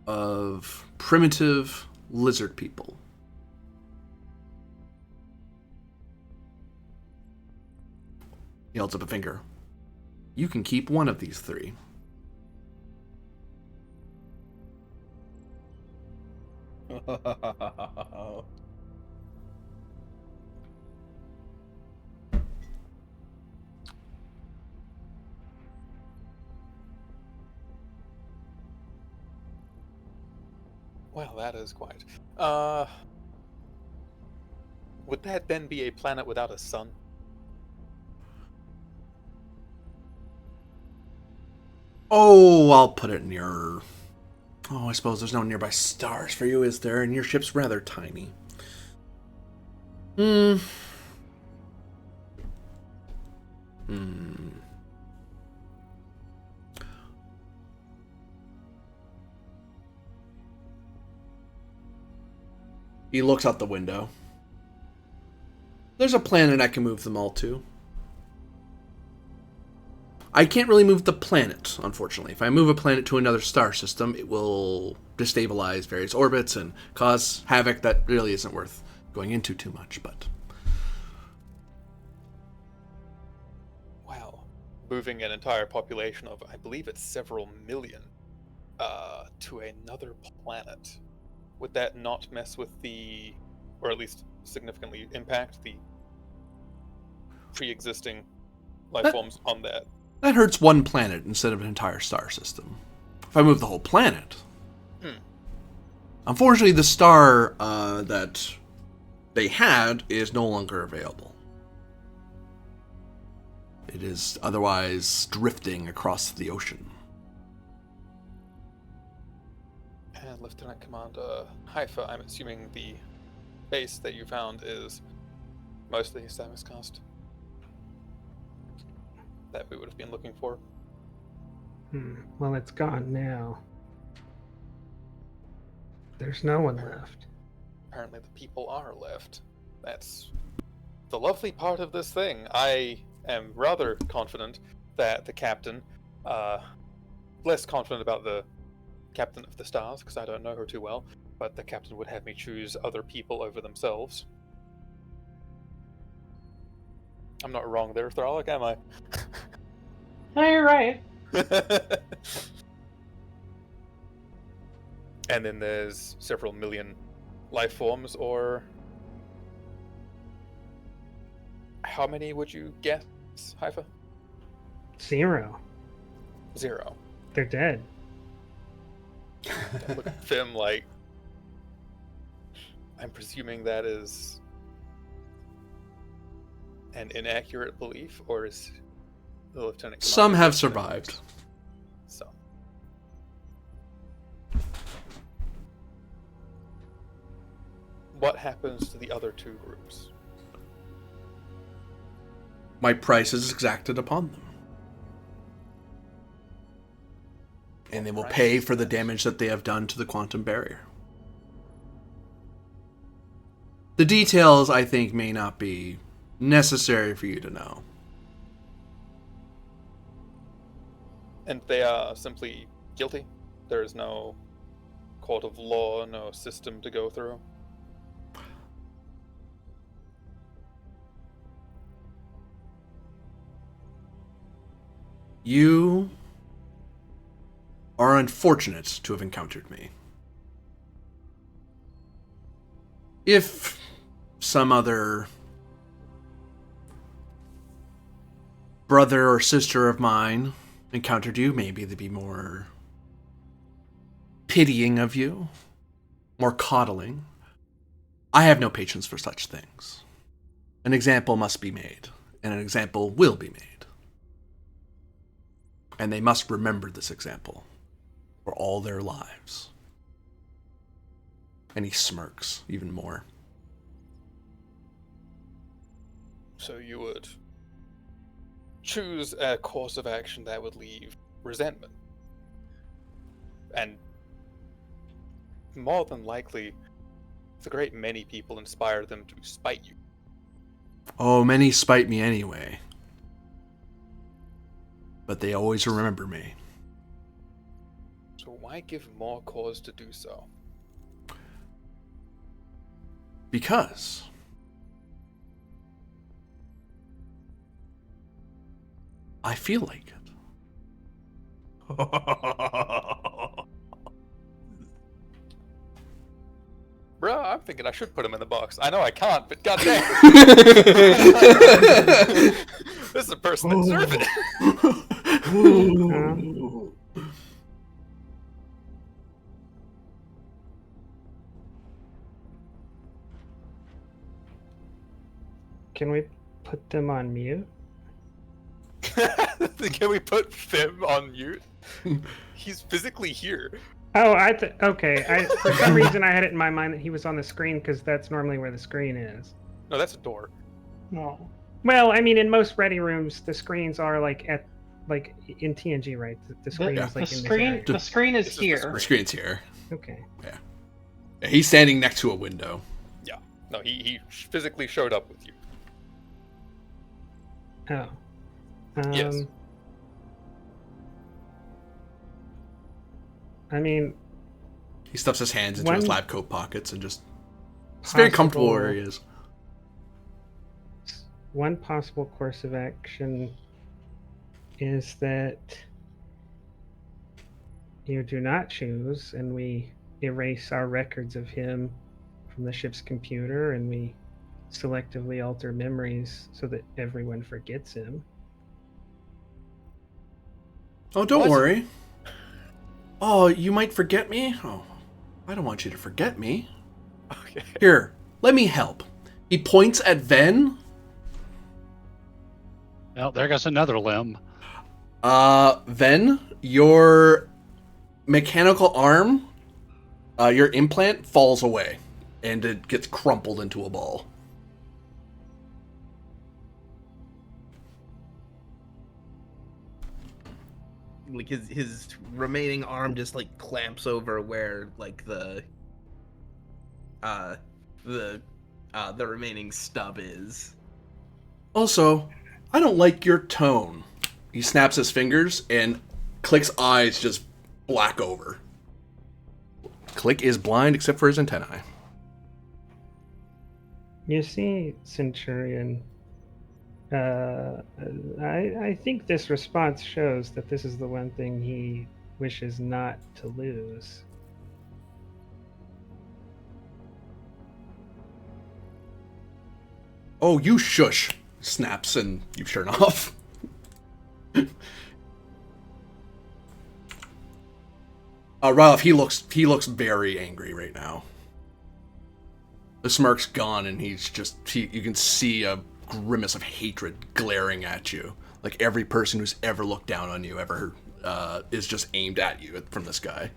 of primitive lizard people. He holds up a finger. You can keep one of these 3. Well, that is quite. Would that then be a planet without a sun? Oh, I'll put it near... Oh, I suppose there's no nearby stars for you, is there? And your ship's rather tiny. He looks out the window. There's a planet I can move them all to. I can't really move the planet, unfortunately. If I move a planet to another star system, it will destabilize various orbits and cause havoc that really isn't worth going into too much, but... Wow. Moving an entire population of, I believe it's several million, to another planet. Would that not mess with the, or at least significantly impact the pre-existing life forms on that? That hurts one planet instead of an entire star system. If I move the whole planet... Unfortunately, the star that they had is no longer available. It is otherwise drifting across the ocean. And Lieutenant Commander Haifa, I'm assuming the base that you found is mostly Samuscast that we would have been looking for. Well, it's gone now. There's no one left. Apparently the people are left. That's the lovely part of this thing. I am rather confident that the captain, less confident about the captain of the stars, because I don't know her too well, but the captain would have me choose other people over themselves. I'm not wrong there, Thralic, am I? No, you're right. And then there's several million life forms, or how many would you guess, Haifa? 0. 0. They're dead. Look at Fim like, I'm presuming that is an inaccurate belief, or is the lieutenant? Some have survived. Some. What happens to the other 2 groups? My price is exacted upon them. And they will pay for the damage that they have done to the quantum barrier. The details, I think, may not be necessary for you to know. And they are simply guilty? There is no court of law, no system to go through? You are unfortunate to have encountered me. If some other brother or sister of mine encountered you, maybe they'd be more pitying of you, more coddling. I have no patience for such things. An example must be made, and an example will be made. And they must remember this example for all their lives. And he smirks even more. So you would choose a course of action that would leave resentment. And more than likely, a great many people inspire them to spite you. Oh, many spite me anyway. But they always remember me. So why give more cause to do so? Because I feel like it. Bruh, I'm thinking I should put him in the box. I know I can't, but goddamn. This is a person that deserves it. Can we put them on mute? Can we put Fim on mute? He's physically here. Oh, okay. For some reason, I had it in my mind that he was on the screen because that's normally where the screen is. No, that's a door. No. Well, I mean, in most ready rooms, the screens are like in TNG, right? The screen is like in this area. The screen is This is the here. The screen's here. Okay. Yeah, he's standing next to a window. Yeah. No, he physically showed up with you. Oh. Yes. I mean, He stuffs his hands into One his lab coat pockets and just... It's very comfortable where he is. one possible course of action is that you do not choose, and we erase our records of him from the ship's computer, and we selectively alter memories so that everyone forgets him. Oh, don't What? worry. Oh, you might forget me? Oh, I don't want you to forget me. Okay. Here, let me help. He points at Ven. Well, there goes another limb. Ven, your mechanical arm, your implant falls away, and it gets crumpled into a ball. Like his remaining arm just like clamps over where like the remaining stub is. Also, I don't like your tone. He snaps his fingers, and Click's eyes just black over. Click is blind except for his antennae. You see, Centurion, I think this response shows that this is the one thing he wishes not to lose. Oh, you shush! Snaps, and you turn off. Ralph, he looks very angry right now. The smirk's gone, and you can see a grimace of hatred glaring at you. Like every person who's ever looked down on you ever is just aimed at you from this guy.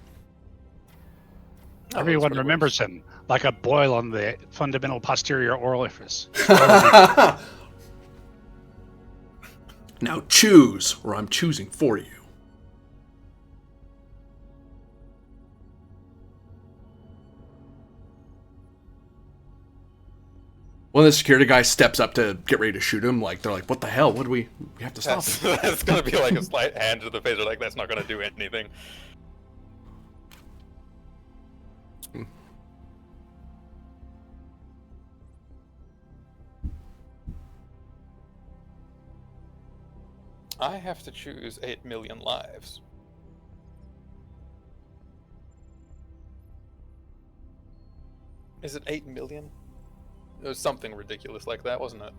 Everyone remembers him like a boil on the fundamental posterior orifice. Now choose, or I'm choosing for you. One of the security guys steps up to get ready to shoot him. Like, they're like, what the hell? What do we have to stop him? That's gonna be like a slight hand to the face. They're like, that's not gonna do anything. I have to choose 8 million lives. Is it 8 million? It was something ridiculous like that, wasn't it?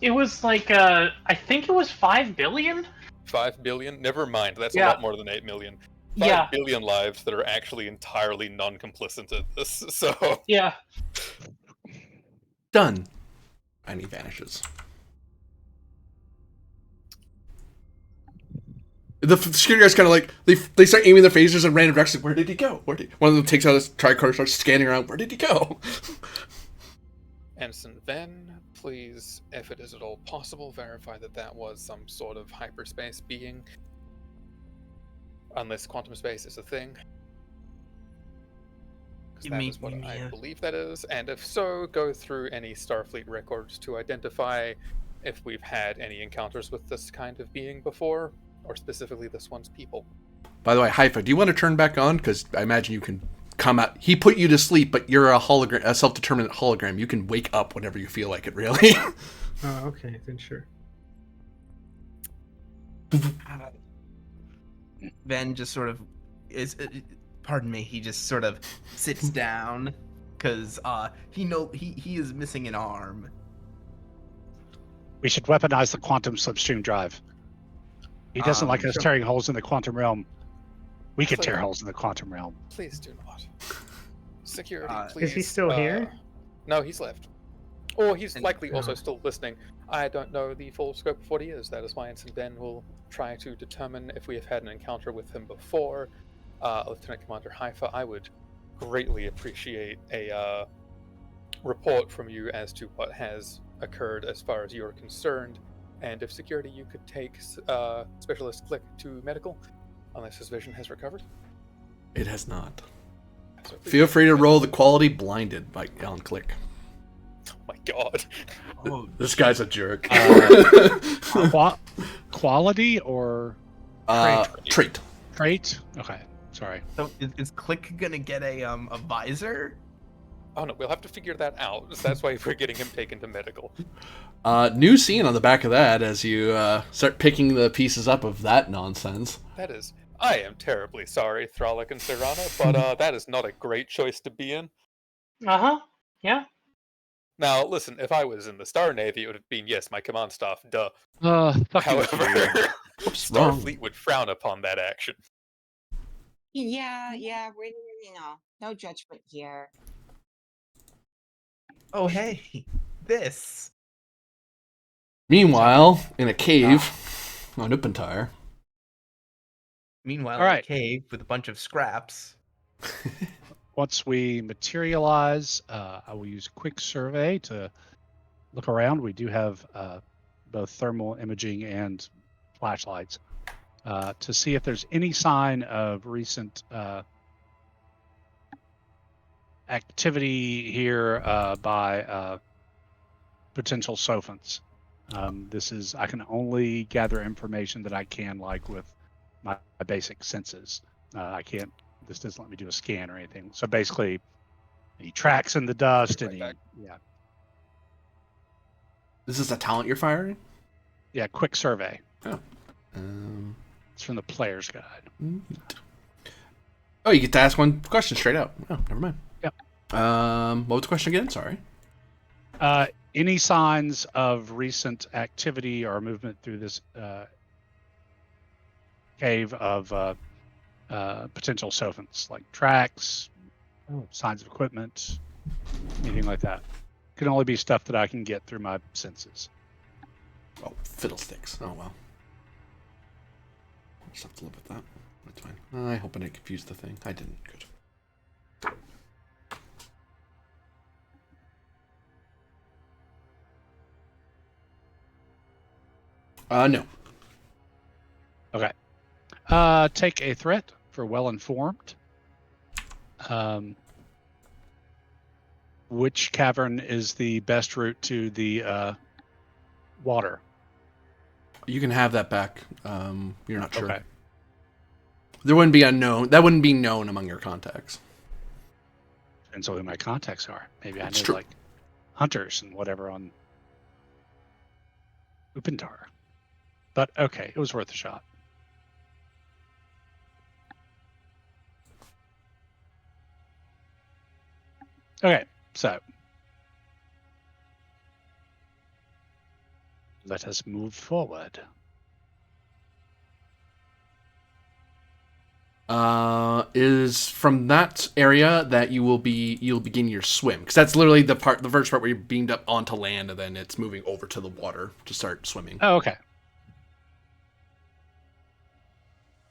It was like I think it was 5 billion. 5 billion? Never mind, that's a Yeah. lot more than 8 million. 5 Yeah. billion lives that are actually entirely non-complicit in this, so... Yeah. Done. And he vanishes. The security guys kind of like they start aiming their phasers in random directions. Where did he go? One of them takes out his tricorder, starts scanning around. Where did he go? Ensign Ven, please, if it is at all possible, verify that that was some sort of hyperspace being. Unless quantum space is a thing. Because that is what I believe that is. And if so, go through any Starfleet records to identify if we've had any encounters with this kind of being before, or specifically this one's people. By the way, Haifa, do you want to turn back on? Because I imagine you can come out. He put you to sleep, but you're a hologram, a self-determinate hologram. You can wake up whenever you feel like it, really. Oh, okay, then sure. Ben just sort of pardon me, he just sort of sits down because he is missing an arm. We should weaponize the quantum slipstream drive. He doesn't like us Sure. tearing holes in the quantum realm. We could tear Please. holes in the quantum realm. Please do not. Security, please. Is he still here? No, he's left. Or he's And- likely also still listening. I don't know the full scope of what he is. That is why Ensign Ben will try to determine if we have had an encounter with him before. Lieutenant Commander Haifa, I would greatly appreciate a report from you as to what has occurred as far as you're concerned. And if security, you could take Specialist Click to medical, unless his vision has recovered. It has not. So Feel free to roll the quality blinded by Alan Click. Oh my god. Oh, This guy's a jerk. Quality or Trait. trait? Okay, sorry. so is Click gonna get a visor? Oh no, we'll have to figure that out. That's why we're getting him taken to medical. New scene on the back of that as you start picking the pieces up of that nonsense. That is, I am terribly sorry, Thralic and Serrana, but that is not a great choice to be in. Uh-huh. Yeah. Now, listen, if I was in the Star Navy, it would have been, yes, my command staff, duh. Fuck you. However, Whoops, wrong. Starfleet would frown upon that action. Yeah, we're, no judgment here. Oh hey, this. Meanwhile, in a cave on Upentire. Meanwhile, All in right. a cave with a bunch of scraps. Once we materialize, I will use quick survey to look around. We do have both thermal imaging and flashlights to see if there's any sign of recent activity here by potential sophants. I can only gather information that I can, like with my basic senses. This doesn't let me do a scan or anything. So basically, any tracks in the dust, Right back. This is a talent you're firing? Quick survey. Um, It's from the player's guide. oh, you get to ask one question straight out. Oh, never mind. Yep. What was the question again? Sorry. Any signs of recent activity or movement through this cave of potential sophants, like tracks, signs of equipment, anything like that? Can only be stuff that I can get through my senses. Oh, fiddlesticks. Oh, well. I'll just have to live with that. That's fine. I hope I didn't confuse the thing. I didn't. Good. No. Okay. Take a threat for well-informed. Which cavern is the best route to the water? You can have that back. You're not sure. Okay. There wouldn't be unknown. That wouldn't be known among your contacts. And so who my contacts are. Maybe I That's know true. like hunters and whatever on Upentar. But okay, it was worth a shot. Okay, so let us move forward. is from that area that you'll begin your swim, because that's literally the first part where you're beamed up onto land, and then it's moving over to the water to start swimming. Oh, okay.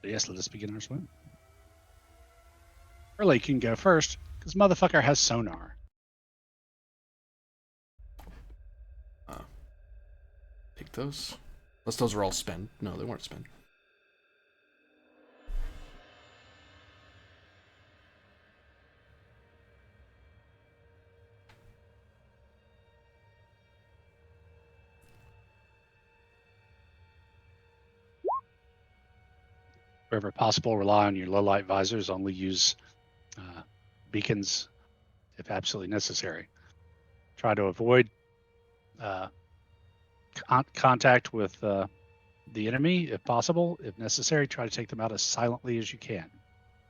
Yes, let us begin our swim. Early can go first, because motherfucker has sonar. Take those. Unless those were all spent. No, they weren't spent. Wherever possible, rely on your low light visors. Only use beacons if absolutely necessary. Try to avoid contact with the enemy if possible. If necessary, try to take them out as silently as you can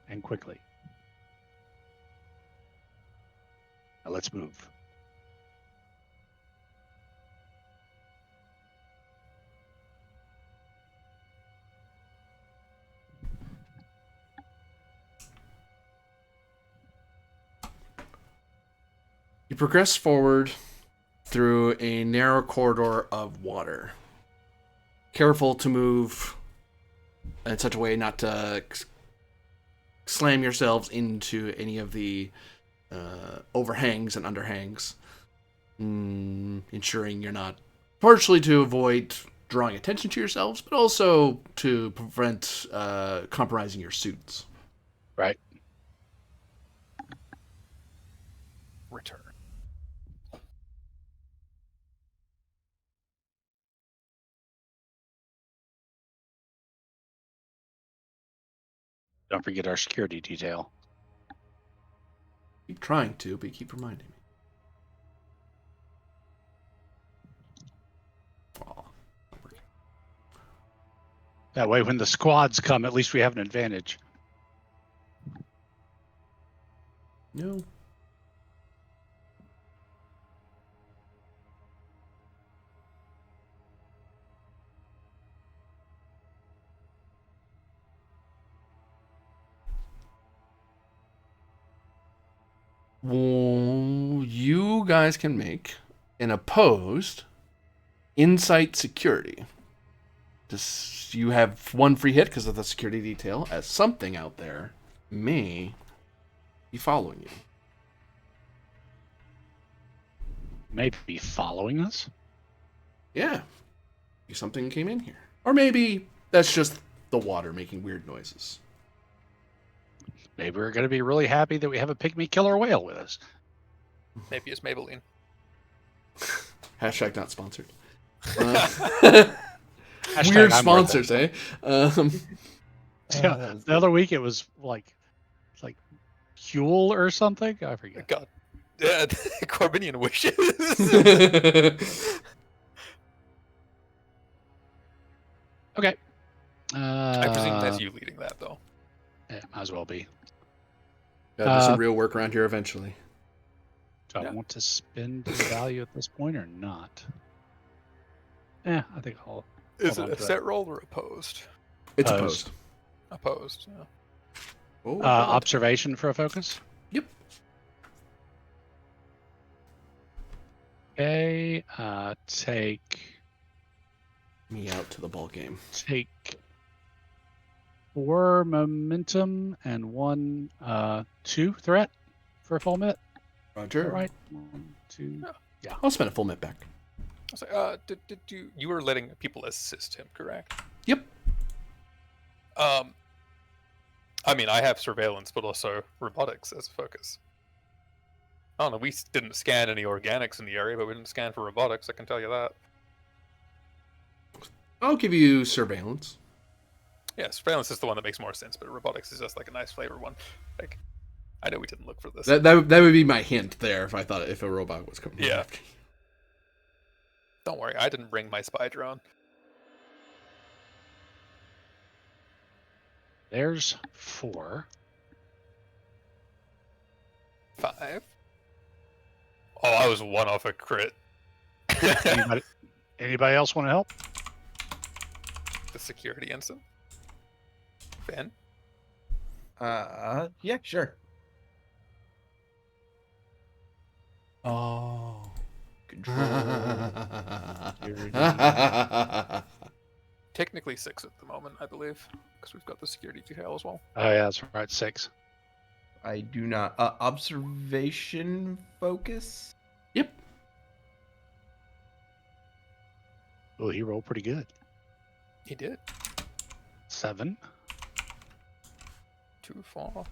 and quickly. Now let's move. You progress forward through a narrow corridor of water. Careful to move in such a way not to slam yourselves into any of the overhangs and underhangs. Ensuring you're not, partially to avoid drawing attention to yourselves, but also to prevent compromising your suits. Right. Return. Don't forget our security detail. Keep trying to, but you keep reminding me. Oh, not working. That way, when the squads come, at least we have an advantage. No. Well, you guys can make an opposed insight security. Just you have one free hit because of the security detail, as something out there may be following you. Maybe following us? Yeah. Maybe something came in here. Or maybe that's just the water making weird noises. Maybe we're going to be really happy that we have a pygmy killer whale with us. Maybe it's Maybelline. Hashtag not sponsored. Hashtag Weird I'm worth sponsors, eh? Yeah, the other week it was like Huel or something. I forget. God. Corbinian wishes. Okay. I presume that's you leading that, though. Yeah, might as well be. Gotta do some real work around here eventually. Do I want to spend the value at this point or not? I think I'll. Is hold it on a to set roll or opposed? It's Opposed. Opposed. Yeah. Oh, Observation for a focus. Yep. Okay. Take Me out to the ball game. 4 momentum and 1 2 threat for a full minute. Roger. All right. 1, 2. Yeah. I'll spend a full minute back. I was like, did you were letting people assist him, correct? Yep. I mean, I have surveillance, but also robotics as a focus. I don't know. We didn't scan any organics in the area, but we didn't scan for robotics. I can tell you that. I'll give you surveillance. Yeah, surveillance is the one that makes more sense, but robotics is just like a nice flavor one. Like, I know we didn't look for this. That would be my hint there if a robot was coming. Yeah. Don't worry, I didn't bring my spy drone. There's 4. 5. Oh, I was 1 off a crit. Anybody else want to help? The security ensign. Ben? Yeah, sure. Oh. Control. Security. Technically 6 at the moment, I believe, because we've got the security detail as well. Oh yeah, that's right. 6. I do not. Observation focus. Yep. Oh, he rolled pretty good. He did. 7. Too far.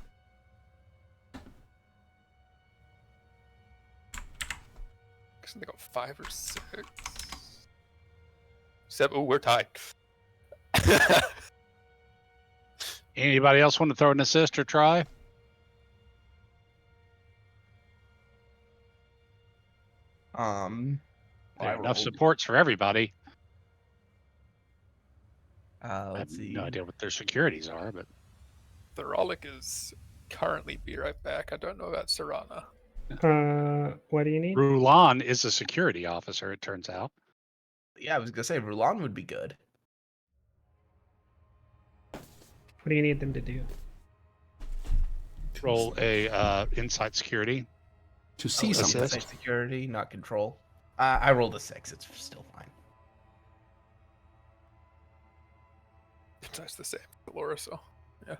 I think they got 5 or 6. 7. Oh, we're tied. Anybody else want to throw an assist or try? There There I are enough rolled. supports for everybody. I have Let's see. no idea what their securities are, but Thorolic is currently be right back. I don't know about Serana. What do you need? Rulan is a security officer, it turns out. Yeah, I was gonna say Rulan would be good. What do you need them to do? Roll a insight security. To see assist. something. Insight security, not control. I rolled a 6. It's still fine. That's the same, Laura. So yeah.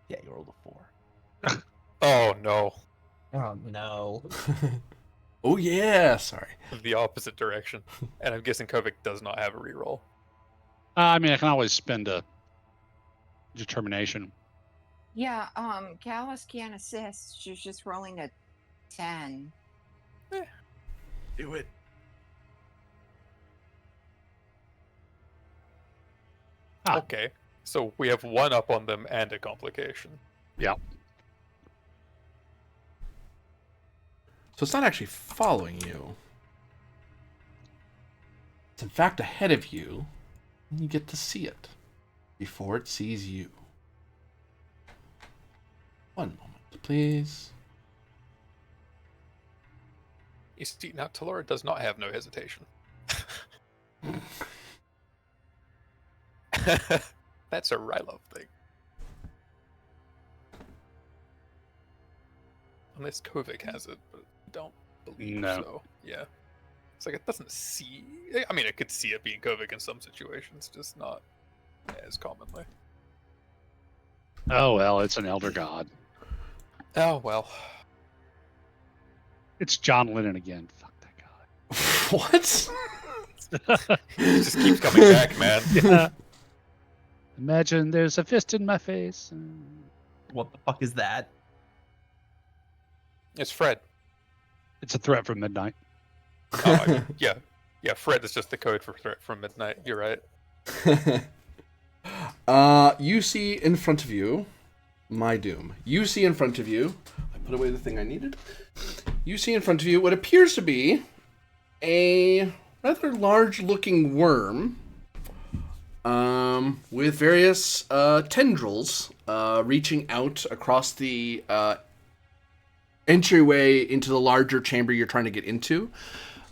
Yeah, you rolled a 4. Oh no, Oh no. Oh yeah, sorry. the opposite direction. And I'm guessing Kovic does not have a reroll. I mean, I can always spend a determination. Yeah, Callus can't assist. She's just rolling a 10. Do it. Ah. Okay, so we have 1 up on them and a complication. Yeah. So it's not actually following you. It's in fact ahead of you, and you get to see it before it sees you. 1 moment, please. You see, now Talora does not have no hesitation. That's a Rylov thing. Unless Kovic has it, but I don't believe No. so. Yeah. It's like it doesn't see. I mean, it could see it being Kovic in some situations, just not as commonly. Oh, well, it's an elder god. Oh, well. It's John Lennon again. Fuck that What? guy. It just keeps coming back, man. Yeah. Imagine there's a fist in my face. What the fuck is that? It's Fred. It's a threat from midnight. Oh, yeah. Yeah, Fred is just the code for threat from midnight. You're right. You see in front of you my doom. You see in front of you. I put away the thing I needed. You see in front of you what appears to be a rather large-looking worm, with various tendrils reaching out across the entryway into the larger chamber you're trying to get into.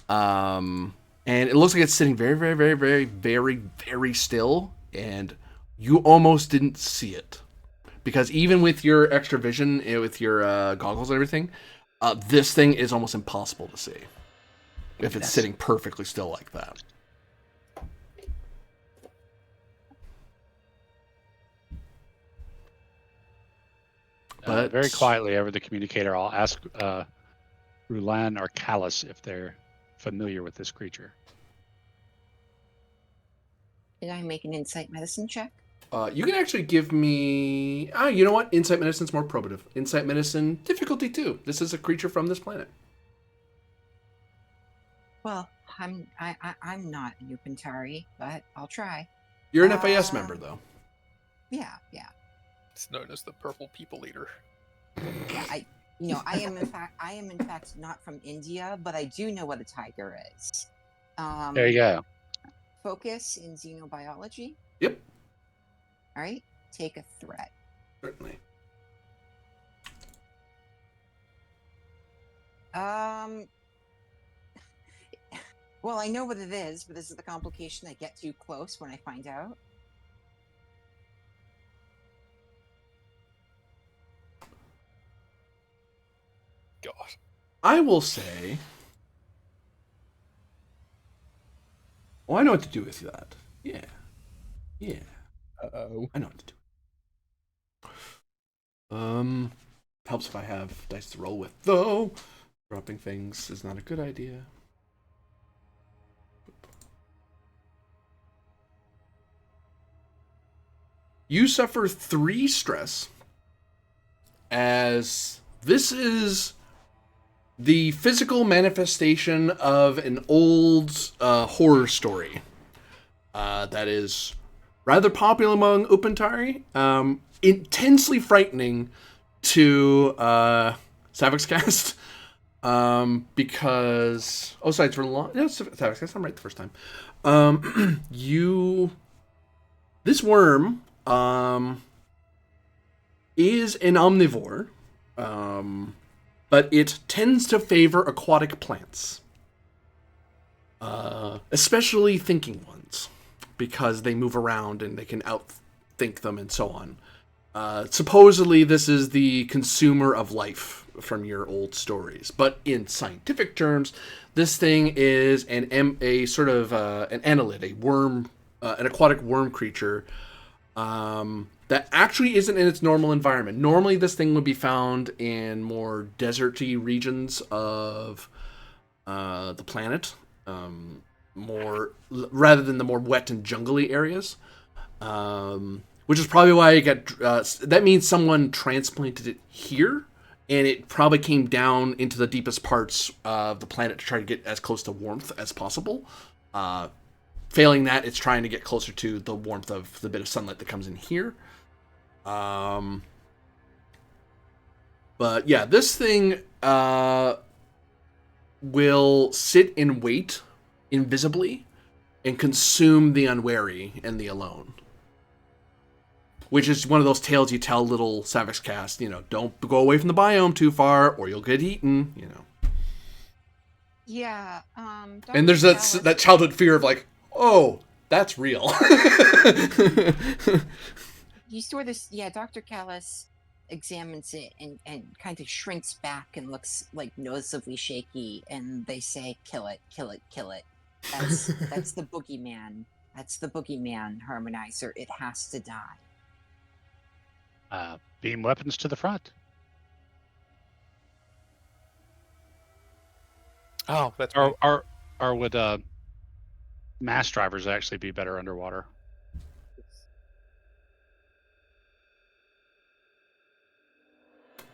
And it looks like it's sitting very, very, very, very, very, very still, and you almost didn't see it. Because even with your extra vision, with your goggles and everything, this thing is almost impossible to see. If it's sitting perfectly still like that. But Very quietly over the communicator, I'll ask Rulan or Callus if they're familiar with this creature. Did I make an insight medicine check? You can actually give me... you know what? Insight Medicine's more probative. Insight Medicine, difficulty 2. This is a creature from this planet. Well, I'm not a Nupantari, but I'll try. You're an FAS member, though. Yeah. It's known as the Purple People Eater. Yeah, I am in fact not from India, but I do know what a tiger is. There you go. Focus in xenobiology. Yep. All right, take a threat. Certainly. Well, I know what it is, but this is the complication. I get too close when I find out. I will say. Oh, I know what to do with that. Yeah. Yeah. Uh-oh. I know what to do. Helps if I have dice to roll with, though. Dropping things is not a good idea. You suffer 3 stress, as this is the physical manifestation of an old horror story that is rather popular among Upentari, intensely frightening to Savix Cast, because sorry, it's for long. Yeah, Savix Cast. I'm right the first time. This worm is an omnivore, but it tends to favor aquatic plants, especially thinking ones, because they move around and they can outthink them and so on. Supposedly, this is the consumer of life from your old stories, but in scientific terms, this thing is a sort of an annelid, a worm, an aquatic worm creature that actually isn't in its normal environment. Normally, this thing would be found in more deserty regions of the planet, rather than the more wet and jungly areas. Which is probably why it got. That means someone transplanted it here, and it probably came down into the deepest parts of the planet to try to get as close to warmth as possible. Failing that, it's trying to get closer to the warmth of the bit of sunlight that comes in here. But yeah, this thing will sit and wait invisibly and consume the unwary and the alone. Which is one of those tales you tell little Savix Cast, don't go away from the biome too far or you'll get eaten, Yeah. And there's that childhood fear of like, oh, that's real. You saw this, yeah. Dr. Callis examines it and kind of shrinks back and looks like noticeably shaky, and they say, "Kill it, kill it, kill it." That's the boogeyman. That's the boogeyman harmonizer. It has to die. Beam weapons to the front. Oh, that's right. Or would mass drivers actually be better underwater?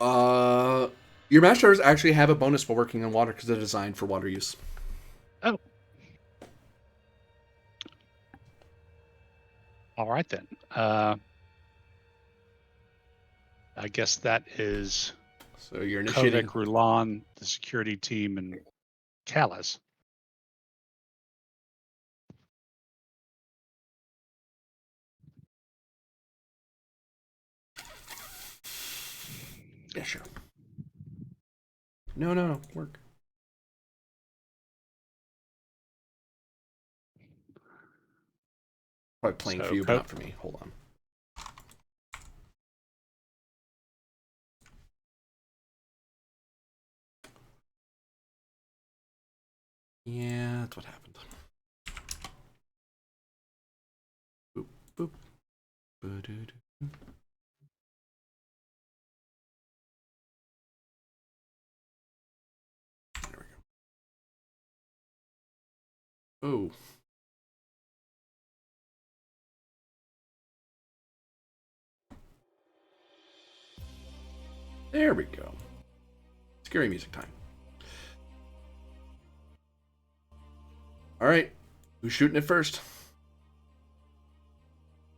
Your mass drivers actually have a bonus for working on water because they're designed for water use. Oh. All right then. I guess that is So you're initiating. Kovic, Rulan, the security team, and Callis. Yeah, sure. No, work. Probably playing for you, but not for me. Hold on. Yeah, that's what happened. Boop, boop. Ba-do-do. There we go. Oh. There we go. Scary music time. All right. Who's shooting it first?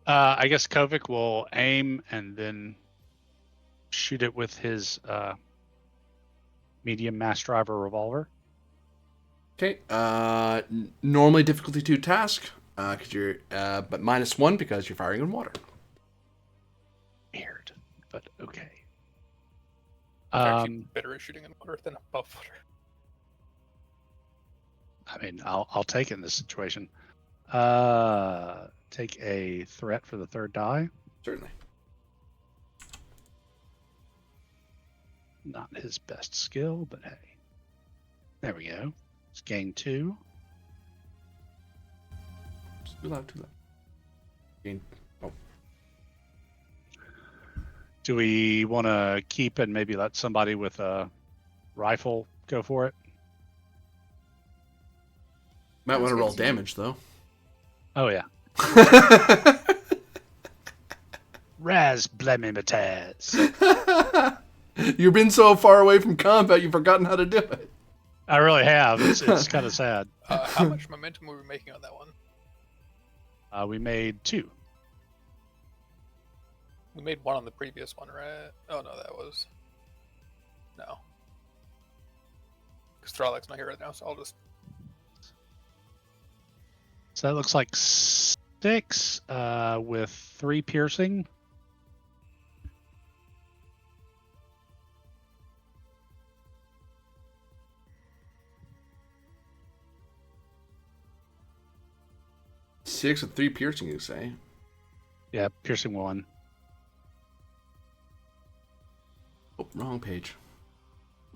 I guess Kovic will aim and then shoot it with his medium mass driver revolver. Okay. Normally difficulty 2 task, because you're but -1 because you're firing in water. Weird, but okay. Actually better at shooting in water than above water. I mean, I'll take it in this situation. Take a threat for the third die. Certainly. Not his best skill, but hey. There we go. It's gain 2. Too loud, too loud. Gain. Oh. Do we want to keep and maybe let somebody with a rifle go for it? Might want Sounds to good roll to me. damage, though. Oh, yeah. Raz Blemimataz. You've been so far away from combat, you've forgotten how to do it. I really have. It's kind of sad. How much momentum were we making on that one? We made 2. We made 1 on the previous one, right? Oh no, that was no. Because Thralek's not here right now, so I'll just. So that looks like 6 with 3 piercing. Six with 3 piercing, you say? Yeah, piercing 1. Oh, wrong page.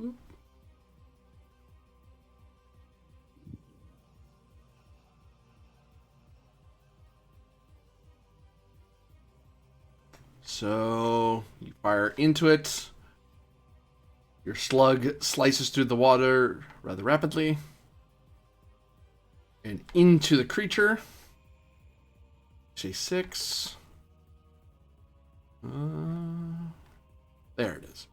Oop. So you fire into it. Your slug slices through the water rather rapidly and into the creature. Say 6. There it is.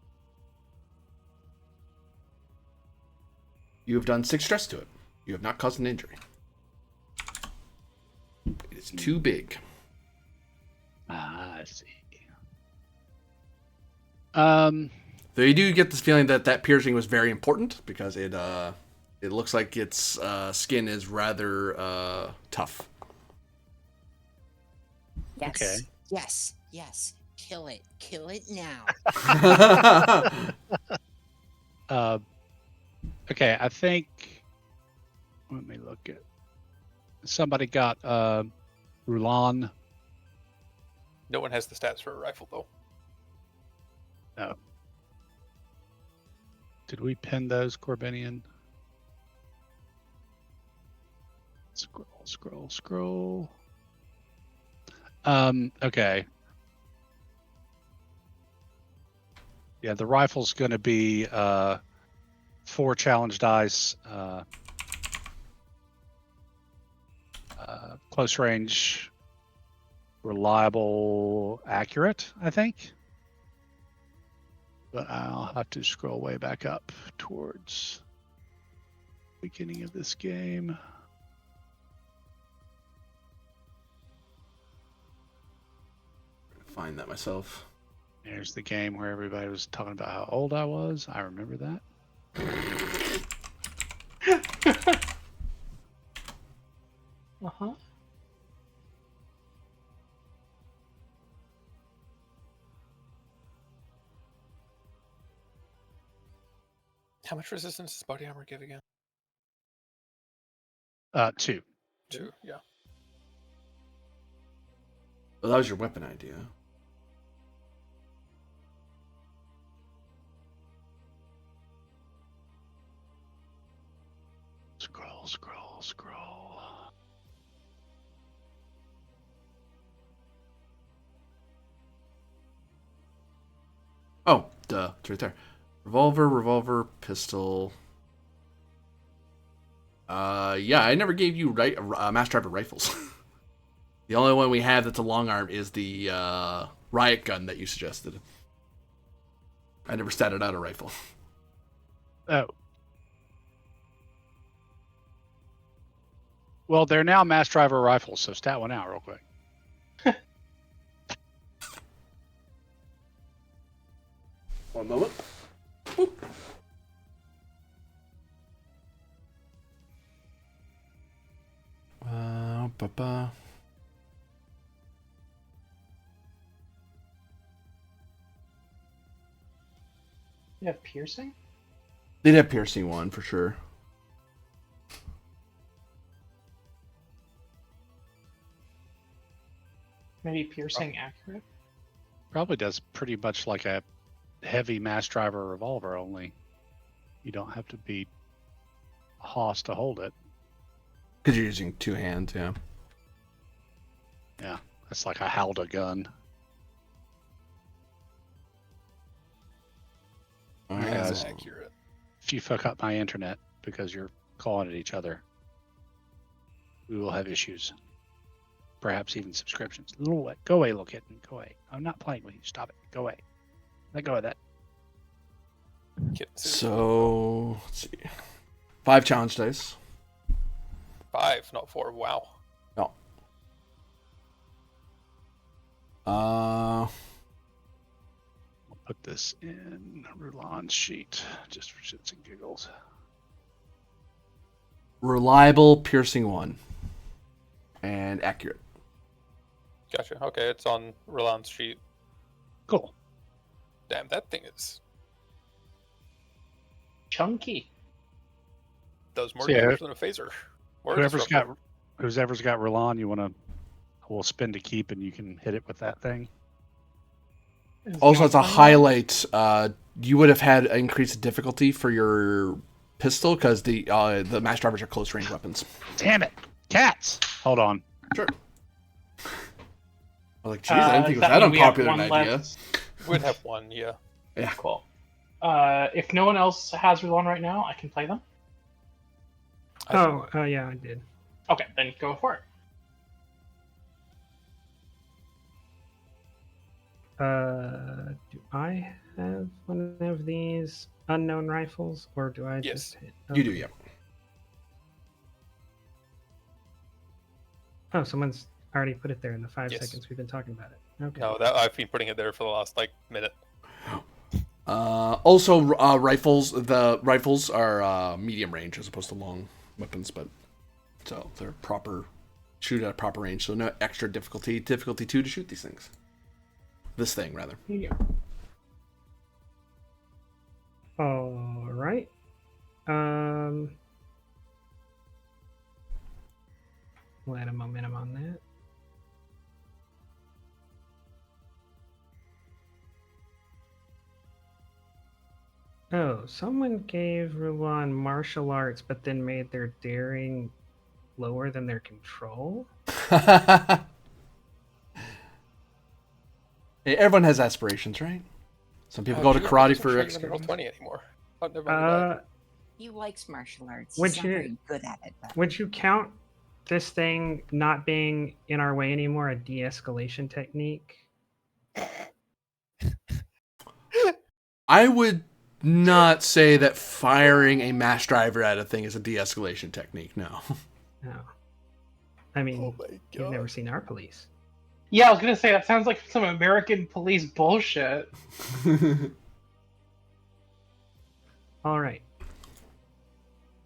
You have done 6 stress to it. You have not caused an injury. It is too big. I see. Though you do get this feeling that that piercing was very important because it looks like its skin is rather tough. Yes. Okay. Yes. Yes. Kill it. Kill it now. Okay, I think. Let me look at. Somebody got Rulan. No one has the stats for a rifle though. No. Did we pin those, Corbinian? Scroll. Okay. Yeah, the rifle's going to be 4 challenge dice, close range, reliable, accurate, I think. But I'll have to scroll way back up towards the beginning of this game. Find that myself. There's the game where everybody was talking about how old I was. I remember that. Uh-huh. How much resistance does body armor give again? 2. 2, yeah. Well, that was your weapon idea. Scroll. Oh, duh. It's right there. Revolver, pistol. Yeah, I never gave you mass driver rifles. The only one we have that's a long arm is the riot gun that you suggested. I never statted out a rifle. Oh. Well, they're now mass driver rifles, so stat one out real quick. One moment. Ba-ba. You have piercing? They'd have piercing one for sure. Maybe piercing accurate? Probably does pretty much like a heavy mass driver revolver, only you don't have to be Hoss to hold it. Because you're using two hands, yeah. Yeah, that's like a Halda gun. Alright, Guys. so- Accurate. If you fuck up my internet because you're calling at each other, we will have issues. Perhaps even subscriptions. Go away, little kitten. Go away. I'm not playing with you. Stop it. Go away. Let go of that. So, let's see. 5 challenge dice. 5, not 4. Wow. No. I'll put this in Rulan's sheet just for shits and giggles. Reliable, piercing 1. And accurate. Gotcha. Okay, it's on Roland's sheet. Cool. Damn, that thing is Chunky. does more So, yeah, damage than a phaser. Or a Whoever's disruptor. got Rulan, we'll spin to keep, and you can hit it with that thing. Also, as a highlight, you would have had increased difficulty for your pistol because the mass drivers are close range weapons. Damn it, cats! Hold on. Sure. I was like, geez, I didn't think it was does that mean we have unpopular an one idea. left? We'd have one, yeah. Yeah. Cool. If no one else has Rulon right now, I can play them. Oh, yeah, I did. Okay, then go for it. Do I have one of these unknown rifles, or do I Yes. just hit? You do, Okay. yeah. Oh, someone's already put it there in the 5 Yes. seconds we've been talking about it. Okay. No, that I've been putting it there for the last minute. Also, rifles. The rifles are medium range as opposed to long weapons, but so they're proper shoot at a proper range. So no extra difficulty. Difficulty 2 to shoot these things. This thing, rather. Yeah. All right. We'll add a momentum on that. Oh, someone gave Rulan martial arts, but then made their daring lower than their control. Hey, everyone has aspirations, right? Some people go to karate for Roll extra. 20 anymore. Oh, never mind. He likes martial arts. Would He's not you- very good at it, though. Would you count this thing not being in our way anymore a de-escalation technique? I would not say that firing a mass driver at a thing is a de-escalation technique. No. No. I mean, Oh my you've never God. seen our police. Yeah, I was gonna say that sounds like some American police bullshit. All right.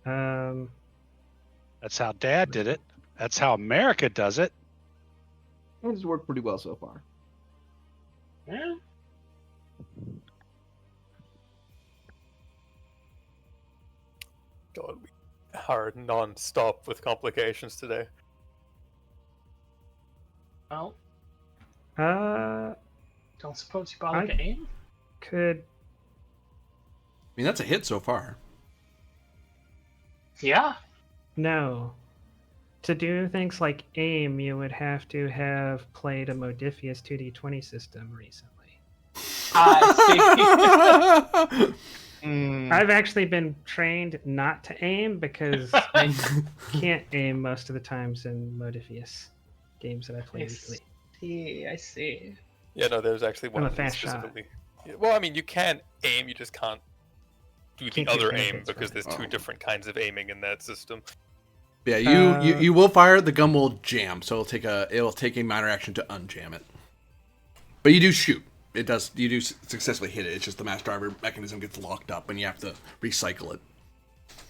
That's how Dad did it. That's how America does it. It's worked pretty well so far. Yeah. God, we are non-stop with complications today. Well, Uh, don't suppose you bother I- to aim? could I mean, that's a hit so far. Yeah. no. To do things like aim, you would have to have played a Modifius 2D20 system recently. I I've actually been trained not to aim because I can't aim most of the times in Modifius games that I play recently. see. I see. Yeah, no, there's actually one I'm a fast shot. specifically. Yeah, well, I mean, you can aim, you just can't do the Can't take other aim benefits because from it. there's two Oh. different kinds of aiming in that system. Yeah, you Uh, you will fire, the gun will jam, so it'll take a minor action to unjam it. But you do shoot. It does. You do successfully hit it. It's just the mass driver mechanism gets locked up, and you have to recycle it.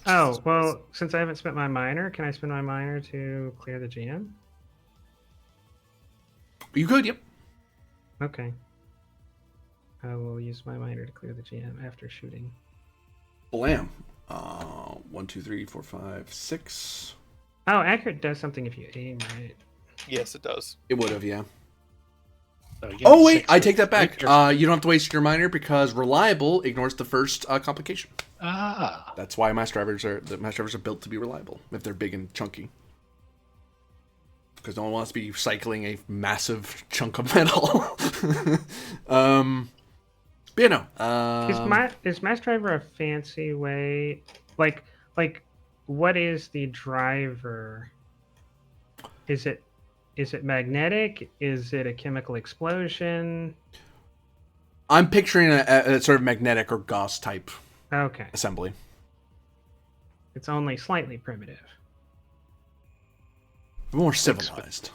Oh, well, since I haven't spent my minor, can I spend my minor to clear the jam? You could, yep. Okay. I will use my minor to clear the jam after shooting. Blam. 1, 2, 3, 4, 5, 6. Oh, accurate does something if you aim, right? Yes, it does. It would have, yeah. So again, Oh wait, 6 I with take that 3 back. piercing. You don't have to waste your minor because reliable ignores the first complication. Ah, That's why mass drivers are built to be reliable if they're big and chunky. Because no one wants to be cycling a massive chunk of metal. But you know, Is Mass Driver a fancy way? Like, what is the driver? Is it magnetic? Is it a chemical explosion? I'm picturing a sort of magnetic or Gauss type Okay, assembly. it's only slightly primitive. More civilized.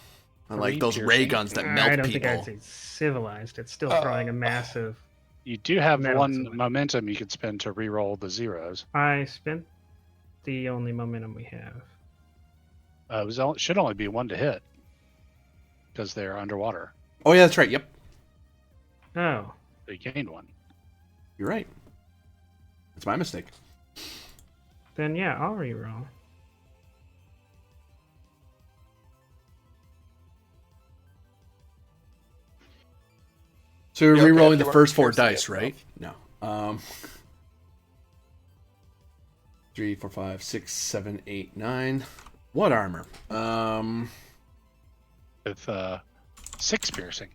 Unlike 3 those ray piercing. guns that melt I don't people. think I'd say civilized. It's still throwing a massive. you do have Metal one to it. momentum you could spend to re-roll the zeros. I spent the only momentum we have. Should only be 1 to hit because they're underwater. Oh yeah, that's right. Yep, Oh, They gained 1. you're right. It's my mistake. then yeah, I'll reroll. So you're You okay re-rolling if the you weren't first 4 piercing it, dice, though? right? No. 3, 4, 5, 6, 7, 8, 9. What armor? With 6 piercing.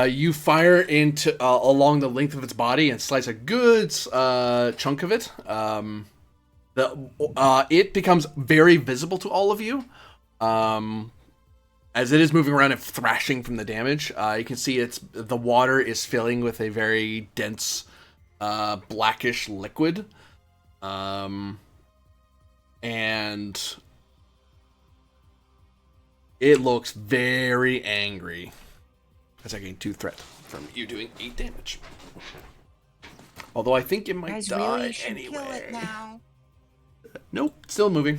You fire into along the length of its body and slice a good chunk of it. It becomes very visible to all of you. As it is moving around and thrashing from the damage, you can see the water is filling with a very dense, blackish liquid, and it looks very angry. As I gain 2 threat from you doing 8 damage. Although I think it might Guys, die really should anyway. kill it now. Nope, still moving.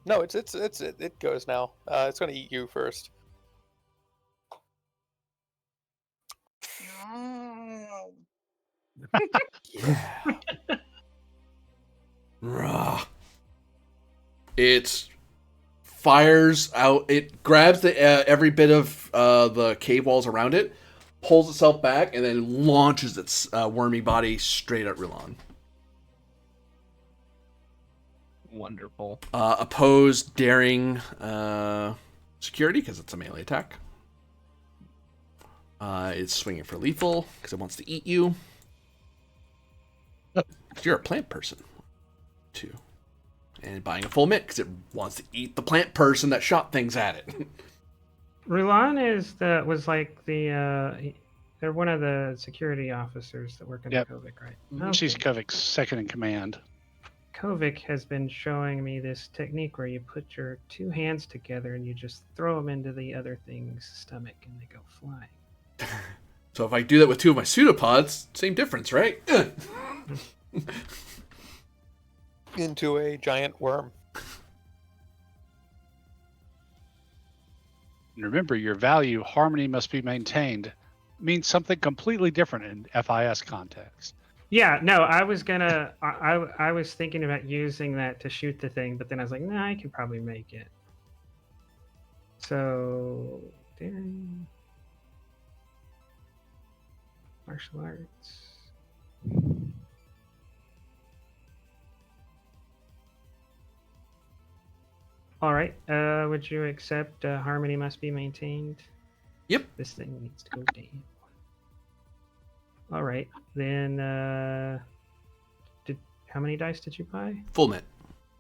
No, it goes now. It's gonna eat you first. No. Yeah. Rah. It fires out. It grabs every bit of the cave walls around it, pulls itself back, and then launches its wormy body straight at Rulon. Wonderful. Opposed daring security because it's a melee attack. It's swinging for lethal because it wants to eat you. You're a plant person. 2. And buying a full mitt because it wants to eat the plant person that shot things at it. Rulan they're one of the security officers that work under Yep. Kovic, right? She's Okay. Kovic's second in command. Kovic has been showing me this technique where you put your 2 hands together and you just throw them into the other thing's stomach and they go flying. So if I do that with 2 of my pseudopods, same difference, right? Into a giant worm. And remember, your value, harmony must be maintained, means something completely different in FIS context. Yeah, no, I was thinking about using that to shoot the thing, but then I was like, nah, I can probably make it. So, daring, martial arts. All right. Would you accept harmony must be maintained? Yep. This thing needs to go down. All right. Then, how many dice did you buy? Full mitt.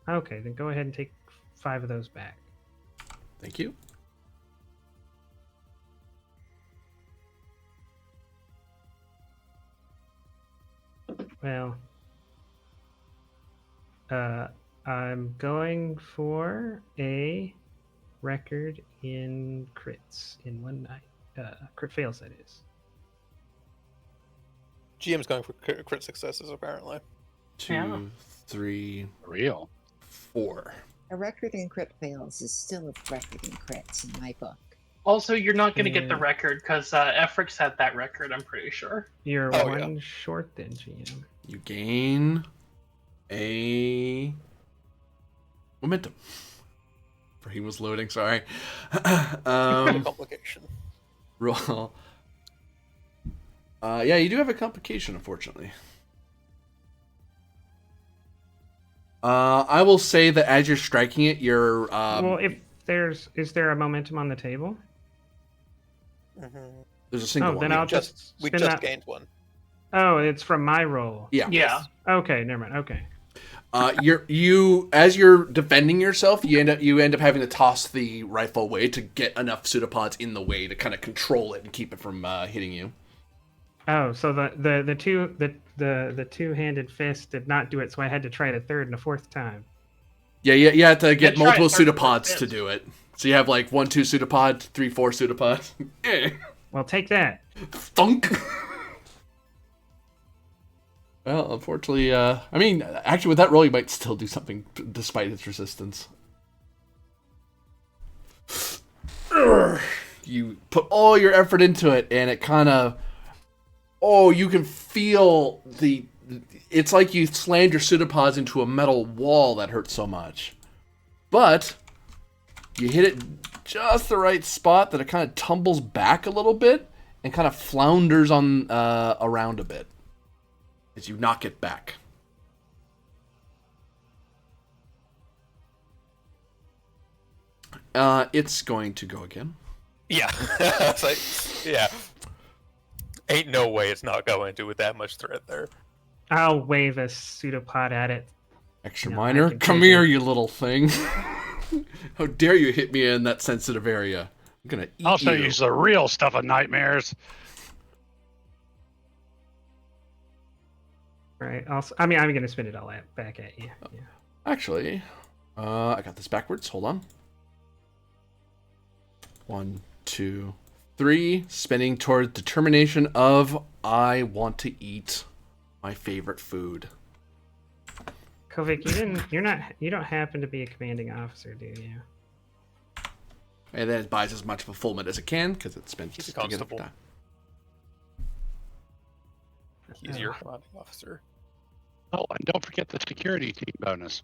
Okay, then go ahead and take 5 of those back. Thank you. Well, I'm going for a record in crits in one night. Crit fails, that is. GM's going for crit successes, apparently. 2, Yeah. 3, Real. 4. A record in crit fails is still a record in crits in my book. Also, you're not going to get the Yeah. record because Efrix had that record, I'm pretty sure. You're Oh, one short then, GM. You gain a momentum. Brain was loading, sorry. Complication. Roll. Yeah, you do have a complication, unfortunately. I will say that as you're striking it, you're... well, is there a momentum on the table? there's a single Oh, one. then yeah. I'll just We spin just that. gained one. Oh, it's from my roll. Yeah. Yeah. Okay, never mind. Okay. As you're defending yourself, you end up having to toss the rifle away to get enough pseudopods in the way to kind of control it and keep it from hitting you. Oh, so the two-handed fist did not do it, so I had to try it a third and a fourth time. Yeah, you have to get Then try multiple it third and pseudopods fifth. to do it. So you have like 1, 2 pseudopod, 3, 4 pseudopods. Well, take that. Thunk. Well, unfortunately, I mean, actually, with that roll, you might still do something despite its resistance. You put all your effort into it, and it kind of... Oh, you can feel the... It's like you slammed your pseudopods into a metal wall that hurts so much. But you hit it just the right spot that it kind of tumbles back a little bit and kind of flounders on around a bit as you knock it back. It's going to go again. Yeah. It's like, yeah. Ain't no way it's not going to with that much threat there. I'll wave a pseudopod at it. Extra No, I minor, can come take here, it. you little thing. How dare you hit me in that sensitive area? I'm gonna eat I'll show you. you the real stuff of nightmares. Right. I'm gonna spin it all back at you. Yeah. Actually, I got this backwards. Hold on. 1, 2, 3. Spinning toward determination of I want to eat my favorite food. Kovic, you don't happen to be a commanding officer, do you? And then it buys as much of a fulment as it can because it's spent He's a to get it constable. done. He's your commanding officer. Oh, and don't forget the security team bonus.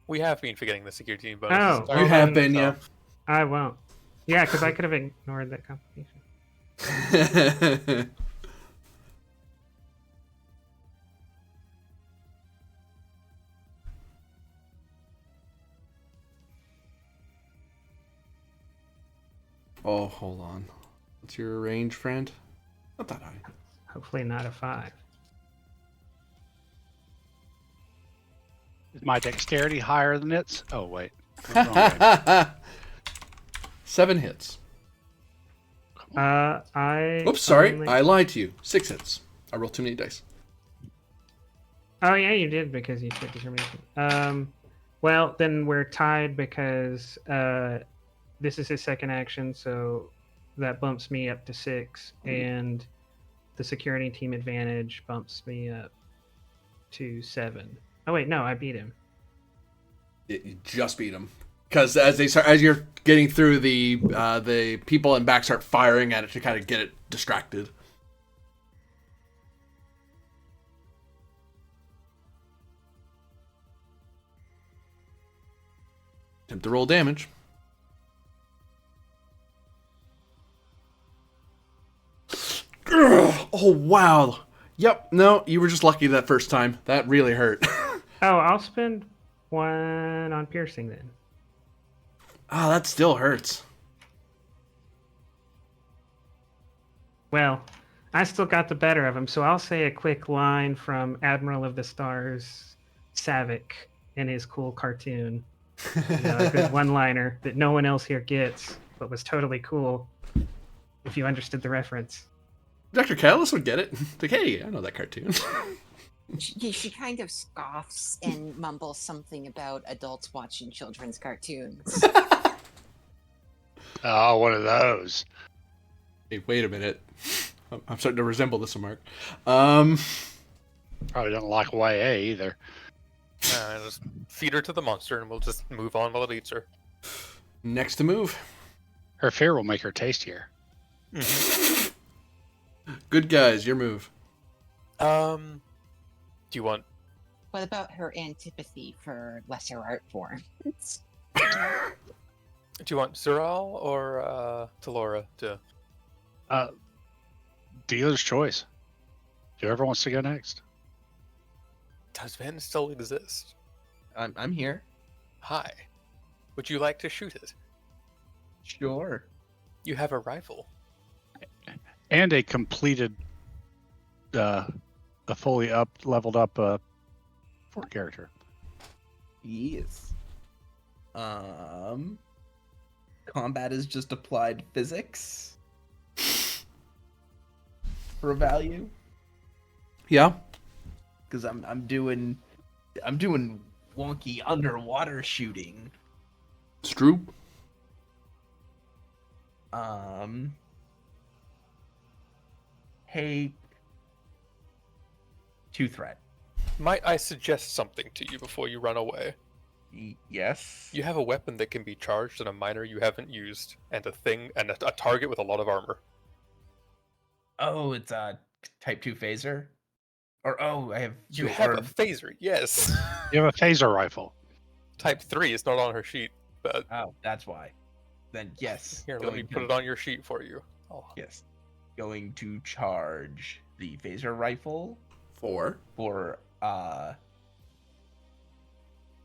We have been forgetting the security team bonus. Oh, this well You entire have time, been, so- yeah. I won't. Yeah, because I could have ignored that complication. Oh, hold on. What's your range, friend? Not that high. Hopefully not a 5. Is my dexterity higher than its? Oh, wait. Wrong game. 7 hits. I. Oops, sorry. only- I lied to you. 6 hits. I rolled too many dice. Oh yeah, you did because you took determination. Well then we're tied because this is his second action, so that bumps me up to 6, and the security team advantage bumps me up to 7. Oh wait, no, I beat him. You just beat him. Because as you're getting through, the people in back start firing at it to kind of get it distracted. Attempt to roll damage. Oh wow. Yep. No, you were just lucky that first time. That really hurt. Oh, I'll spend 1 on piercing then. Ah, that still hurts. Well, I still got the better of him, so I'll say a quick line from Admiral of the Stars, Savick, in his cool cartoon. You know, a good one-liner that no one else here gets, but was totally cool if you understood the reference. Dr. Catalyst would get it. Like, hey, I know that cartoon. She kind of scoffs and mumbles something about adults watching children's cartoons. Oh, one of those. Hey, wait a minute. I'm starting to resemble this one, Mark. Probably don't like YA either. Just feed her to the monster and we'll just move on while it eats her. Next to move. Her fear will make her tastier. Good guys, your move. Do you want? What about her antipathy for lesser art forms? Do you want Zeral or Talora to? Dealer's choice. Whoever wants to go next. Does Van still exist? I'm here. Hi. Would you like to shoot it? Sure. You have a rifle. And a completed, a fully leveled up fort character. Yes. Combat is just applied physics for a value. Yeah. Because I'm doing wonky underwater shooting. It's true. Hey, 2 threat. Might I suggest something to you before you run away? Yes. You have a weapon that can be charged and a miner you haven't used, and a target with a lot of armor. Oh, it's a type 2 phaser. Or I have. You have a phaser, yes. You have a phaser rifle. Type 3 is not on her sheet, but Oh, that's why. Then yes. here, let me put it on your sheet for you. Oh. Yes. Going to charge the phaser rifle For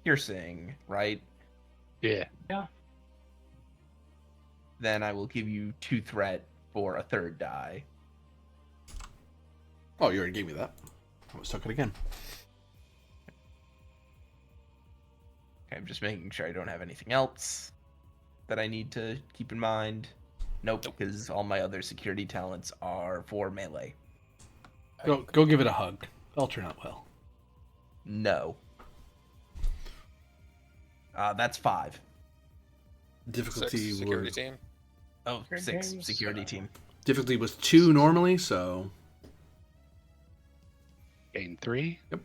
piercing, right? Yeah. Then I will give you 2 threat for a 3rd die. Oh, you already gave me that. I was took it again. Okay, I'm just making sure I don't have anything else that I need to keep in mind. Nope, because all my other security talents are for melee. Go give it a hug. It'll turn out well. No. That's 5. Difficulty 6 security was team. Oh, 6 security team. difficulty was 2 normally, so Gain 3. yep.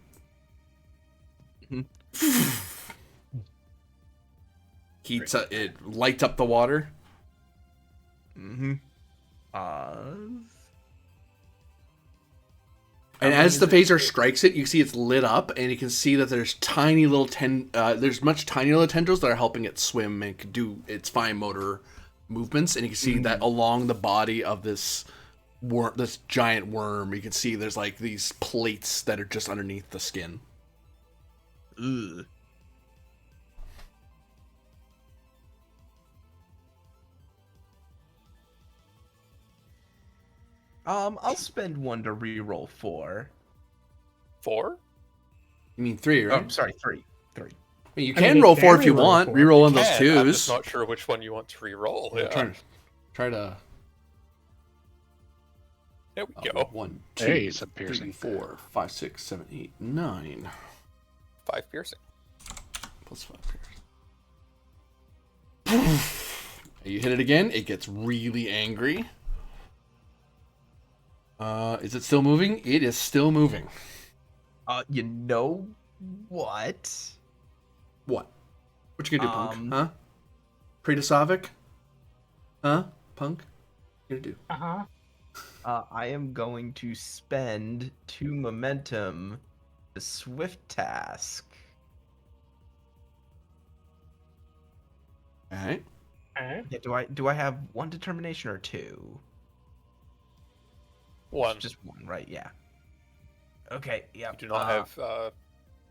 Heats it lights up the water. Mm-hmm. And as the phaser strikes it, you see it's lit up, and you can see that there's tiny little there's much tinier little tendrils that are helping it swim and can do its fine motor movements. And you can see that along the body of this giant worm, you can see there's like these plates that are just underneath the skin. Ugh. I'll spend 1 to reroll 4. 4? You mean 3, right? Oh, sorry, 3. 3. I mean, you I mean, can you roll can 4 if you reroll want. 4. Reroll one of those I'm twos. just not sure which one you want to re-roll. Yeah, Yeah. try to. There we go. 1, 2, Hey, it's a 3, piercing. 4, 5, 6, 7, 8, 9. 5 piercing. Plus 5 piercing. You hit it again, it gets really angry. Is it still moving? It is still moving. You know what? What? What you gonna do, punk? Um, Huh? Pray to Savik? Huh? Punk? What you gonna do? I am going to spend 2 momentum to swift task. Alright. Yeah, do I have 1 determination or 2? 1. Just 1, right? Yeah. Okay. Yeah. You do not have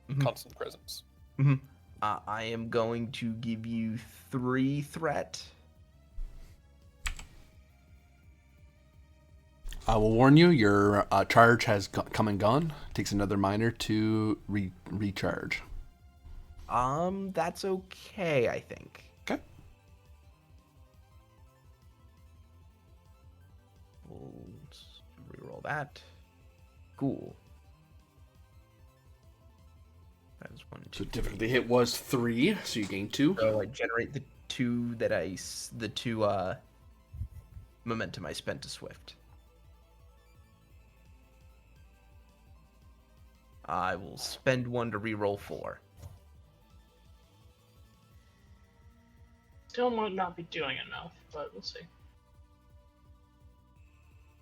mhm. constant presence. I am going to give you 3 threat. I will warn you, your charge has come and gone. Takes another miner to recharge. That's okay, I think. Okay. We'll reroll that. Cool. That is 1, 2. So difficulty hit was 3, so you gain 2. So I generate the 2 momentum I spent to swift. I will spend 1 to reroll 4. Still might not be doing enough, but we'll see.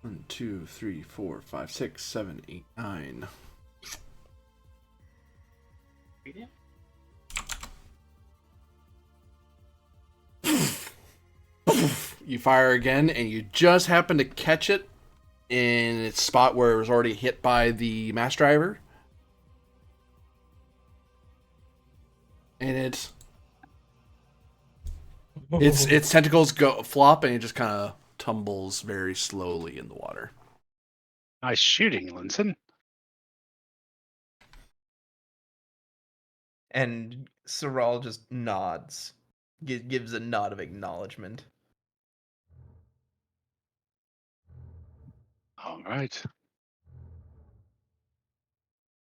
1, 2, 3, 4, 5, 6, 7, 8, 9. You fire again, and you just happen to catch it in its spot where it was already hit by the mass driver. And its tentacles flop, and it just kind of tumbles very slowly in the water. Nice shooting, Linson. And Soral just nods, gives a nod of acknowledgement. All right.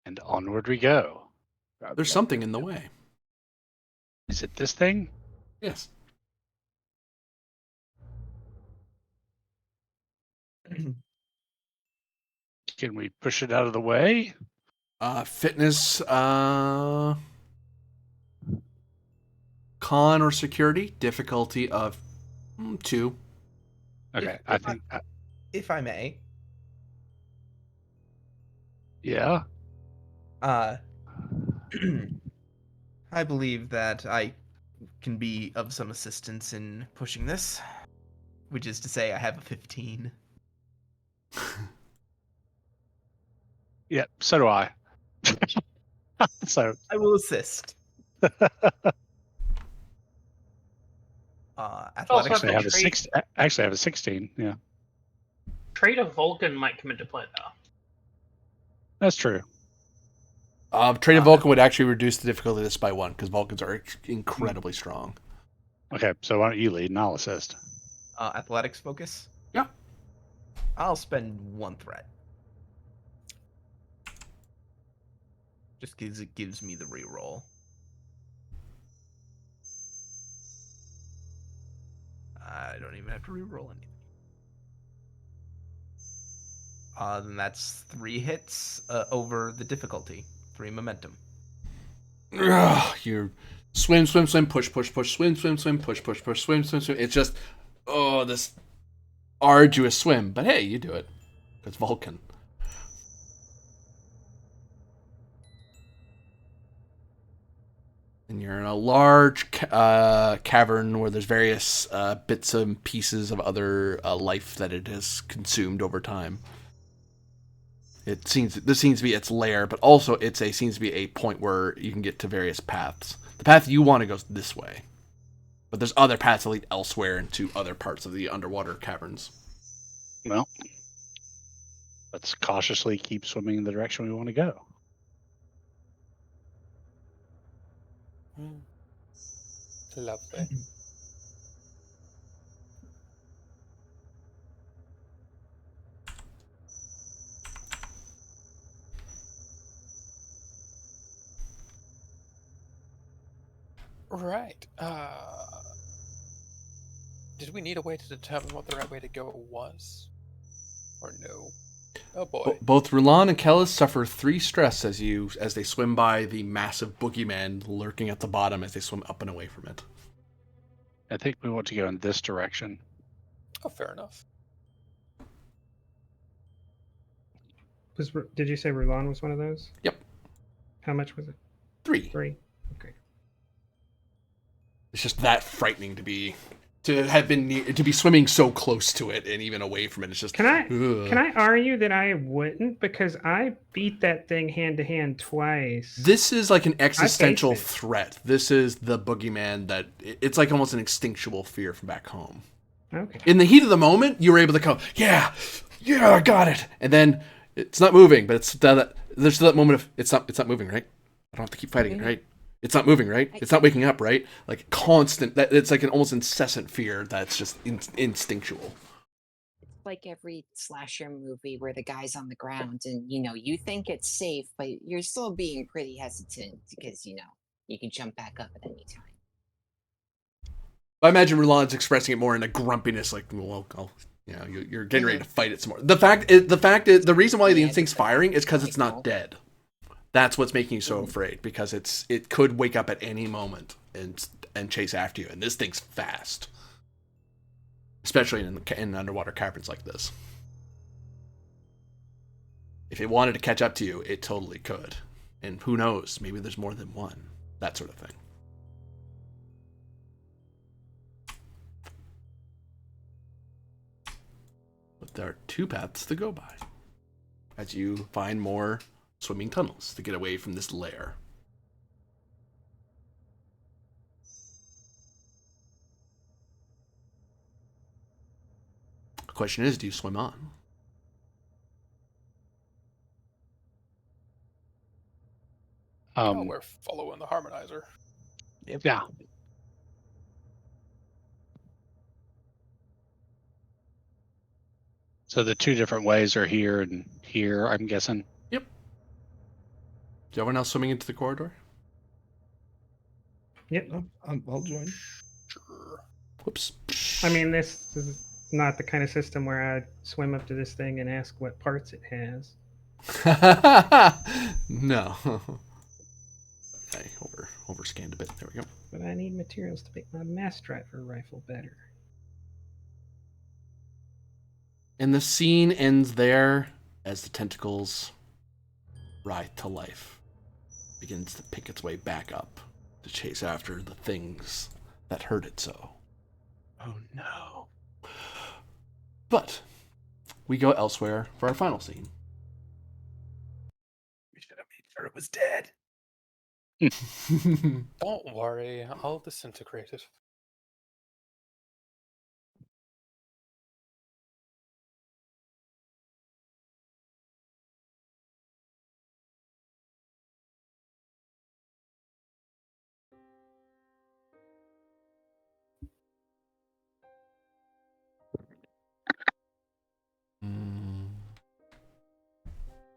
And onward we go. There's something in the way. Is it this thing? Yes. Can we push it out of the way? Fitness, con or security, difficulty of 2. Okay, If I think. if I may, Yeah. I believe that I can be of some assistance in pushing this, which is to say, I have a 15. Yeah. So do I. So. I will assist. Also Athletics. have Actually, I have the a trait, 6. Actually, I have a 16. Yeah, trait of Vulcan might come into play though. that's true. Trait of Vulcan would actually reduce the difficulty of this by 1, because Vulcans are incredibly strong. Okay, so why don't you lead and I'll assist? Athletics focus. Yeah. I'll spend 1 threat. Just because it gives me the reroll. I don't even have to reroll anything. Then that's 3 hits over the difficulty. 3 momentum. You swim, push, swim, push, swim. It's just, this arduous swim. But hey, you do it. It's Vulcan. And you're in a large cavern where there's various bits and pieces of other life that it has consumed over time. This seems to be its lair, but also seems to be a point where you can get to various paths. The path you want to goes this way, but there's other paths that lead elsewhere into other parts of the underwater caverns. Well, let's cautiously keep swimming in the direction we want to go. Lovely. Right. Did we need a way to determine what the right way to go was? Or no? Oh boy. Both Rulan and Kellis suffer 3 stress as they swim by the massive boogeyman lurking at the bottom as they swim up and away from it. I think we want to go in this direction. Oh, fair enough. Did you say Rulan was one of those? Yep. How much was it? 3. 3. Okay. It's just that frightening to be swimming so close to it and even away from it. It's just Can I argue that I wouldn't, because I beat that thing hand to hand twice. This is like an existential I faced it. threat. This is the boogeyman that it's like almost an instinctual fear from back home. Okay. In the heat of the moment, you were able to go, yeah, I got it, and then it's not moving, but there's that moment of it's not moving, right? I don't have to keep fighting it, right? It's not moving, right? It's not waking up, right? Like constant. It's like an almost incessant fear that's just instinctual. It's like every slasher movie where the guy's on the ground and, you think it's safe, but you're still being pretty hesitant because, you can jump back up at any time. I imagine Rulan's expressing it more in a grumpiness, like, well, you're getting ready to fight it some more. The fact is, the reason why the instinct's firing is because it's not dead. That's what's making you so afraid, because it could wake up at any moment and chase after you. And this thing's fast, especially in underwater caverns like this. If it wanted to catch up to you, it totally could. And who knows? Maybe there's more than one. That sort of thing. But there are 2 paths to go by as you find more swimming tunnels to get away from this lair. The question is, do you swim on? We're following the harmonizer. Yeah. So the 2 different ways are here and here, I'm guessing. Yep. Is everyone else swimming into the corridor? Yep. I'll join. Sure. Whoops. I mean, this is not the kind of system where I'd swim up to this thing and ask what parts it has. No. I overscanned a bit. There we go. But I need materials to make my mass driver rifle better. And the scene ends there as the tentacles writhe to life. Begins to pick its way back up to chase after the things that hurt it so. Oh no. But we go elsewhere for our final scene. We should have made sure it was dead. Don't worry, I'll disintegrate it.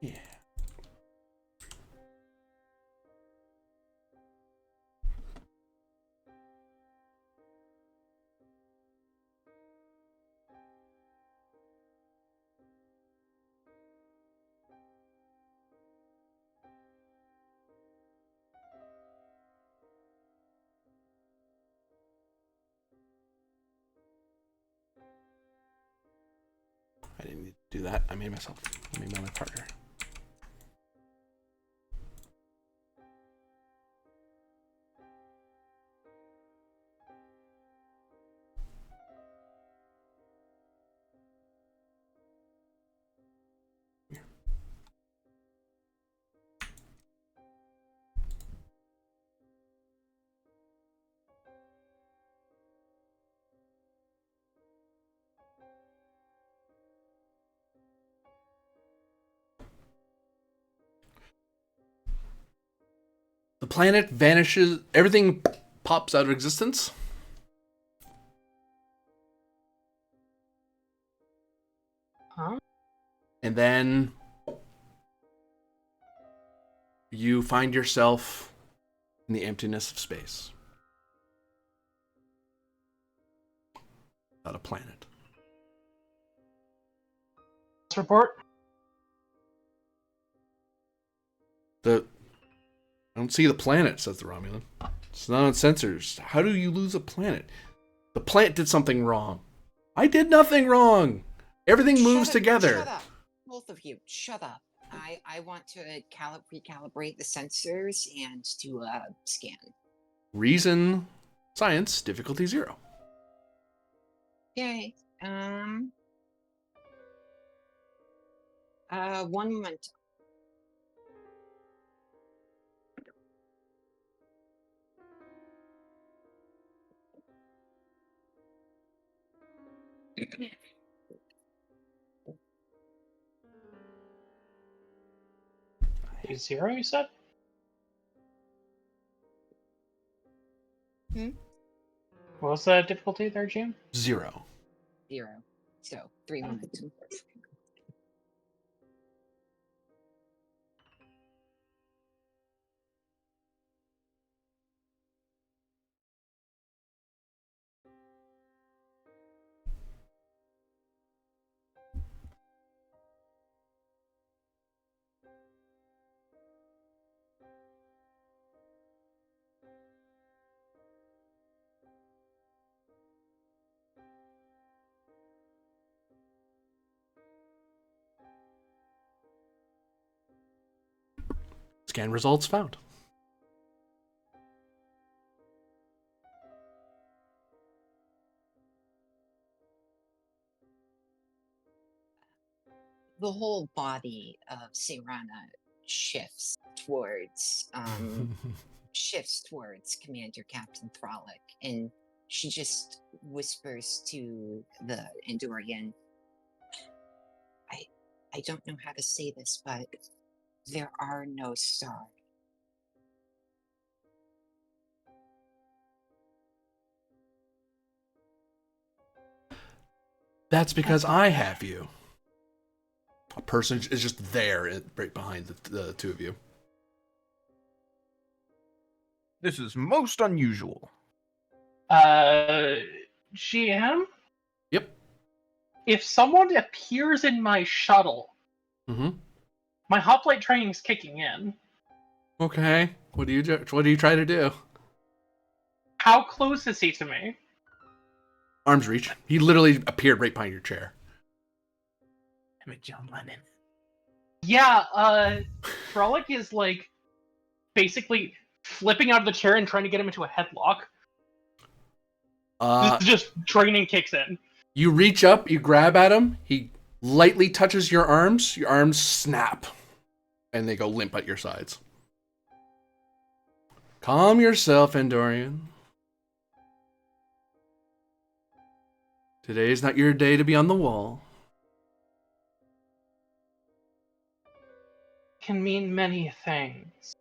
Yeah. I didn't need to do that. I made my partner. The planet vanishes. Everything pops out of existence. Huh? And then you find yourself in the emptiness of space. Without a planet. Report. I don't see the planet, says the Romulan. It's not on sensors. How do you lose a planet? The plant did something wrong. I did nothing wrong. Everything moves together. Shut up. Both of you, shut up. I want to recalibrate the sensors and do a scan. Reason, science, difficulty 0. Okay. 1 moment. Is 0, you said? What was the difficulty there, Jim? 0. 0. So 3 moments. Scan results found. The whole body of Sirana shifts towards Commander Captain Frolic, and she just whispers to the Andorian, I don't know how to say this, but there are no stars. That's because I have you. A person is just there, right behind the two of you. This is most unusual. GM? Yep. If someone appears in my shuttle, Mm-hmm. my hoplite training's kicking in. Okay. What do you try to do? How close is he to me? Arm's reach. He literally appeared right behind your chair. I'm a John Lennon. Yeah, Frolic is like basically flipping out of the chair and trying to get him into a headlock. Just training kicks in. You reach up, you grab at him, he lightly touches your arms snap, and they go limp at your sides. Calm yourself, Andorian. Today's not your day to be on the wall. Can mean many things.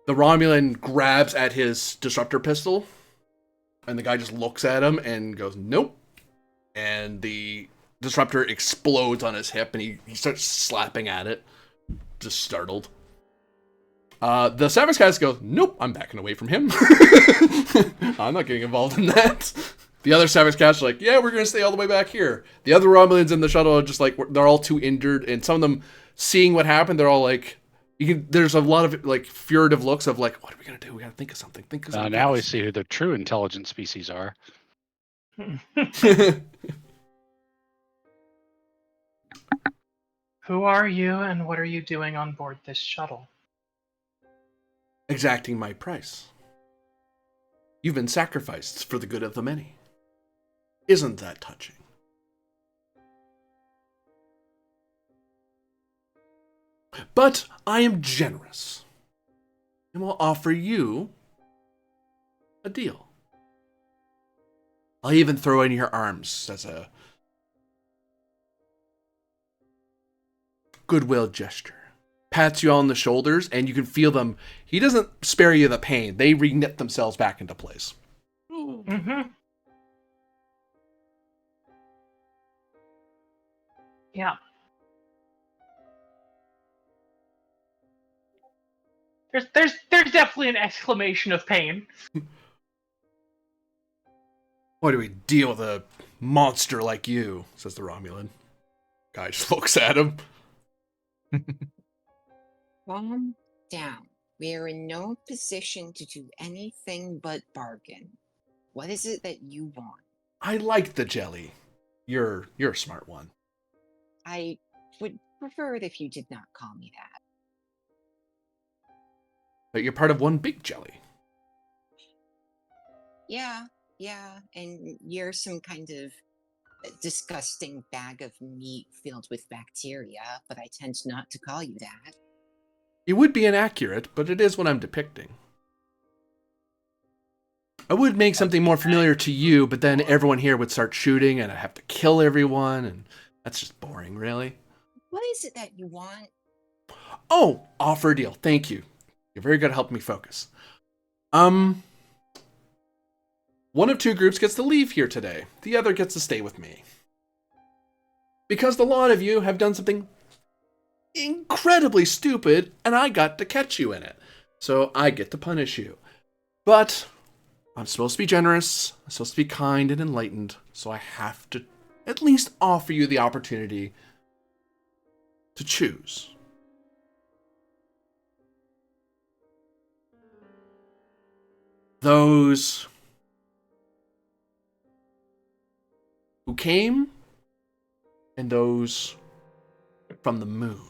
The Romulan grabs at his disruptor pistol, and the guy just looks at him and goes, nope. And the disruptor explodes on his hip, and he starts slapping at it, just startled. The Savage Cast goes, nope, I'm backing away from him. I'm not getting involved in that. The other Savage Cats are like, yeah, we're going to stay all the way back here. The other Romulans in the shuttle are just like, they're all too injured, and some of them, seeing what happened, they're all like, there's a lot of like furtive looks of like, what are we going to do? We got to think of something. Now we see who the true intelligent species are. Who are you and what are you doing on board this shuttle? Exacting my price. You've been sacrificed for the good of the many. Isn't that touching? But I am generous and will offer you a deal. I'll even throw in your arms as a goodwill gesture. Pats you on the shoulders, and you can feel them. He doesn't spare you the pain. They re-knit themselves back into place. Mm-hmm. Yeah. There's definitely an exclamation of pain. Why do we deal with a monster like you? Says the Romulan. Guy just looks at him. Calm down. We are in no position to do anything but bargain. What is it that you want? I like the jelly. You're a smart one. I would prefer it if you did not call me that. But you're part of one big jelly. Yeah, and you're some kind of disgusting bag of meat filled with bacteria, but I tend not to call you that. It would be inaccurate, but it is what I'm depicting. I would make something more familiar to you, but then everyone here would start shooting, and I'd have to kill everyone, and that's just boring, really. What is it that you want? Oh, offer a deal. Thank you. You're very good at helping me focus. One of two groups gets to leave here today. The other gets to stay with me. Because the lot of you have done something incredibly stupid, and I got to catch you in it. So I get to punish you. But I'm supposed to be generous. I'm supposed to be kind and enlightened. So I have to at least offer you the opportunity to choose. Those who came and those from the moon.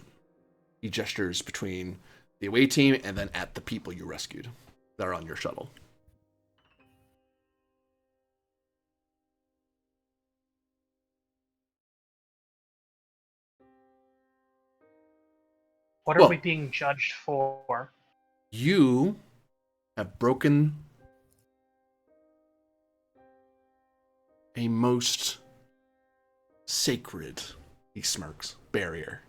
He gestures between the away team, and then at the people you rescued that are on your shuttle. What are Well- we being judged for? You have broken a most sacred, he smirks, barrier.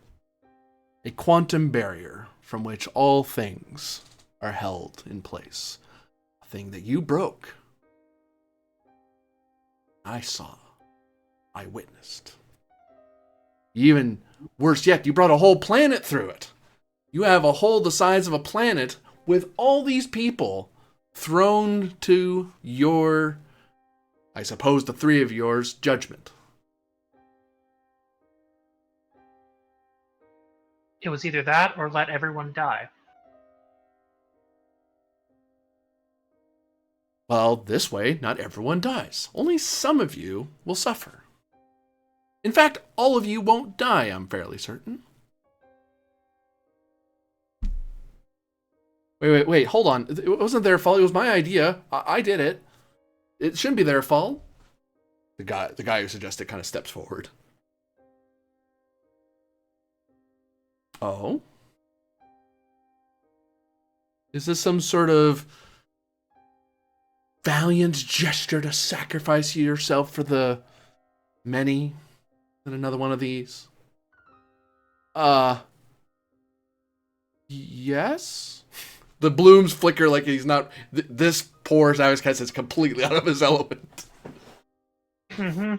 A quantum barrier from which all things are held in place. A thing that you broke. I saw. I witnessed. Even worse yet, you brought a whole planet through it. You have a hole the size of a planet with all these people thrown to your, I suppose the three of yours, judgment. It was either that or let everyone die. Well, this way, not everyone dies. Only some of you will suffer. In fact, all of you won't die, I'm fairly certain. Wait, hold on. It wasn't their fault. It was my idea. I did it. It shouldn't be their fault. The guy who suggested kind of steps forward. Oh? Is this some sort of valiant gesture to sacrifice yourself for the many? And another one of these? Yes? The blooms flicker like he's not... This poor Zaviskas is completely out of his element. Mm-hmm.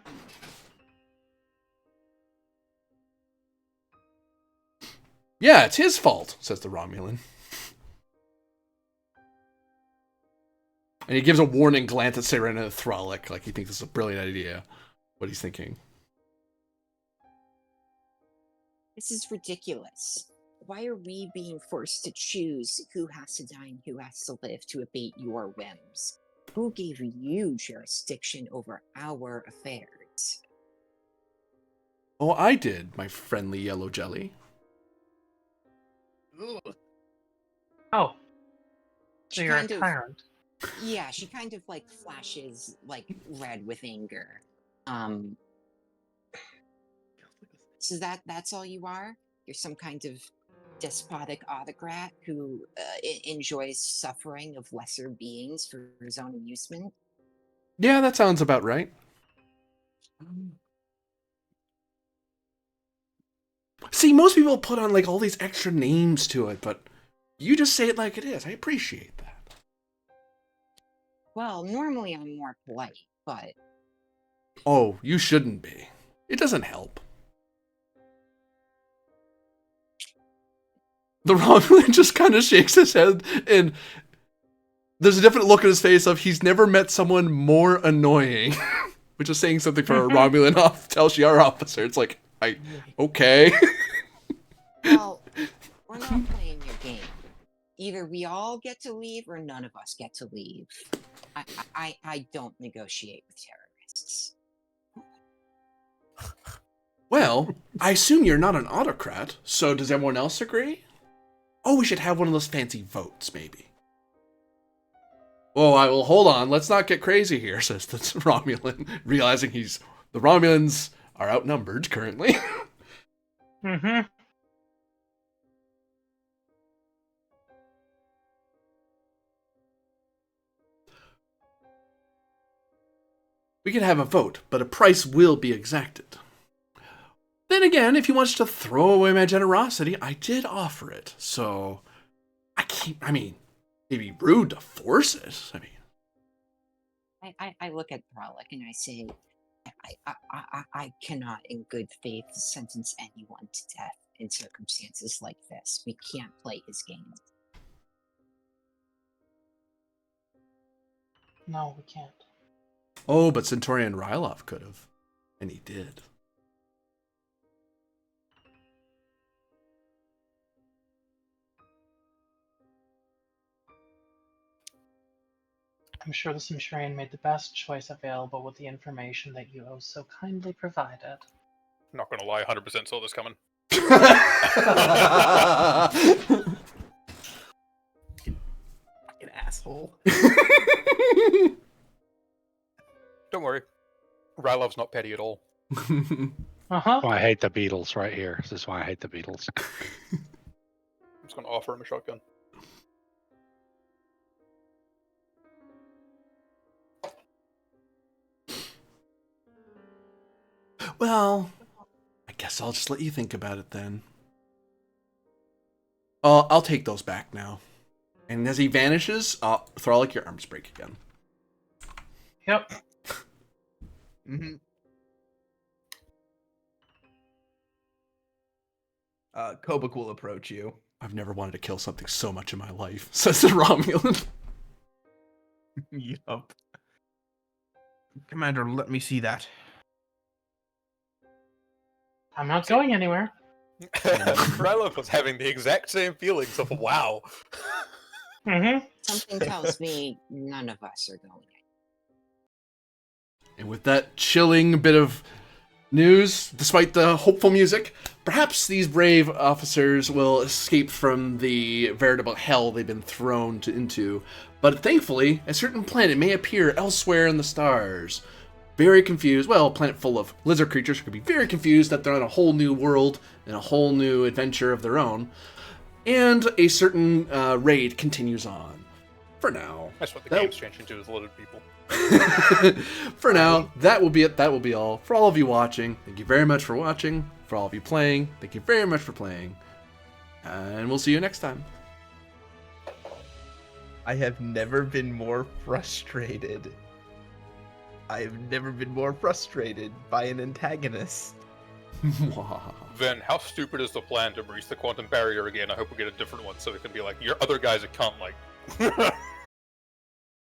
Yeah, it's his fault, says the Romulan. And he gives a warning glance at Serena and Thralic, like he thinks it's a brilliant idea. What he's thinking. This is ridiculous. Why are we being forced to choose who has to die and who has to live to abate your whims? Who gave you jurisdiction over our affairs? Oh, I did, my friendly yellow jelly. Oh. So She you're a kind of- tyrant. Yeah, she kind of like flashes like red with anger. So that's all you are? You're some kind of despotic autocrat who enjoys suffering of lesser beings for his own amusement? Yeah, that sounds about right. See, most people put on like all these extra names to it, but you just say it like it is. I appreciate that. Well, normally I'm more polite, but Oh, you shouldn't be. It doesn't help. The Romulan just kind of shakes his head, and there's a definite look on his face of he's never met someone more annoying, which is saying something for a Romulan Tel Shiar officer. It's like, okay. well, we're not playing your game. Either we all get to leave or none of us get to leave. I don't negotiate with terrorists. Well, I assume you're not an autocrat, so does everyone else agree? Oh, we should have one of those fancy votes, maybe. Oh, well, hold on. Let's not get crazy here, says the Romulan, realizing the Romulans are outnumbered currently. Mm-hmm. We can have a vote, but a price will be exacted. Then again, if he wants to throw away my generosity, I did offer it, so it'd be rude to force it. I look at Prolic and I say, I cannot in good faith sentence anyone to death in circumstances like this. We can't play his game. No, we can't. Oh, but Centurion Rylov could have, and he did. I'm sure the Centurion made the best choice available with the information that you oh so kindly provided. Not gonna lie, 100% saw this coming. asshole. Don't worry. Rylov's not petty at all. Uh-huh. Oh, I hate the Beatles right here. This is why I hate the Beatles. I'm just going to offer him a shotgun. Well, I guess I'll just let you think about it then. I'll take those back now. And as he vanishes, Thralic, your arms break again. Yep. Mm-hmm. Kobuk will approach you. I've never wanted to kill something so much in my life, says the Romulan. Yup. Commander, let me see that. I'm not going anywhere. Rylov was having the exact same feelings of wow. Mm-hmm. Something tells me none of us are going. And with that chilling bit of news, despite the hopeful music, perhaps these brave officers will escape from the veritable hell they've been thrown into. But thankfully, a certain planet may appear elsewhere in the stars. Very confused, well, a planet full of lizard creatures who could be very confused that they're on a whole new world and a whole new adventure of their own. And a certain raid continues on. For now. That's what the game's changing to, is lizard people. For now, that will be it. That will be all. For all of you watching, thank you very much for watching. For all of you playing, thank you very much for playing. And we'll see you next time. I have never been more frustrated. I have never been more frustrated by an antagonist. Then how stupid is the plan to breach the quantum barrier again? I hope we get a different one so it can be like, your other guys it can't like.